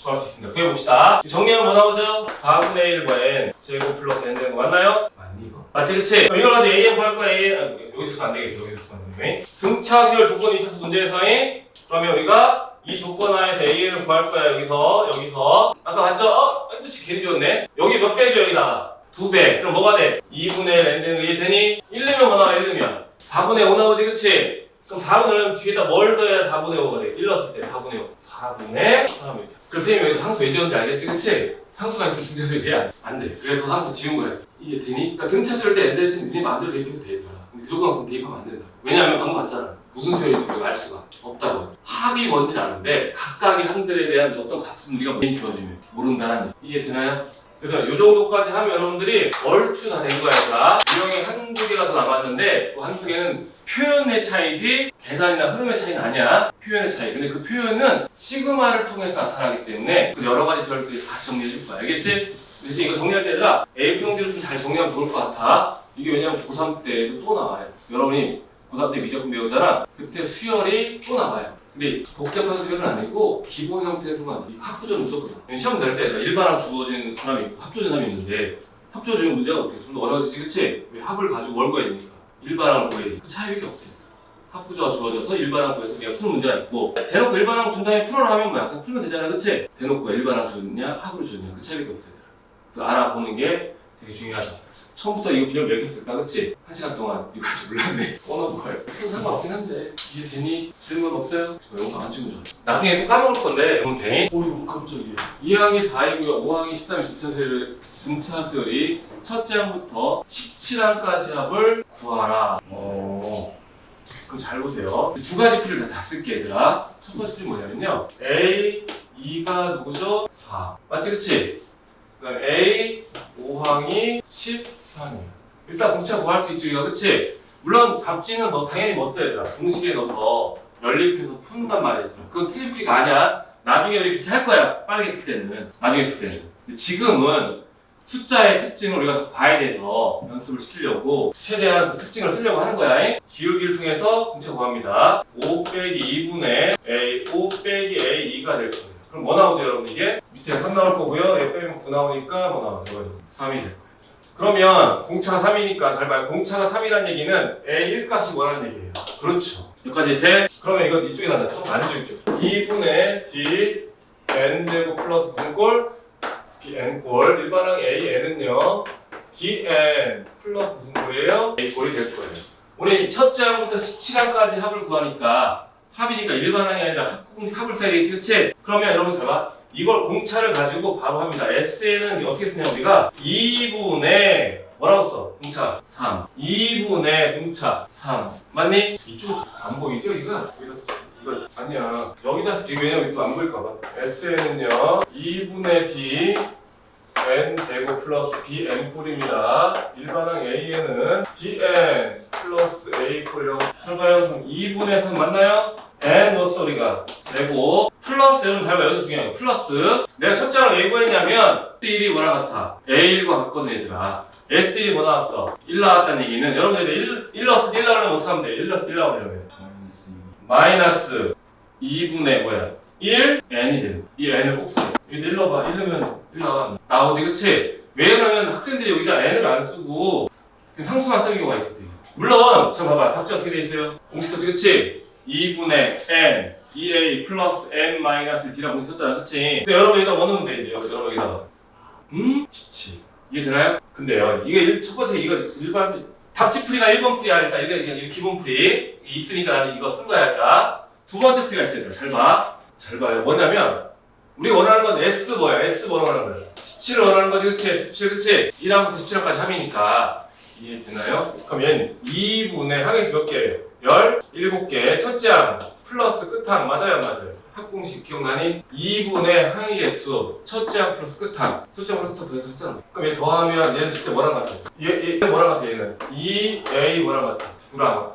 구할 수 있습니다. 구해봅시다. 정리하면 뭐 나오죠? 4분의 1과 N 제곱 플러스 N 되는 거 맞나요? 맞니, 이거? 맞지, 그치? 그럼 이걸 가지고 AN 구할 거야, AN. 여기서 쓰면 안 되겠죠, 여기서 쓰면 안 되겠네. 등차 수열 조건이 있어서 문제에서의 그러면 우리가 이 조건 하에서 AN을 구할 거야, 여기서. 아까 봤죠? 그치, 괜히 지웠네. 여기 몇 배죠, 여기다가? 2배. 그럼 뭐가 돼? 2분의 N 되는 거 이해되니? 1 넣으면 뭐 나와? 1 넣으면 4분의 5 나오지 그치? 그럼 4분의 5는 뒤에다 뭘 넣어야 4분의 5가 돼? 1 넣었을 때 4분의 5 4분의 3이죠. 그래서 선생님 여기서 상수 왜 지었는지 알겠지 그치? 상수가 있으면 등차수열이 돼? 안 돼. 그래서 상수 지운 거야. 이게 되니? 그러니까 등차수열 때 N 대신 니네 마음대로 대입해서 대입해라. 근데 그 조건 대입하면 안 된다. 왜냐하면 방금 봤잖아. 무슨 수열인지 우리가 알 수가 없다고. 합이 뭔지는 아는데 각각의 항들에 대한 어떤 값은 우리가 많이 주어지면 모른다는 얘기. 이해 되나요? 그래서 이 정도까지 하면 여러분들이 얼추 다 된 거야. 유형이 한두 개가 더 남았는데 그 한두 개는 표현의 차이지 계산이나 흐름의 차이는 아니야. 표현의 차이. 근데 그 표현은 시그마를 통해서 나타나기 때문에 그 여러 가지 별들이 다시 정리해 줄 거야. 알겠지? 그래서 이거 정리할 때 얘들아 A형제를 좀 잘 정리하면 좋을 것 같아. 이게 왜냐면 고3 때도 또 나와요. 여러분이 고3 때 미적분 배우잖아. 그때 수열이 또 나와요. 근데 복잡한 수열은 아니고 기본 형태로만 합조전 무조건. 시험 낼 때 일반항 주어진 사람이 있고 합조전 사람이 있는데 합조전은 문제가 어떻게 좀 더 어려워지지 그치? 왜 합을 가지고 뭘 구해야 되니까 일반항을 구해야 되니까 그 차이밖에 없어요. 합구조가 주어져서 일반항 구해서 그냥 푸는 문제가 있고 대놓고 일반항 준 다음에 풀어라 하면 뭐야? 그냥 풀면 되잖아 그치? 대놓고 일반항 주느냐 합으로 주느냐 그 차이밖에 없어요. 그래서 알아보는 게 되게 중요하죠. 처음부터 이거 비를 몇 개 쓸까 그치? 1시간 동안 이거 할 줄 몰랐네. 꺼놓을 큰 상관없긴 한데 이게 되니? 되는 건 없어요? 저 영상 안 찍으죠. 나중에 또 까먹을 건데 그러면 되니? 어이구 깜짝이야. 2항이 4이고요 5항이 13이 등차 수열이 첫째 항부터 17항까지 합을 구하라. 그럼 잘 보세요. 두 가지 풀을 다 쓸게 얘들아. 첫 번째 풀이 뭐냐면요. A, 2가 누구죠? 4. 맞지 그치? 그다음 A, 5항이 13이야. 일단 공차 구할 수 있죠 이거 그치? 물론 값지는 너 당연히 뭐 써야 되나? 공식에 넣어서 연립해서 푼단 말이야. 그건 틀린 풀이가 아니야. 나중에 우리 그렇게 할 거야. 빠르게 풀 때는. 나중에 풀 때는. 근데 지금은 숫자의 특징을 우리가 봐야 돼서 연습을 시키려고 최대한 그 특징을 쓰려고 하는 거야. 기울기를 통해서 공차 구합니다. 5 빼기 2분의 A, 5 빼기 A2가 될 거예요. 그럼 뭐 나오죠 여러분 이게? 밑에 3 나올 거고요. 얘 빼면 9 나오니까 뭐 나와요? 3이 될 거예요. 그러면 공차가 3이니까 잘 봐요. 공차가 3이라는 얘기는 A 1값이 뭐라는 얘기예요. 그렇죠. 여기까지 돼? 그러면 이거 이쪽에 나자. 좀 안쪽 있죠. 2분의 D N제곱 플러스 무슨 꼴? N꼴. 일반항 AN은요. DN 플러스 무슨 꼴이에요? A꼴이 될 거예요. 우리 첫째 항부터 17항까지 합을 구하니까 합이니까 일반항이 아니라 합을 써야겠지 그치? 그러면 여러분 잘 봐. 이걸 공차를 가지고 바로 합니다. S에는 어떻게 쓰냐 우리가 2분의 뭐라고 써? 공차 3. 2분의 공차 3. 맞니? 이쪽 안 보이죠? 이거 아니야. 여기다 쓸게. 왜냐면 이거 안 보일까봐. S에는요 2분의 D n 제곱 플러스 bn 꼴입니다. 일반항 A에는 dn 플러스 a 꼴이라고. 잘 봐요. 그럼 2분의 3 맞나요? n 넣었어 우리가. 제곱 플러스 여러분 잘 봐요. 여기서 중요한 거 플러스. 내가 첫 장을 왜 구했냐면 S1이 뭐랑 같아? A1과 같거든 얘들아. S1이 뭐 나왔어? 1 나왔다는 얘기는 여러분들 1 넣었을 때 1 나오려면 어떻게 하면 돼? 1 넣었을 때 1 나오려면 마이너스 2분의 뭐야? 1 n이 되는. 이 n을 꼭 써. 여기 1 넣어봐. 1 넣으면 1 나와. 나오지 그치? 왜 그러면 학생들이 여기다 n을 안 쓰고 그냥 상수만 쓰는 경우가 있었어요. 물론 저 봐봐. 답지 어떻게 돼 있어요? 공식 썼지 그치? 2분의 n 2a 플러스 n 마이너스 d라고 공식 썼잖아 그치? 근데 여러분 여기다 뭐 넣으면 돼 이제 여러분 여기다가 지치 이해되나요? 근데요 이게 첫 번째 이거 일반 답지 풀이가 1번 풀이야 일단 이게 기본 풀이 있으니까 나는 이거 쓴 거야 일단. 두 번째 풀이가 있어요. 잘 봐. 잘 봐요. 뭐냐면 우리 원하는 건 S 뭐야? S 뭐 원하는 거야? 17을 원하는 거지 그치? 17 그치? 1항부터 17항까지 함이니까 이해되나요? 그럼 얘는 2분의 항에서 몇 개예요? 17개 첫째 항 플러스 끝항 맞아요 안 맞아요? 합공식 기억나니? 2분의 항의 개수 첫째 항 플러스 끝항 첫째 항 플러스 끝항 더해서 했잖아. 그럼 얘 더하면 얘는 진짜 뭐랑 같아? 얘는 뭐랑 같아 얘는? 2A 뭐랑 같아? 9랑 같아.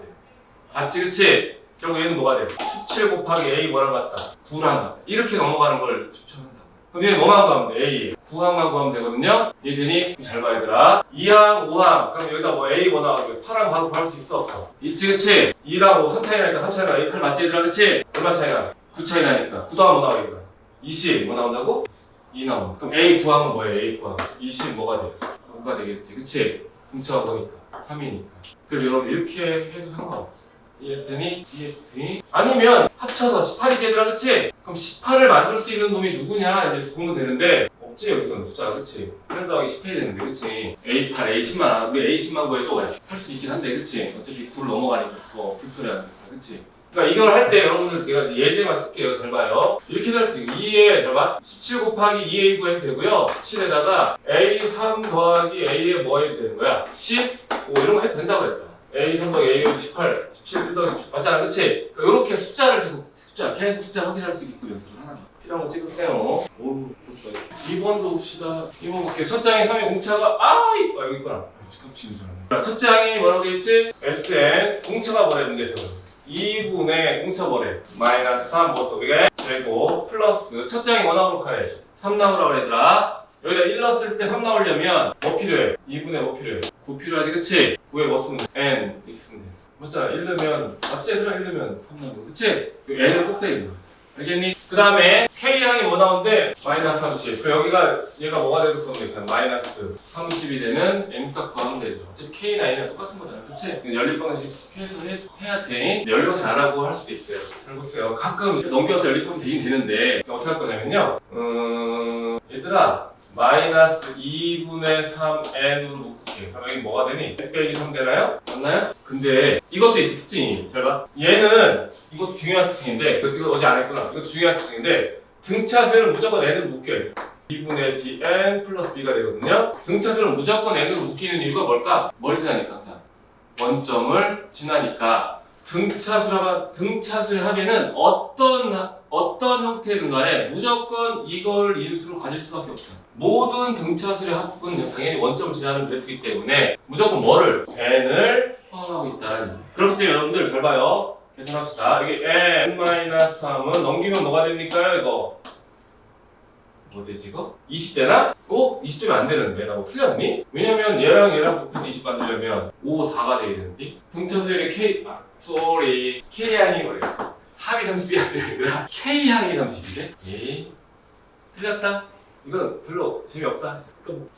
맞지 그치? 결국 얘는 뭐가 돼? 17 곱하기 A 뭐랑 같다? 9랑 같다. 이렇게 넘어가는 걸 추천한다. 그럼 얘는 뭐만 구하면 돼? A 9항만 구하면 되거든요? 이해되니? 잘 봐 얘들아. 2항, 5항 그럼 여기다 뭐 A 뭐 나오고 8항 바로 구할 수 있어 없어? 있지 그치? 2랑 5 3 차이 나니까 3 차이 나. A 8 맞지 얘들아 그치? 얼마 차이 나? 9 차이 나니까 9 더하면 뭐 나오겠다? 20 뭐 나온다고? 2 나온다. 그럼 A 9항은 뭐예요? A 9항 20 뭐가 돼? 5가 되겠지 그치? 공차가 보니까 3이니까. 그래서 여러분 이렇게 해도 상관없어. 이해했더니? 아니면 합쳐서 18이지 얘들아 그치? 그럼 18을 만들 수 있는 놈이 누구냐 이제 보면 되는데 없지 여기서는 숫자가 그치? 8 더하기 18이 되는데 그치? A8, A10만 우리 A10만 구해도 할 수 있긴 한데 그치? 어차피 9를 넘어가니까 더 불편해하니까 그치? 그러니까 이걸 할 때 여러분들 제가 예제만 쓸게요. 잘 봐요. 이렇게 할 수 있고 2에 잘 17 곱하기 2A9 해도 되고요. 17에다가 A3 더하기 A에 뭐 해도 되는 거야? 15 이런 거 해도 된다고 했다. A3 더하기 A5 18, 17, 1 더하기 17 맞잖아 그치? 그러니까 이렇게 숫자를 계속 숫자 확인할 수 있게끔 연습을 하나 필요한 거 찍으세요. 오 무섭다. 2번도 봅시다. 2번 볼게요. 첫 장이 3의 공차가 여기 있구나. 첫째 항이 뭐라고 되어있지? SN 공차가 뭐래 문제에서는 2분의 공차 뭐래? 마이너스 3 뭐써 우리가 제곱 플러스 첫째 항이 뭐 나오는 카레? 3 나오라고 그랬더라. 여기다 1 넣었을 때 3 나오려면 뭐 필요해? 2분의 뭐 필요해? 9 필요하지 그치? 9에 뭐 쓰면 돼? N 이렇게 쓰면 돼. 맞잖아. 1 넣으면 맞지 얘들아? 1 넣으면 3 나오고 그치? N을 꼭 써야 돼. 알겠니? 그 다음에 K항이 뭐 나오는데? 마이너스 30. 그 여기가 얘가 뭐가 돼도 그러면 일단 마이너스 30이 되는 N값 구하면 되죠. 어차피 K나 N은 똑같은 거잖아. 그치? 연립 방식 해야 돼. 연립 방식 안 하고 할 수도 있어요. 잘 보세요. 가끔 넘겨서 연립하면 되긴 되는데 어떻게 할 거냐면요. 얘들아 마이너스 2분의 3n으로 묶을게. 그럼 여기 뭐가 되니? 1 빼기 3 되나요? 맞나요? 근데 이것도 있어 특징이. 잘 봐. 얘는 이것도 중요한 특징인데 이거 어제 안 했구나. 이것도 중요한 특징인데 등차수는 무조건 n으로 묶여요. 2분의 dn 플러스 b가 되거든요. 등차수는 무조건 n으로 묶이는 이유가 뭘까? 뭘 지나니까 항상 원점을 지나니까 등차수의 합의는 어떤 형태든 간에 무조건 이걸 인수로 가질 수밖에 없어요. 모든 등차수의 합은 당연히 원점을 지나는 그래프이기 때문에 무조건 뭐를? n을 포함하고 있다는 얘기예요. 그렇기 때문에 여러분들 잘 봐요. 계산합시다. 여기 n-3은 넘기면 뭐가 됩니까? 이거 뭐 되지 이거? 20되나? 20되면 안 되는데 나 뭐 틀렸니? 왜냐면 얘랑 곱해서 20 만들려면 5, 4가 돼야 되는데 등차수의 K항이 그래. 합이 30이 아니라 K항이 30이래? 에이 틀렸다? 이건 별로 재미없다.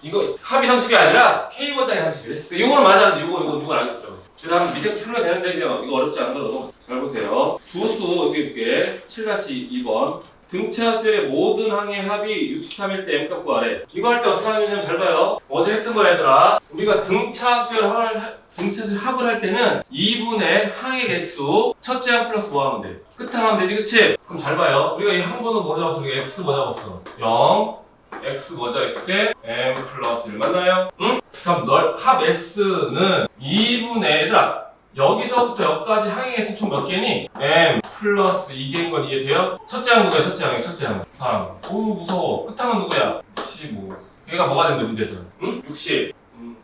이거 합이 30이 아니라 K번장이 30이래? 이거는 맞았는데 이건 알겠어요. 그 다음 밑에 풀면 되는데 그냥 이거 어렵지 않은 거 너무 잘 보세요. 두수 여기 볼게. 7-2번 등차 수열의 모든 항의 합이 63일 때 m 값 구하래. 이거 할 때 어떻게 하냐면 잘 봐요. 어제 했던 거야 얘들아. 우리가 등차 수열 합을 할 때는 2분의 항의 개수 첫째 항 플러스 뭐 하면 돼? 끝항 하면 되지, 그치? 그럼 잘 봐요. 우리가 이 항번호 뭐 잡았어? 우리가 x 뭐 잡았어? 0 x 뭐죠? x에 m 플러스 1 맞나요? 응? 그럼 합 s는 2분의 얘들아 여기서부터 여기까지 항의 개수 총 몇 개니? m 플러스 2개인 건 이해돼요? 첫째 항 누구야? 첫째 항이 3. 오 무서워. 끝항은 누구야? 15. 걔가 뭐가 된대 문제에서? 응? 60.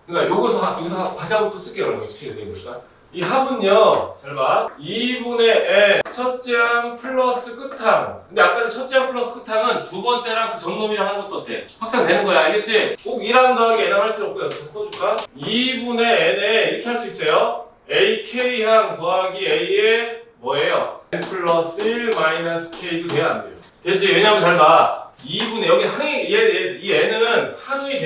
그러니까 여기서 다시 한번 또 쓸게요. 여러분. 그러니까 이 합은요. 잘 봐. 2분의 n 첫째 항 플러스 끝항. 근데 아까 첫째 항 플러스 끝항은 두 번째랑 그 전놈이랑 하는 것도 어때? 확산되는 거야. 알겠지? 꼭 1항 더하기 n항 할 필요 없고요. 써줄까? 2분의 n에 이렇게 할 수 있어요. ak항 더하기 a의 뭐예요? n 플러스 1 마이너스 k도 돼야 안 돼요. 됐지? 왜냐면 잘 봐. 2분의 여기 항이 이 n은 한우의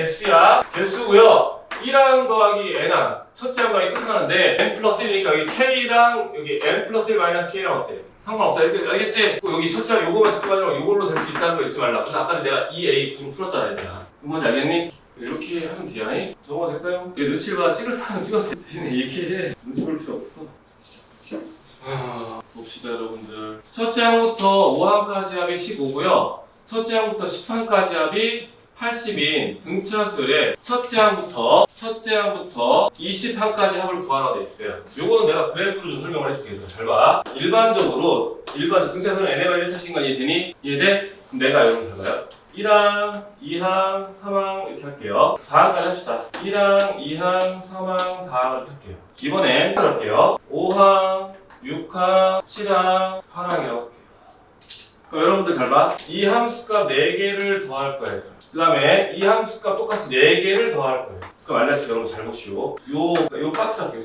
개수고요. 1항 더하기 n항 첫째 항 더하기 끝항인데 n 플러스 1이니까 여기 k랑 여기 n 플러스 1 마이너스 k랑 어때? 상관없어. 이렇게 알겠지? 여기 첫째 항 요거만 집중하자면 요걸로 될 수 있다는 거 잊지 말라. 근데 아까 내가 2a 9로 풀었잖아 얘들아. 뭔지 알겠니? 이렇게 하면 돼야 해? 넘어가 될까요? 눈치를 봐. 찍을 사람 찍어도 대신에 얘기해. 눈치 볼 필요 없어. 봅시다 여러분들. 첫째 항부터 5항까지 합이 15고요. 첫째 항부터 10항까지 합이 80인 등차 수열의 첫째 항부터 20항까지 합을 구하라고 돼 있어요. 요거는 내가 그래프로 좀 설명을 해줄게. 잘 봐. 일반적으로 등차 수열은 n에가 1차식인 건 이해되니? 이해돼? 그럼 내가 여러분 잘 봐요. 1항, 2항, 3항 이렇게 할게요. 4항까지 합시다. 1항, 2항, 3항, 4항 이렇게 할게요. 이번엔 할게요. 5항, 6항, 7항, 8항이라고 할게요. 그럼 여러분들 잘 봐. 이 함수값 4개를 더할 거예요. 그 다음에 이 함수값 똑같이 4개를 더할 거예요. 그럼 알려줄게요. 여러분 잘 보시오. 요 박스 할게요.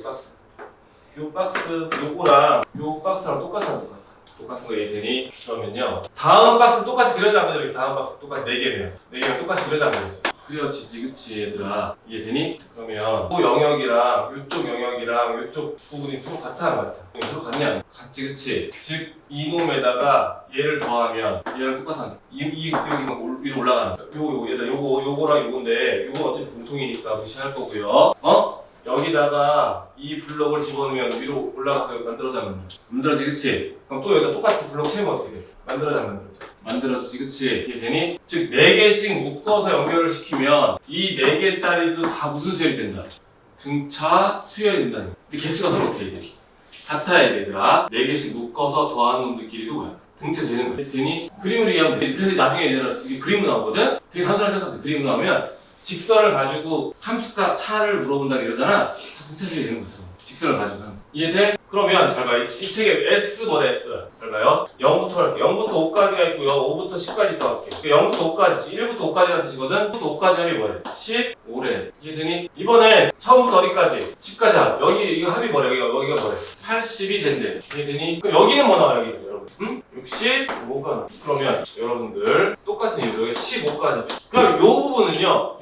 요 박스, 요거랑 요 박스랑 똑같은 거 이해되니? 그러면요. 다음 박스 똑같이 그려자면 되죠. 다음 박스 똑같이 4개면. 4개면 똑같이 그려자면 되죠. 그려지지, 그치, 얘들아. 이해되니? 그러면 요 영역이랑 요쪽 영역이랑 요쪽 부분이 서로 같아, 안 같아? 서로 같냐? 같지, 그치? 즉, 이놈에다가 얘를 더하면 얘랑 똑같아. 여기만 위로 올라가는 거야. 얘들아, 요거랑 요건데, 요거 어차피 공통이니까 무시할 거고요. 여기다가 이 블럭을 집어넣으면 위로 올라가서 만들어지지, 그치? 그럼 또 여기다 똑같은 블럭 채우면 어떻게 돼? 만들어지지, 그치? 이게 되니? 즉 4개씩 묶어서 연결을 시키면 이 4개짜리도 다 무슨 수열이 된다? 등차 수열이 된다는 거야. 근데 개수가 서로 어떻게 돼? 같아야 돼, 얘들아. 4개씩 묶어서 더하는 놈들끼리도 뭐야? 등차 되는 거야. 되니? 그림을 이해하면 돼. 그래서 나중에 얘들아 이게 그림으로 나오거든? 되게 단순하게 생각하면 그림으로 나오면 직선을 가지고 함수값 차를 물어본다 이러잖아. 다 등차 수열이 되는 거죠. 직선을 가지고 하는 거. 이해돼? 그러면 잘 봐. 이 책에 S 뭐래 S. 잘 봐요. 0부터 할게. 0부터 5까지가 있고요. 5부터 10까지 또 할게. 0부터 5까지, 1부터 5까지라는 뜻이거든. 1부터 5까지 합이 뭐래? 15래. 이해되니? 이번에 처음부터 어디까지? 10까지 합. 여기 이거 합이 뭐래? 여기가 뭐래? 80이 된대. 이해되니? 그럼 여기는 뭐 나와? 여기 여러분? 응? 65가 나와. 그러면 여러분들 똑같은 이유. 여기 15까지. 그럼 요 부분은요. 요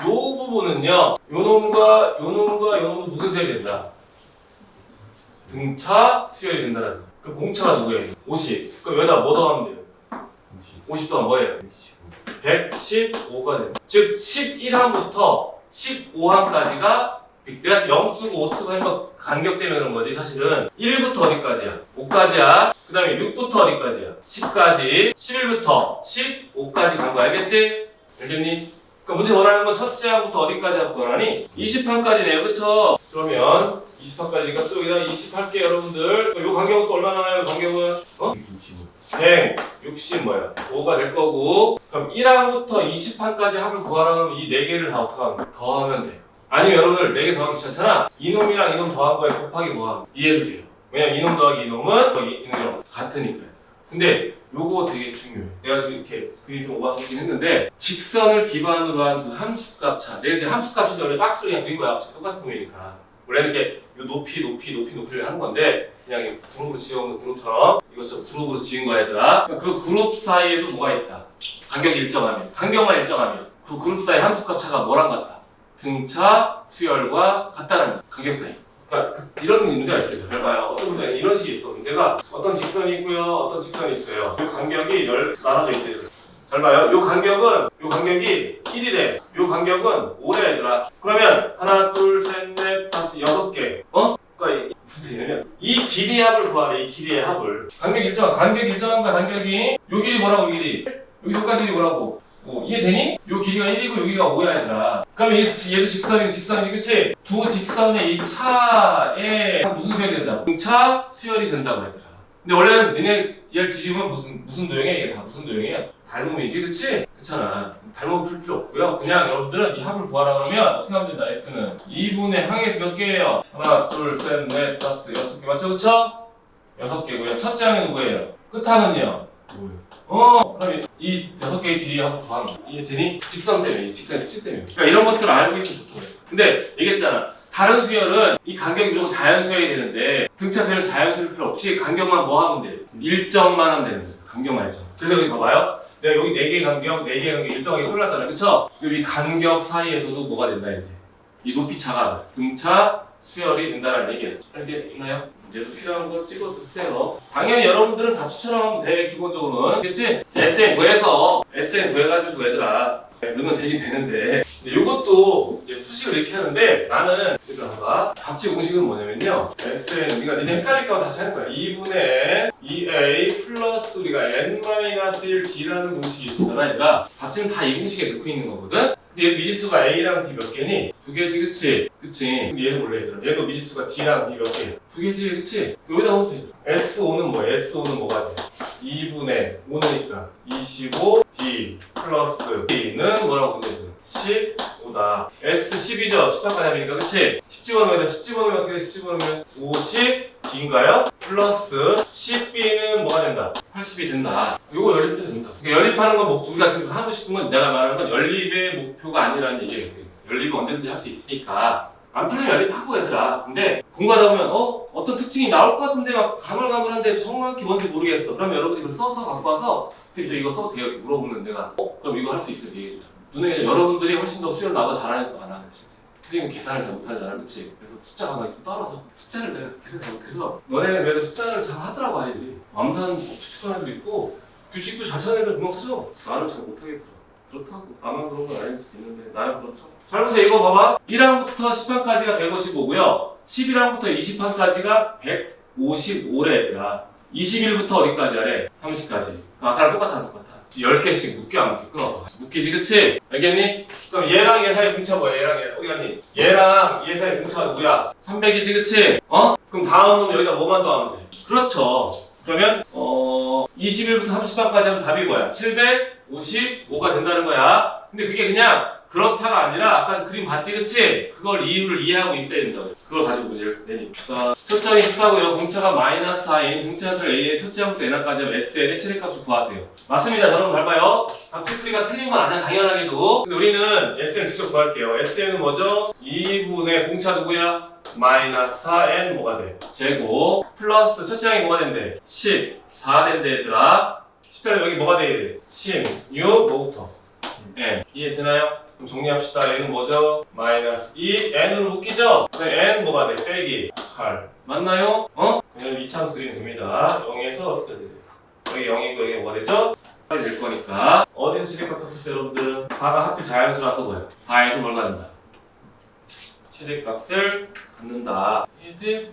놈도 무슨 수열이 된다? 등차 수열이 된다는 거야. 그럼 공차가 누구예요? 50. 그럼 여기다 뭐 더하면 돼요? 50 더하면 뭐예요? 115가 된다. 즉 11항부터 15항까지가 내가 0 쓰고 5 쓰고 해서 간격 때문에 그런 거지. 사실은 1부터 어디까지야? 5까지야. 그 다음에 6부터 어디까지야? 10까지. 11부터 15까지 간 거 알겠지? 알겠니? 그러니까 문제 원하는 건 첫째 항부터 어디까지 하고 원하니? 20항까지네요. 그쵸? 그러면 20항까지니까 또 여기다 20 할게요, 여러분들. 요 간격은 또 얼마나 나와요? 간격은? 160 뭐야? 5가 될 거고. 그럼 1항부터 20항까지 합을 구하라면 이 4개를 다 어떻게 하면 돼? 더하면 돼. 아니면 여러분들 4개 더하기 귀찮잖아. 이놈이랑 이놈 더한 거에 곱하기 뭐하면 이해도 돼요. 왜냐면 이놈 더하기 이놈은 이놈이랑 같으니까요. 근데 요거 되게 중요해. 내가 지금 이렇게 그림 좀 오바쓰긴 했는데 직선을 기반으로 한 그 함수값 차. 내가 이제 함수값이 원래 박스로 그냥 그린 거야. 똑같은 놈이니까. 원래는 이렇게 요 높이를 하는 건데 그냥 그룹으로 지어놓은 그룹처럼 이것처럼 그룹으로 지은 거야 얘들아. 그 그룹 사이에도 뭐가 있다. 간격만 일정하면 그 그룹 사이 함수값 차가 뭐랑 같다? 등차 수열과 같다는 거야. 간격 사이. 그러니까 이런 문제가 있어요. 잘 봐요. 어떤 문제가 이런 식이 있어. 문제가 어떤 직선이 있고요. 어떤 직선이 있어요. 이 간격이 나눠져 있대요. 잘 봐요. 요 간격이 1이래. 요 간격은 5래 얘들아. 그러면 하나, 둘, 셋, 넷, 다섯, 6개. 그러니까 무슨 얘기냐면 이 길이의 합을 구하래. 이 길이의 합을. 간격 일정한 거야. 간격이 요 길이 뭐라고 이 길이? 여기서까지 길이 뭐라고? 이해되니? 요 길이가 1이고 요 길이가 5야 얘들아. 그럼 얘도 직선이지 그치? 두 직선의 이 차에 무슨 수열이 된다고? 등차 수열이 된다고 얘들아. 근데 원래는 얘를 뒤집으면 무슨 도형이야? 이게 다 무슨 도형이야? 닮음이지 그치? 그렇잖아. 닮음 풀 필요 없고요. 그냥 여러분들은 이 합을 구하라 그러면 어떻게 하면 된다? S는 2분의 항에서 몇 개예요? 하나, 둘, 셋, 넷, 다섯, 6개 맞죠? 그쵸? 6개고요. 첫째 항이 누구예요? 끝항은요? 그럼 이 6개의 길이 한번 구하는 거야. 이해되니? 직선 때문에, 이 직선의 특징 때문에. 그러니까 이런 것들을 알고 있으면 좋다고 해. 근데 얘기했잖아. 다른 수열은 이 간격이 무조건 자연 수열이 되는데 등차 수열은 자연 수열 필요 없이 간격만 뭐 하면 돼? 일정만 하면 되는 거야. 간격만 일정. 그래서 여기 봐봐요. 내가 여기 4개의 간격 일정하게 골랐잖아요. 그쵸? 이 간격 사이에서도 뭐가 된다 이제. 이 높이 차가 등차 수열이 된다는 얘기예요. 알겠나요? 이제도 필요한 거 찍어두세요. 당연히 여러분들은 다 추천하면 돼. 기본적으로는. 알겠지? SN 구해가지고 얘들아 넣으면 되긴 되는데 근데 이것도 이제 수식을 이렇게 하는데 나는 얘들아 봐봐. 답지 공식은 뭐냐면요. SN 우리가 니네 헷갈릴까 봐 다시 하는 거야. 2분의 2A 플러스 우리가 N-1D라는 공식이 있잖아. 얘들아 답지는 다 이 공식에 넣고 있는 거거든. 근데 얘도 미지수가 A랑 D 몇 개니? 2개지 그치? 그치? 얘는 원래 얘들아 얘도 미지수가 D랑 D 몇 개? 2개지 그치? 여기다 넣어도 돼. S5는 뭐야? S5는 뭐가 돼? 2분의 5니까 25 D 플러스 D는 뭐라고 문제에서 15다. S10이죠? 10까지 합이니까 그치? 10 집어넣으면 10 집어넣으면 어떻게 돼? 10 집어넣으면 50 D인가요? 플러스 10B는 뭐가 된다? 80이 된다. 이거 연립해도 된다. 그러니까 연립하는 건 우리가 지금 하고 싶은 건 내가 말하는 건 연립의 목표가 아니라는 얘기예요. 연립은 언제든지 할 수 있으니까 안 풀리면 연립하고 얘들아. 근데 공부하다 보면 어떤 특징이 나올 것 같은데 막 가물가물한데 정확히 뭔지 모르겠어. 그러면 여러분들이 이거 써서 갖고 와서 선생님 저 이거 써도 돼요? 이렇게 물어보면 내가 그럼 이거 할 수 있어요? 얘기해 줘. 눈에 여러분들이 훨씬 더 수련 나보다 잘하는 거 많아 진짜. 선생님은 계산을 잘 못하잖아 그치? 그래서 숫자가 막 좀 떨어져. 숫자를 내가 계산 잘 못해서 너네는 그래도 숫자를 잘 하더라고 아이들이. 암산 축축한 애들 있고 규칙도 잘 찾는 애들 금방 찾아. 나는 잘 못하겠더라. 그렇다고 나만 그런 건 아닐 수도 있는데 나는 그렇더라고. 잘 보세요. 이거 봐봐. 1항부터 10항까지가 155고요 11항부터 20항까지가 155래. 21부터 어디까지 하래? 30까지. 아까랑 똑같아. 10개씩 묶여 안 묶여? 끊어서 묶이지 그치? 알겠니? 그럼 얘랑 얘 사이 공차 뭐야? 얘랑 얘 어디 갔니? 얘랑 얘 사이 공차가 누구야? 300이지 그치? 그럼 다음 놈 여기다 뭐만 더하면 돼? 그렇죠. 그러면 21부터 30항까지 하면 답이 뭐야? 755가 된다는 거야. 근데 그게 그냥 그렇다가 아니라 아까 그림 봤지 그치? 그걸 이유를 이해하고 있어야 된다고. 그걸 가지고 문제를 내니까. 초점이 14고요. 공차가 마이너스 4인 등차수 A의 첫째항부터 N항까지 하면 SN의 최대값을 구하세요. 맞습니다. 여러분 밟아요. 답지풀이가 틀린 건 아니야 당연하게도. 근데 우리는 SN 직접 구할게요. SN은 뭐죠? 2분의 공차 누구야? 마이너스 4N 뭐가 돼? 제곱 플러스 첫째항이 뭐가 된대? 14 된대 얘들아. 10대 여기 뭐가 돼야 돼? 16 뭐부터? N 이해되나요? 그럼 정리합시다. N은 뭐죠? 마이너스 2 N으로 묶이죠? N 뭐가 돼? 빼기 8 맞나요? 그냥 이차함수 그리면 됩니다. 0에서 어떻게 돼요? 여기 0이고 여기 뭐가 되죠? 8이 될 거니까 어디서 최대값 값했어요 여러분들은? 4가 하필 자연수라서 뭐예요? 4에서 뭘 갖는다? 최대값을 갖는다. 이해돼?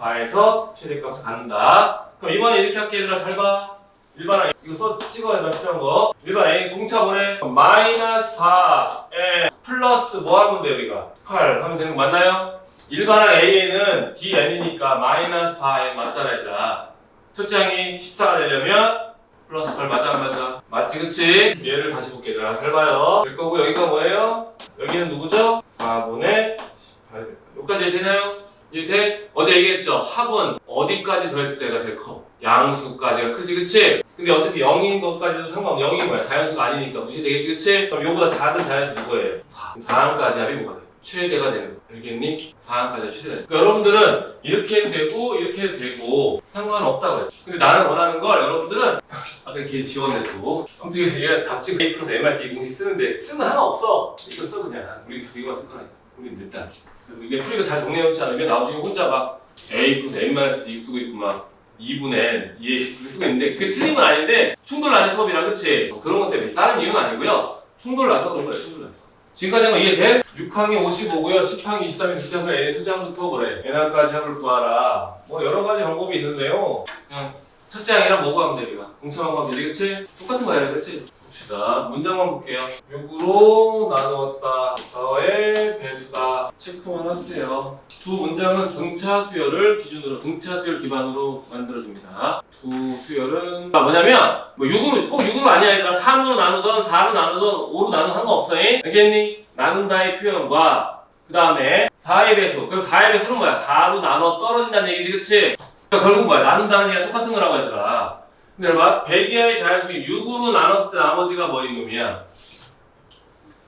4에서 최대값을 갖는다. 그럼 이번에 이렇게 할게 얘들아 잘 봐. 일반항 이거 찍어야 돼 필요한 거. 일반 A 공차 보내 마이너스 4에 플러스 뭐 하면 돼 우리가 8 하면 되는 거 맞나요? 일반항 A에는 DN이니까 마이너스 4에 맞잖아 얘들아. 첫째 항이 14가 되려면 플러스 8 맞아 안 맞아? 맞지 그치? 얘를 다시 볼게 얘들아 잘 봐요. 될 거고 여기가 뭐예요? 여기는 누구죠? 4분의 18 될 거예요. 여기까지 되나요? 이제 어제 얘기했죠? 합은 어디까지 더했을 때가 제일 커? 양수까지가 크지 그치? 근데 어차피 0인 것까지도 상관없어. 0이 뭐야? 자연수가 아니니까 무시되겠지 그치? 그럼 요보다 작은 자연수 누구예요? 4. 4항까지 합이 뭐가 돼? 최대가 되는 거 알겠니? 4항까지 합이 최대가 되는 거. 그러니까 여러분들은 이렇게 해도 되고 이렇게 해도 되고 상관없다고 해요. 근데 나는 원하는 걸 여러분들은 아까 걔 지원했고 아무튼 얘가 답지가 A 플러스 MRT 공식 쓰는데 쓰는 거 하나 없어. 이거 써 그냥 우리 계속 이거만 쓸 거라니까. 우리 일단 그래서 이게 풀이가 잘 정리해놓지 않으면 나중에 혼자 막 a 플러스 n-d 쓰고 있고 막 2분의 n 이렇게 쓰고 있는데 그게 틀린 건 아닌데 충돌 나는 수업이라 그치? 그런 것 때문에 다른 이유는 아니고요. 충돌 나서 그런 거예요. 충돌 나서. 지금까지 한 거 이해돼? 6항이 55고요. 10항이 23에 기차선 n 소지함수부터 그래. n항까지 합을 구하라. 뭐 여러 가지 방법이 있는데요. 그냥 첫째 항이랑 뭐고 하면 돼, 우리가. 공차만 하면 되지, 그치? 똑같은 거 해야 되겠지? 봅시다. 문장만 볼게요. 6으로 나누었다. 4의 배수다. 체크만 하세요. 두 문장은 등차 수열을 기준으로, 등차 수열 기반으로 만들어줍니다. 두 수열은 뭐냐면 뭐 6으로, 꼭 6으로 아니야 얘들아. 3으로 나누던 4로 나누던 5로 나누던 상관없어. 알겠니? 나눈다의 표현과 그 다음에 4의 배수. 그래서 4의 배수는 뭐야? 4로 나눠 떨어진다는 얘기지, 그치? 그러니까 결국 뭐야? 나눈다는 얘기가 똑같은 거라고 얘들아. 근데 봐, 100이하의 자연수인 6으로 나눴을 때 나머지가 뭐인 놈이야?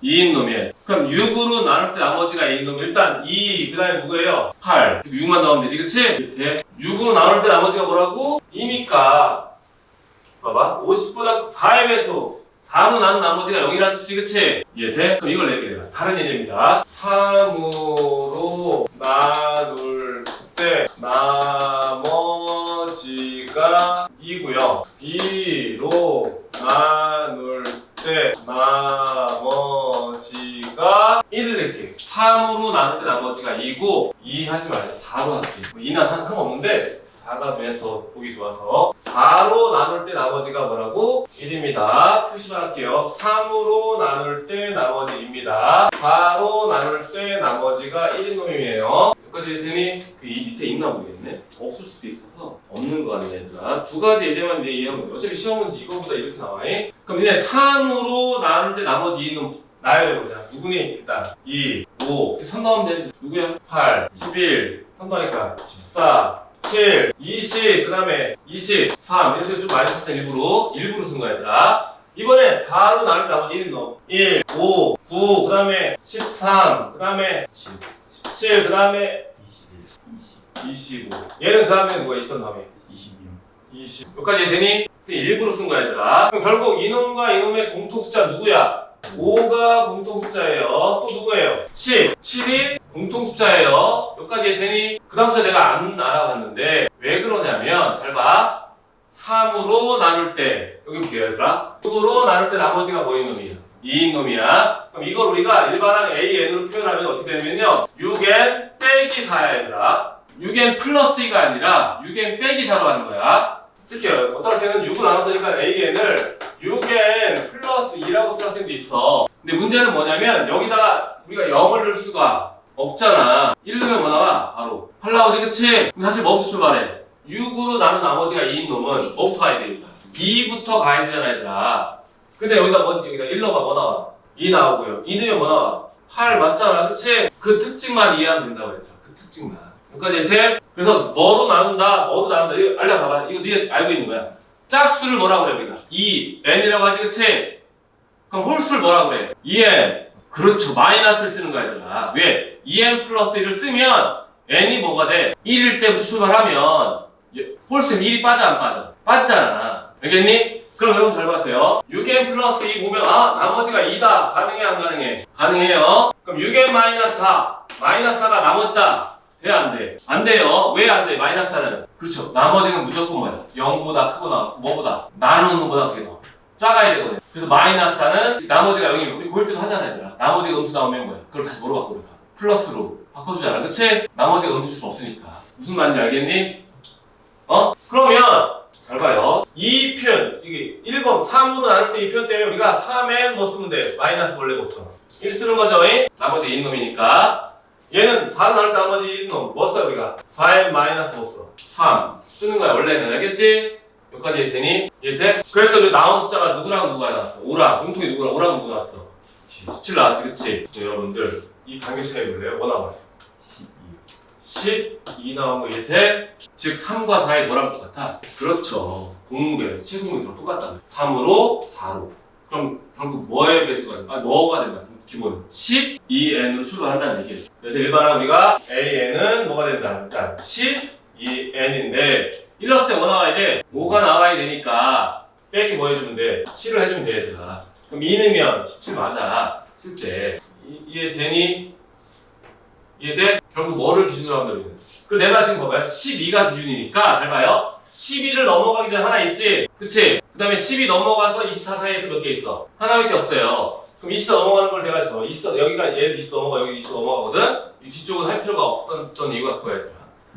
2인 놈이에요. 그럼 6으로 나눌 때 나머지가 2인 놈. 일단 2, 그 다음에 누구예요? 8. 6만 더하면 되지, 그치? 밑에 6으로 나눌 때 나머지가 뭐라고? 2니까 봐봐, 50보다 4의 배수 4로 나눈 나머지가 0이라는 뜻이, 그치? 이해돼? 그럼 이걸 내게 돼요. 다른 예제입니다. 3으로 나눌 때 나머지가 2고요. 2로 나눌 때 나머지가 1을 낼게. 3으로 나눌 때 나머지가 2고 2 하지 말자. 4로 할게. 2나 상관없는데 4가 그냥 더 보기 좋아서 4로 나눌 때 나머지가 뭐라고? 1입니다. 표시만 할게요. 3으로 나눌 때 나머지 2입니다. 4로 나눌 때 나머지가 1인 놈이에요. 여기까지 했더니 그 밑에 있나 모르겠네. 없을 수도 있어서 없는 거 같네 얘들아. 두 가지 예제만 이제 이해하면 돼. 어차피 시험은 이거보다 이렇게 나와. 그럼 이제 3으로 나눌 때 나머지 2는 나열해보자. 누구니? 일단 2, 5 이렇게 선 넣으면 돼. 누구야? 8, 11 선 넣으니까 14 7, 20, 그 다음에 23 이런 식으로 좀 많이 썼어. 일부러 쓴 거야 얘들아. 이번에 4로 나눌 때 나머지 1은 너 1, 5, 9, 그 다음에 13, 그 다음에 17, 그 다음에 25 얘는 그 다음에 뭐가 있었던 다음에 20 여기까지 되니? 일부러 쓴 거야 얘들아. 그럼 결국 이놈과 이놈의 공통숫자 누구야? 5가 공통숫자예요. 또 누구예요? 10, 7이 공통숫자예요. 여기까지 되니? 그 다음 숫자 내가 안 알아봤는데 왜 그러냐면 잘 봐. 3으로 나눌 때 여기 볼게요 얘들아. 6으로 나눌 때 나머지가 뭐인 놈이야? 2인 놈이야. 그럼 이걸 우리가 일반항 AN으로 표현하면 어떻게 되냐면요 6n 빼기 4야 얘들아. 6n 플러스 2가 아니라 6n 빼기 4로 하는 거야. 쓸게요. 어떤 학생은 6을 나눴으니까 AN을 6n 플러스 2라고 쓰는 학생도 있어. 근데 문제는 뭐냐면 여기다가 우리가 0을 넣을 수가 없잖아. 1 넣으면 뭐 나와? 바로 8 나오지, 그치? 그럼 사실 뭐부터 출발해? 6으로 나눈 나머지가 2인 놈은 뭐부터 가야 됩니다. 2부터 가야 되잖아 얘들아. 근데 여기다 1 넣어봐. 뭐 나와? 2 나오고요. 2 넣으면 뭐 나와? 8 맞잖아, 그치? 그 특징만 이해하면 된다고 얘들아. 그 특징만. 여기까지 돼? 그래서 뭐로 나눈다, 이거 알려봐봐. 이거 니가 알고 있는 거야. 짝수를 뭐라고 그래 우리가? 2n이라고 하지, 그치? 그럼 홀수를 뭐라고 그래? 2n. 그렇죠. 마이너스를 쓰는 거야 얘들아. 왜? 2n 플러스 1을 쓰면 n이 뭐가 돼? 1일 때부터 출발하면 홀수에서 1이 빠져 안 빠져? 빠지잖아. 알겠니? 그럼 여러분 잘 봤어요. 6n 플러스 2 보면 나머지가 2다. 가능해 안 가능해? 가능해요. 그럼 6n 마이너스 4. 마이너스 4가 나머지다. 돼? 안 돼? 안 돼요. 왜 안 돼? 마이너스 4는. 그렇죠. 나머지는 무조건 뭐야? 0보다 크거나 뭐보다 나누는 것보다 어떻게 더 작아야 되거든. 그래서 마이너스 4는 나머지가 0이면 우리 고일 때도 하잖아 얘들아. 나머지가 음수 나오면 뭐야? 그걸 다시 뭐로 바꿔 우리가? 플러스로 바꿔주잖아. 그치? 나머지가 음수일 수 없으니까. 무슨 말인지 알겠니? 그러면 잘 봐요. 이 표현 이게 1번 3으로 나눌 때 이 표현 때문에 우리가 3n 뭐 쓰면 돼? 마이너스 원래 못 써. 1 쓰는 거죠. 나머지 2인 놈이니까. 얘는 4로 나눌 때 나머지 1놈 뭐 써 우리가? 4n 마이너스 뭐 써? 3 쓰는 거야 원래는. 알겠지? 여기까지 되니? 이해돼? 그랬더니 나온 숫자가 누구랑 누구가 나왔어? 5랑 공통이 누구랑 5랑 누구 나왔어? 17 나왔지, 그치? 여러분들 이 간격 차이 볼래요? 뭐 나와요? 12 나온 거 이해돼? 즉 3과 4의 뭐랑 똑같아? 그렇죠. 공무배에서 최소공배수랑 똑같다. 3으로 4로. 그럼 결국 뭐의 배수가 뭐가 된다? 기본은 12n으로 출발한다는 얘기예요. 그래서 일반항 우리가 AN은 뭐가 된다? 일단 12n인데 1 넣었을 때 뭐 나와야 돼? 5가 나와야 되니까 빼기 뭐 해주면 돼? 7을 해주면 돼 얘들아. 그럼 2 넣으면 17 맞아. 실제 이해되니? 이해돼? 결국 뭐를 기준으로 한다 우리는. 그리고 내가 지금 봐봐요. 12가 기준이니까 잘 봐요. 12를 넘어가기 전에 하나 있지? 그치? 그 다음에 12 넘어가서 24 사이에 또 몇 개 있어? 하나밖에 없어요. 그럼 24 넘어가는 걸 내가 지금 24, 여기가 얘 20 넘어가, 여기 20 넘어가거든? 이 뒤쪽은 할 필요가 없던 이유가 그거야.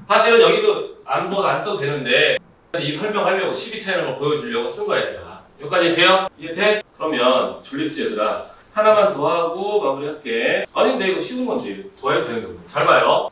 사실은 여기도 안 써도 되는데 이 설명하려고 12 차이라는 걸 보여주려고 쓴 거야 얘들아. 여기까지 돼요? 이해돼? 그러면 졸립지 얘들아. 하나만 더 하고 마무리할게. 아니 근데 이거 쉬운 건데 더 해도 되는 거야. 잘 봐요.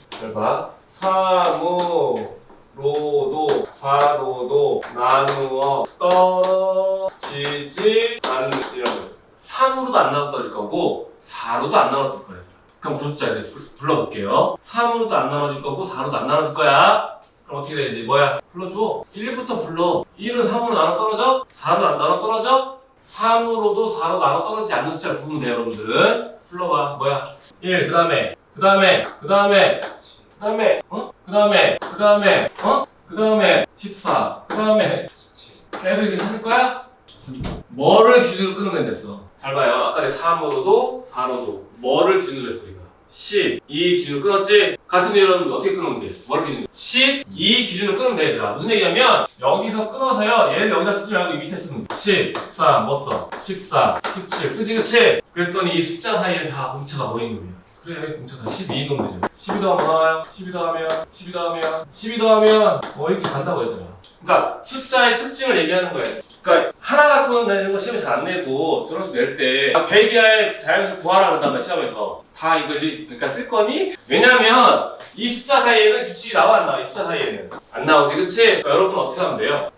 잘 봐. 3우 로도 4로도 나누어 떨어지지 않으라고 했어. 3으로도 안 나눠 떨어질 거고 4로도 안 나눠질 거야. 그럼 구속자 불러볼게요. 3으로도 안 나눠질 거고 4로도 안 나눠질 거야. 그럼 어떻게 되지? 뭐야? 불러줘. 1부터 불러. 1은 3으로 나눠 떨어져? 4로 나눠 떨어져? 3으로도 4로 나눠 떨어지지 않는 숫자를 부르면 돼요 여러분들은. 불러봐. 뭐야? 1 그 다음에 그 다음에 그 다음에 그 다음에 14 그 다음에 계속 이렇게 찾을 거야? 뭐를 기준으로 끊어낸댔어? 잘 봐요. 아까 3으로도 4로도 뭐를 기준으로 했어 우리가? 12 기준으로 끊었지? 같은 이유는 어떻게 끊으면 돼? 뭐를 기준으로? 12 기준으로 끊으면 돼 얘들아. 무슨 얘기냐면 여기서 끊어서요 얘를 여기다 쓰지 말고 이 밑에 쓰면 돼. 14 뭐 써? 14 17 쓰지 그치? 그랬더니 이 숫자 사이에 다 공차가 모인 놈이야. 그래 공차가 12인 놈 되죠. 12 더하면 뭐 나와요? 12 더하면 뭐 이렇게 간다고 얘들아. 그러니까 숫자의 특징을 얘기하는 거예요. 그러니까 하나 갖고 내는 거 시험에 잘 안 내고 저런수 낼 때 벨기아의 자연수 구하라 그런단 말이야 시험에서. 다 이걸 그러니까 쓸 거니? 왜냐면 이 숫자 사이에는 규칙이 나와 안 나와? 이 숫자 사이에는 안 나오지 그치? 그러니까 여러분 어떻게 하면 돼요?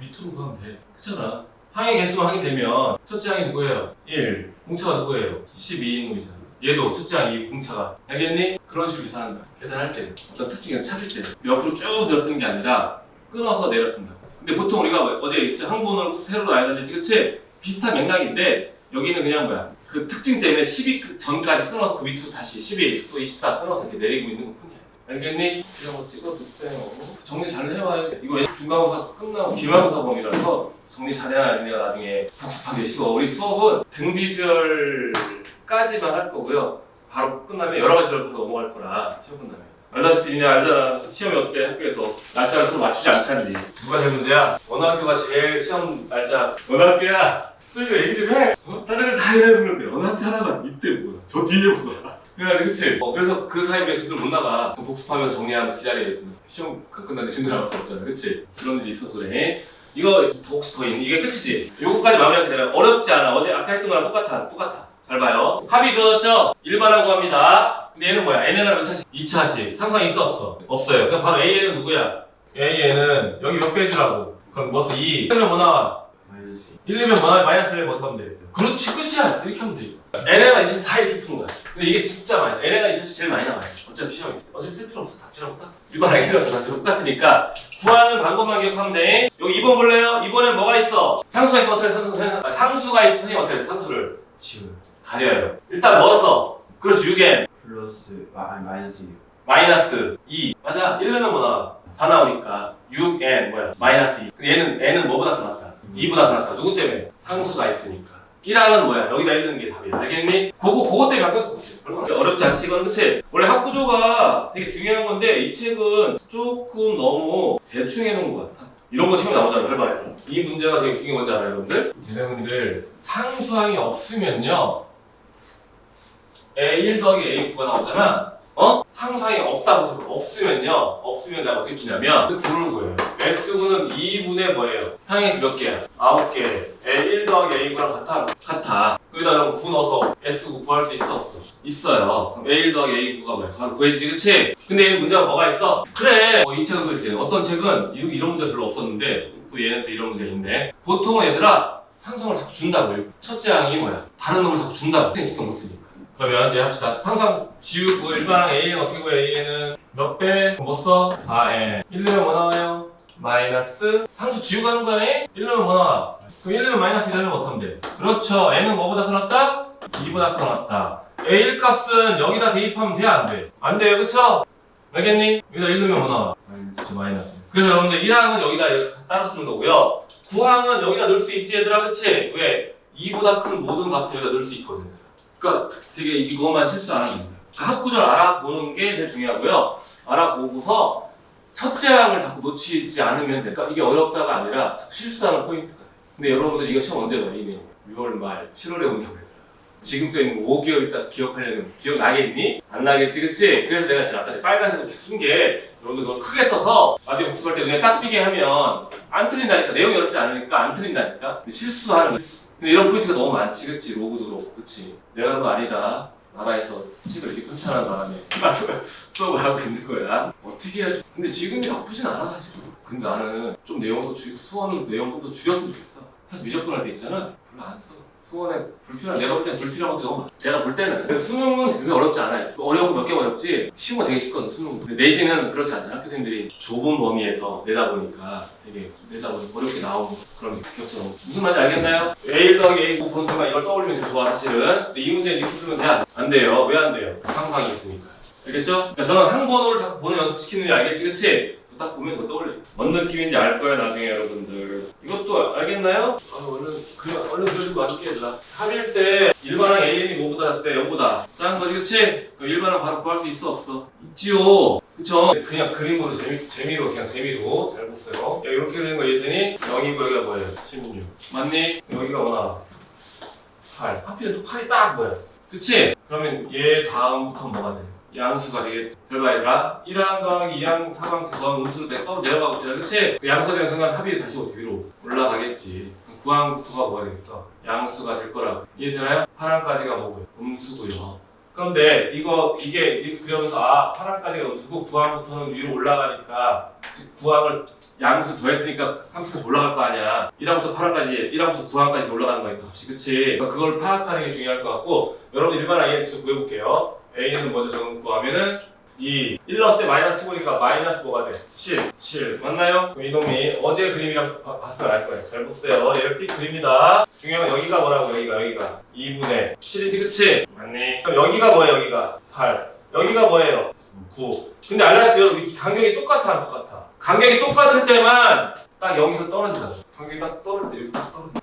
밑으로 가면 돼. 그렇잖아. 항의 개수만 확인되면 첫째 항이 누구예요? 1 공차가 누구예요? 12인 놈이잖아. 얘도 첫째 항이 공차가. 알겠니? 그런 식으로 계산한다. 계산할 때 어떤 특징을 찾을 때 옆으로 쭉 내려 쓰는 게 아니라 끊어서 내려 쓴다. 근데 보통 우리가 어제 있지 항분을 세로로 나눠야 되지 그치? 비슷한 맥락인데 여기는 그냥 뭐야 그 특징 때문에 12 전까지 끊어서 그 밑으로 다시 11 또 24 끊어서 이렇게 내리고 있는 것 뿐이야. 알겠니? 이런 거 찍어주세요. 정리 잘 해와요. 이거 중간고사 끝나고 기말고사 범위라서 정리 잘해야지 내가 나중에 복습하기 쉬워. 우리 수업은 등비주얼까지만 할 거고요. 바로 끝나면 여러 가지로 바로 넘어갈 거라 시험 끝나면. 알다시피 니네 알잖아. 시험이 어때? 학교에서 날짜를 서로 맞추지 않잖니. 누가 제일 문제야? 어느 학교가 제일 시험 날짜 어느 학교야? 선생님 얘기 좀 해! 다른 애들 다 이래 부르는데 어느 학교 하나가 이때 뭐야? 저 뒤에 뭐야? 그래가지고 그치? 그래서 그 사이에 친구들 못 나가. 복습하면서 정리하면서 기다려야 돼. 시험 끝났는데 친구들 나갈 수 없잖아. 그치? 그런 일이 있어서 그래. 이거 혹시 더 있니? 이게 끝이지? 요거까지 마무리하게 되면 어렵지 않아. 어제 아까 했던 거랑 똑같아. 잘 봐요. 합이 주어졌죠? 일반하고 합니다. 근데 얘는 뭐야? n은 몇 차식? 2차식. 상수항 있어 없어? 없어요. 그럼 바로 a는 누구야? a는 여기 몇 배 해주라고? 그럼 뭐 써? 2. 1면 뭐 나와? 1이면 뭐 나와? 마이너스 1면 어떻게 하면 돼? 그렇지 끝이야. 이렇게 하면 돼. n가 2차식 다 이렇게 푸는 거야. 근데 이게 진짜 많이 나와. n가 2차식 제일 많이 나와요. 어차피 시험이. 어차피 쓸 필요 없어. 답지랑 똑같아. 일반하기라서 답지랑 똑같으니까 구하는 방법만 기억하면 돼. 여기 2번 볼래요? 2번엔 뭐가 있어? 상수가 있으면 어떻게 해? 상수가 있으면 선생님 어떻게 해? 상수를 지우요. 가려요. 일단 뭐 써? 그렇지 6n 플러스 마이너스 6 마이너스 2 맞아. 1은 뭐 나와? 4 나오니까 6n 뭐야? 마이너스 2 얘는 n은 뭐보다 더 낫다? 2보다 더 낫다. 누구 때문에? 상수가 있으니까 1항은 뭐야? 여기다 있는 게 답이야. 알겠니? 그거 때문에 바꿔. 어렵지 않지 이거는 그치? 원래 합구조가 되게 중요한 건데 이 책은 조금 너무 대충 해놓은 것 같아. 이런 거 시험에 나오잖아. 해봐요. 이 문제가 되게 중요한 건지 알아요 여러분들? 얘네분들 상수항이 없으면요 A1 더하기 A9가 나오잖아. 상수항이 없으면 내가 어떻게 푸냐면 구를 구해요. S구는 2분의 뭐예요? 항에서 몇 개야? 9개. A1 더하기 A9랑 같아. 여기다 그럼 9 넣어서 S구 구할 수 있어 없어? 있어요. 그럼 A1 더하기 A9가 뭐야? 바로 구해지지 그치? 근데 얘는 문제가 뭐가 있어? 그래 이 책은 또 이렇게 어떤 책은 이런 문제 별로 없었는데 또 얘는 또 이런 문제가 있는데 보통은 얘들아 상수항을 자꾸 준다고. 첫째 항이 뭐야? 다른 놈을 자꾸 준다고. 선생님 신경 못 쓰니까. 그러면 이제 합시다. 상수항 지우고 일반항 A는 어떻게 구해? A는 몇 배? 뭐 써? 4n 1르면 뭐 나와요? 마이너스 상수 지우고 하는 거야. 1르면 뭐 나와? 그럼 1르면 마이너스 1르면 어떻게 하면 돼? 그렇죠. n은 뭐보다 더 낫다? 2보다 더 낫다. A1 값은 여기다 대입하면 돼? 안 돼? 안 돼요. 그쵸? 알겠니? 여기다 1르면 뭐 나와? 마이너스. 그래서 여러분들 1항은 여기다 따로 쓰는 거고요. 9항은 여기다 넣을 수 있지 얘들아 그치? 왜? 2보다 큰 모든 값을 여기다 넣을 수 있거든. 그러니까 되게 이거만 실수 안 하면 됩니다. 합구절 알아보는 게 제일 중요하고요. 알아보고서 첫째 항을 자꾸 놓치지 않으면 돼. 그러니까 이게 어렵다가 아니라 자꾸 실수하는 포인트가 돼. 근데 여러분들 이거 시험 언제 봐요? 이미 6월 말, 7월에 온다고 했더라. 지금 써있는 거 5개월 있다 기억하려면 기억 나겠니? 안 나겠지, 그치? 그래서 내가 지금 아까 빨간색 이렇게 쓴 게 여러분들 그걸 크게 써서 나중에 복습할 때 그냥 딱 띄게 하면 안 틀린다니까. 내용이 어렵지 않으니까 안 틀린다니까. 근데 실수하는 거야. 근데 이런 포인트가 너무 많지, 그치? 로그도 그렇고, 그치? 내가 그거 아니다. 나라에서 책을 이렇게 끊쳐하는 바람에 수업을 하고 있는 거야. 어떻게 해야지? 근데 지금이 나쁘진 않아, 사실. 근데 나는 좀 내용도 수원 내용 좀 더 줄였으면 좋겠어. 사실 미적분 할 때 있잖아. 별로 안 써. 수원에 불필요한, 내가 볼 때는 불필요한 것도 너무 많아. 내가 볼 때는. 그래서 수능은 되게 어렵지 않아요. 어려운 거 몇 개가 어렵지, 쉬운 거 되게 쉽거든, 수능. 근데 내신은 그렇지 않잖아. 학교생들이 좁은 범위에서 내다보니까 되게 내다보니까 어렵게 나오고 그런 격처럼. 무슨 말인지 알겠나요? A 더하기 A 보는 순간 이걸 떠올리면 되게 좋아, 사실은. 근데 이 문제는 이렇게 쓰면 돼? 안 돼요. 왜 안 돼요? 상상이 있으니까. 알겠죠? 그러니까 저는 한 번호를 자꾸 보는 연습 시키는 게 알겠지, 그치? 딱 보면 그거 떠올려. 뭔 느낌인지 알 거야, 나중에 여러분들. 이것도 알겠나요? 얼른 그려주고 맞게 해라. 합일 때 일반항 AN이 뭐보다 작대? 0보다 작은 거지, 그치? 그 일반항 바로 구할 수 있어, 없어? 있지요. 그쵸? 그냥 그림으로 재미로 그냥 재미로 잘 봤어요. 야, 이렇게 되는 거 얘들이 0이고 여기가 뭐예요? 16. 맞니? 여기가 뭐 나와? 8. 하필은 또 8이 딱 뭐야? 그치? 그러면 얘 다음부터 뭐가 돼? 양수가 되겠지. 잘 봐, 얘들아. 1항 더하기 2항, 4항 더하면 음수로 내가 내려가고 있잖아, 그치? 그 양수가 되는 순간 합이 다시 어떻게 위로 올라가겠지. 9항부터가 뭐가 되겠어? 양수가 될 거라고. 이해되나요? 8항까지가 뭐고요? 음수고요. 그런데 이게 이렇게 그려면서 8항까지가 음수고 9항부터는 위로 올라가니까, 즉 9항을 양수 더했으니까 함수까지 올라갈 거 아니야. 1항부터 8항까지, 1항부터 9항까지 올라가는 거니까, 혹시, 그치? 그러니까 그걸 파악하는 게 중요할 것 같고, 여러분 일반 A는 진짜 구해볼게요. A는 먼저 저는 구하면은 2. 1 넣었을 때 마이너스 7이니까 마이너스 뭐가 돼? 7 맞나요? 그럼 이놈이 어제 그림이랑 봤으면 알 거예요. 잘 보세요. 얘를 띡 그립니다. 중요한 건 여기가 뭐라고? 여기가 2분의 7이지, 그치? 맞네. 그럼 여기가 뭐예요? 여기가 8. 여기가 뭐예요? 9. 근데 알다시피 간격이 똑같아, 안 똑같아? 간격이 똑같을 때만 딱 여기서 떨어진다. 간격이 딱 떨어질 때 여기 딱 떨어진다.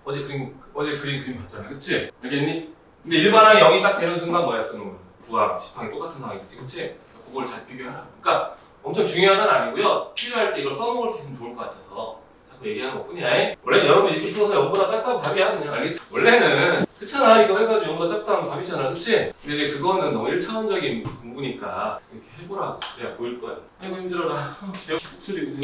어제 그린 그림 봤잖아, 그치? 알겠니? 근데 일반항이 0이 딱 되는 순간 뭐야, 그놈은? 9항, 10항이 똑같은 상황이겠지, 그치? 그걸 잘 비교해라. 그러니까 엄청 중요한 건 아니고요. 필요할 때 이걸 써먹을 수 있으면 좋을 것 같아서 자꾸 얘기하는 것 뿐이야. 원래는 여러분 이렇게 풀어서 0보다 작다면 답이야, 그냥. 알겠지? 원래는 그렇잖아. 이거 해가지고 0보다 작다면 답이잖아, 그치? 근데 이제 그거는 너무 1차원적인 공부니까 이렇게 해보라. 그래야 보일 거야. 아이고 힘들어라. 내 목소리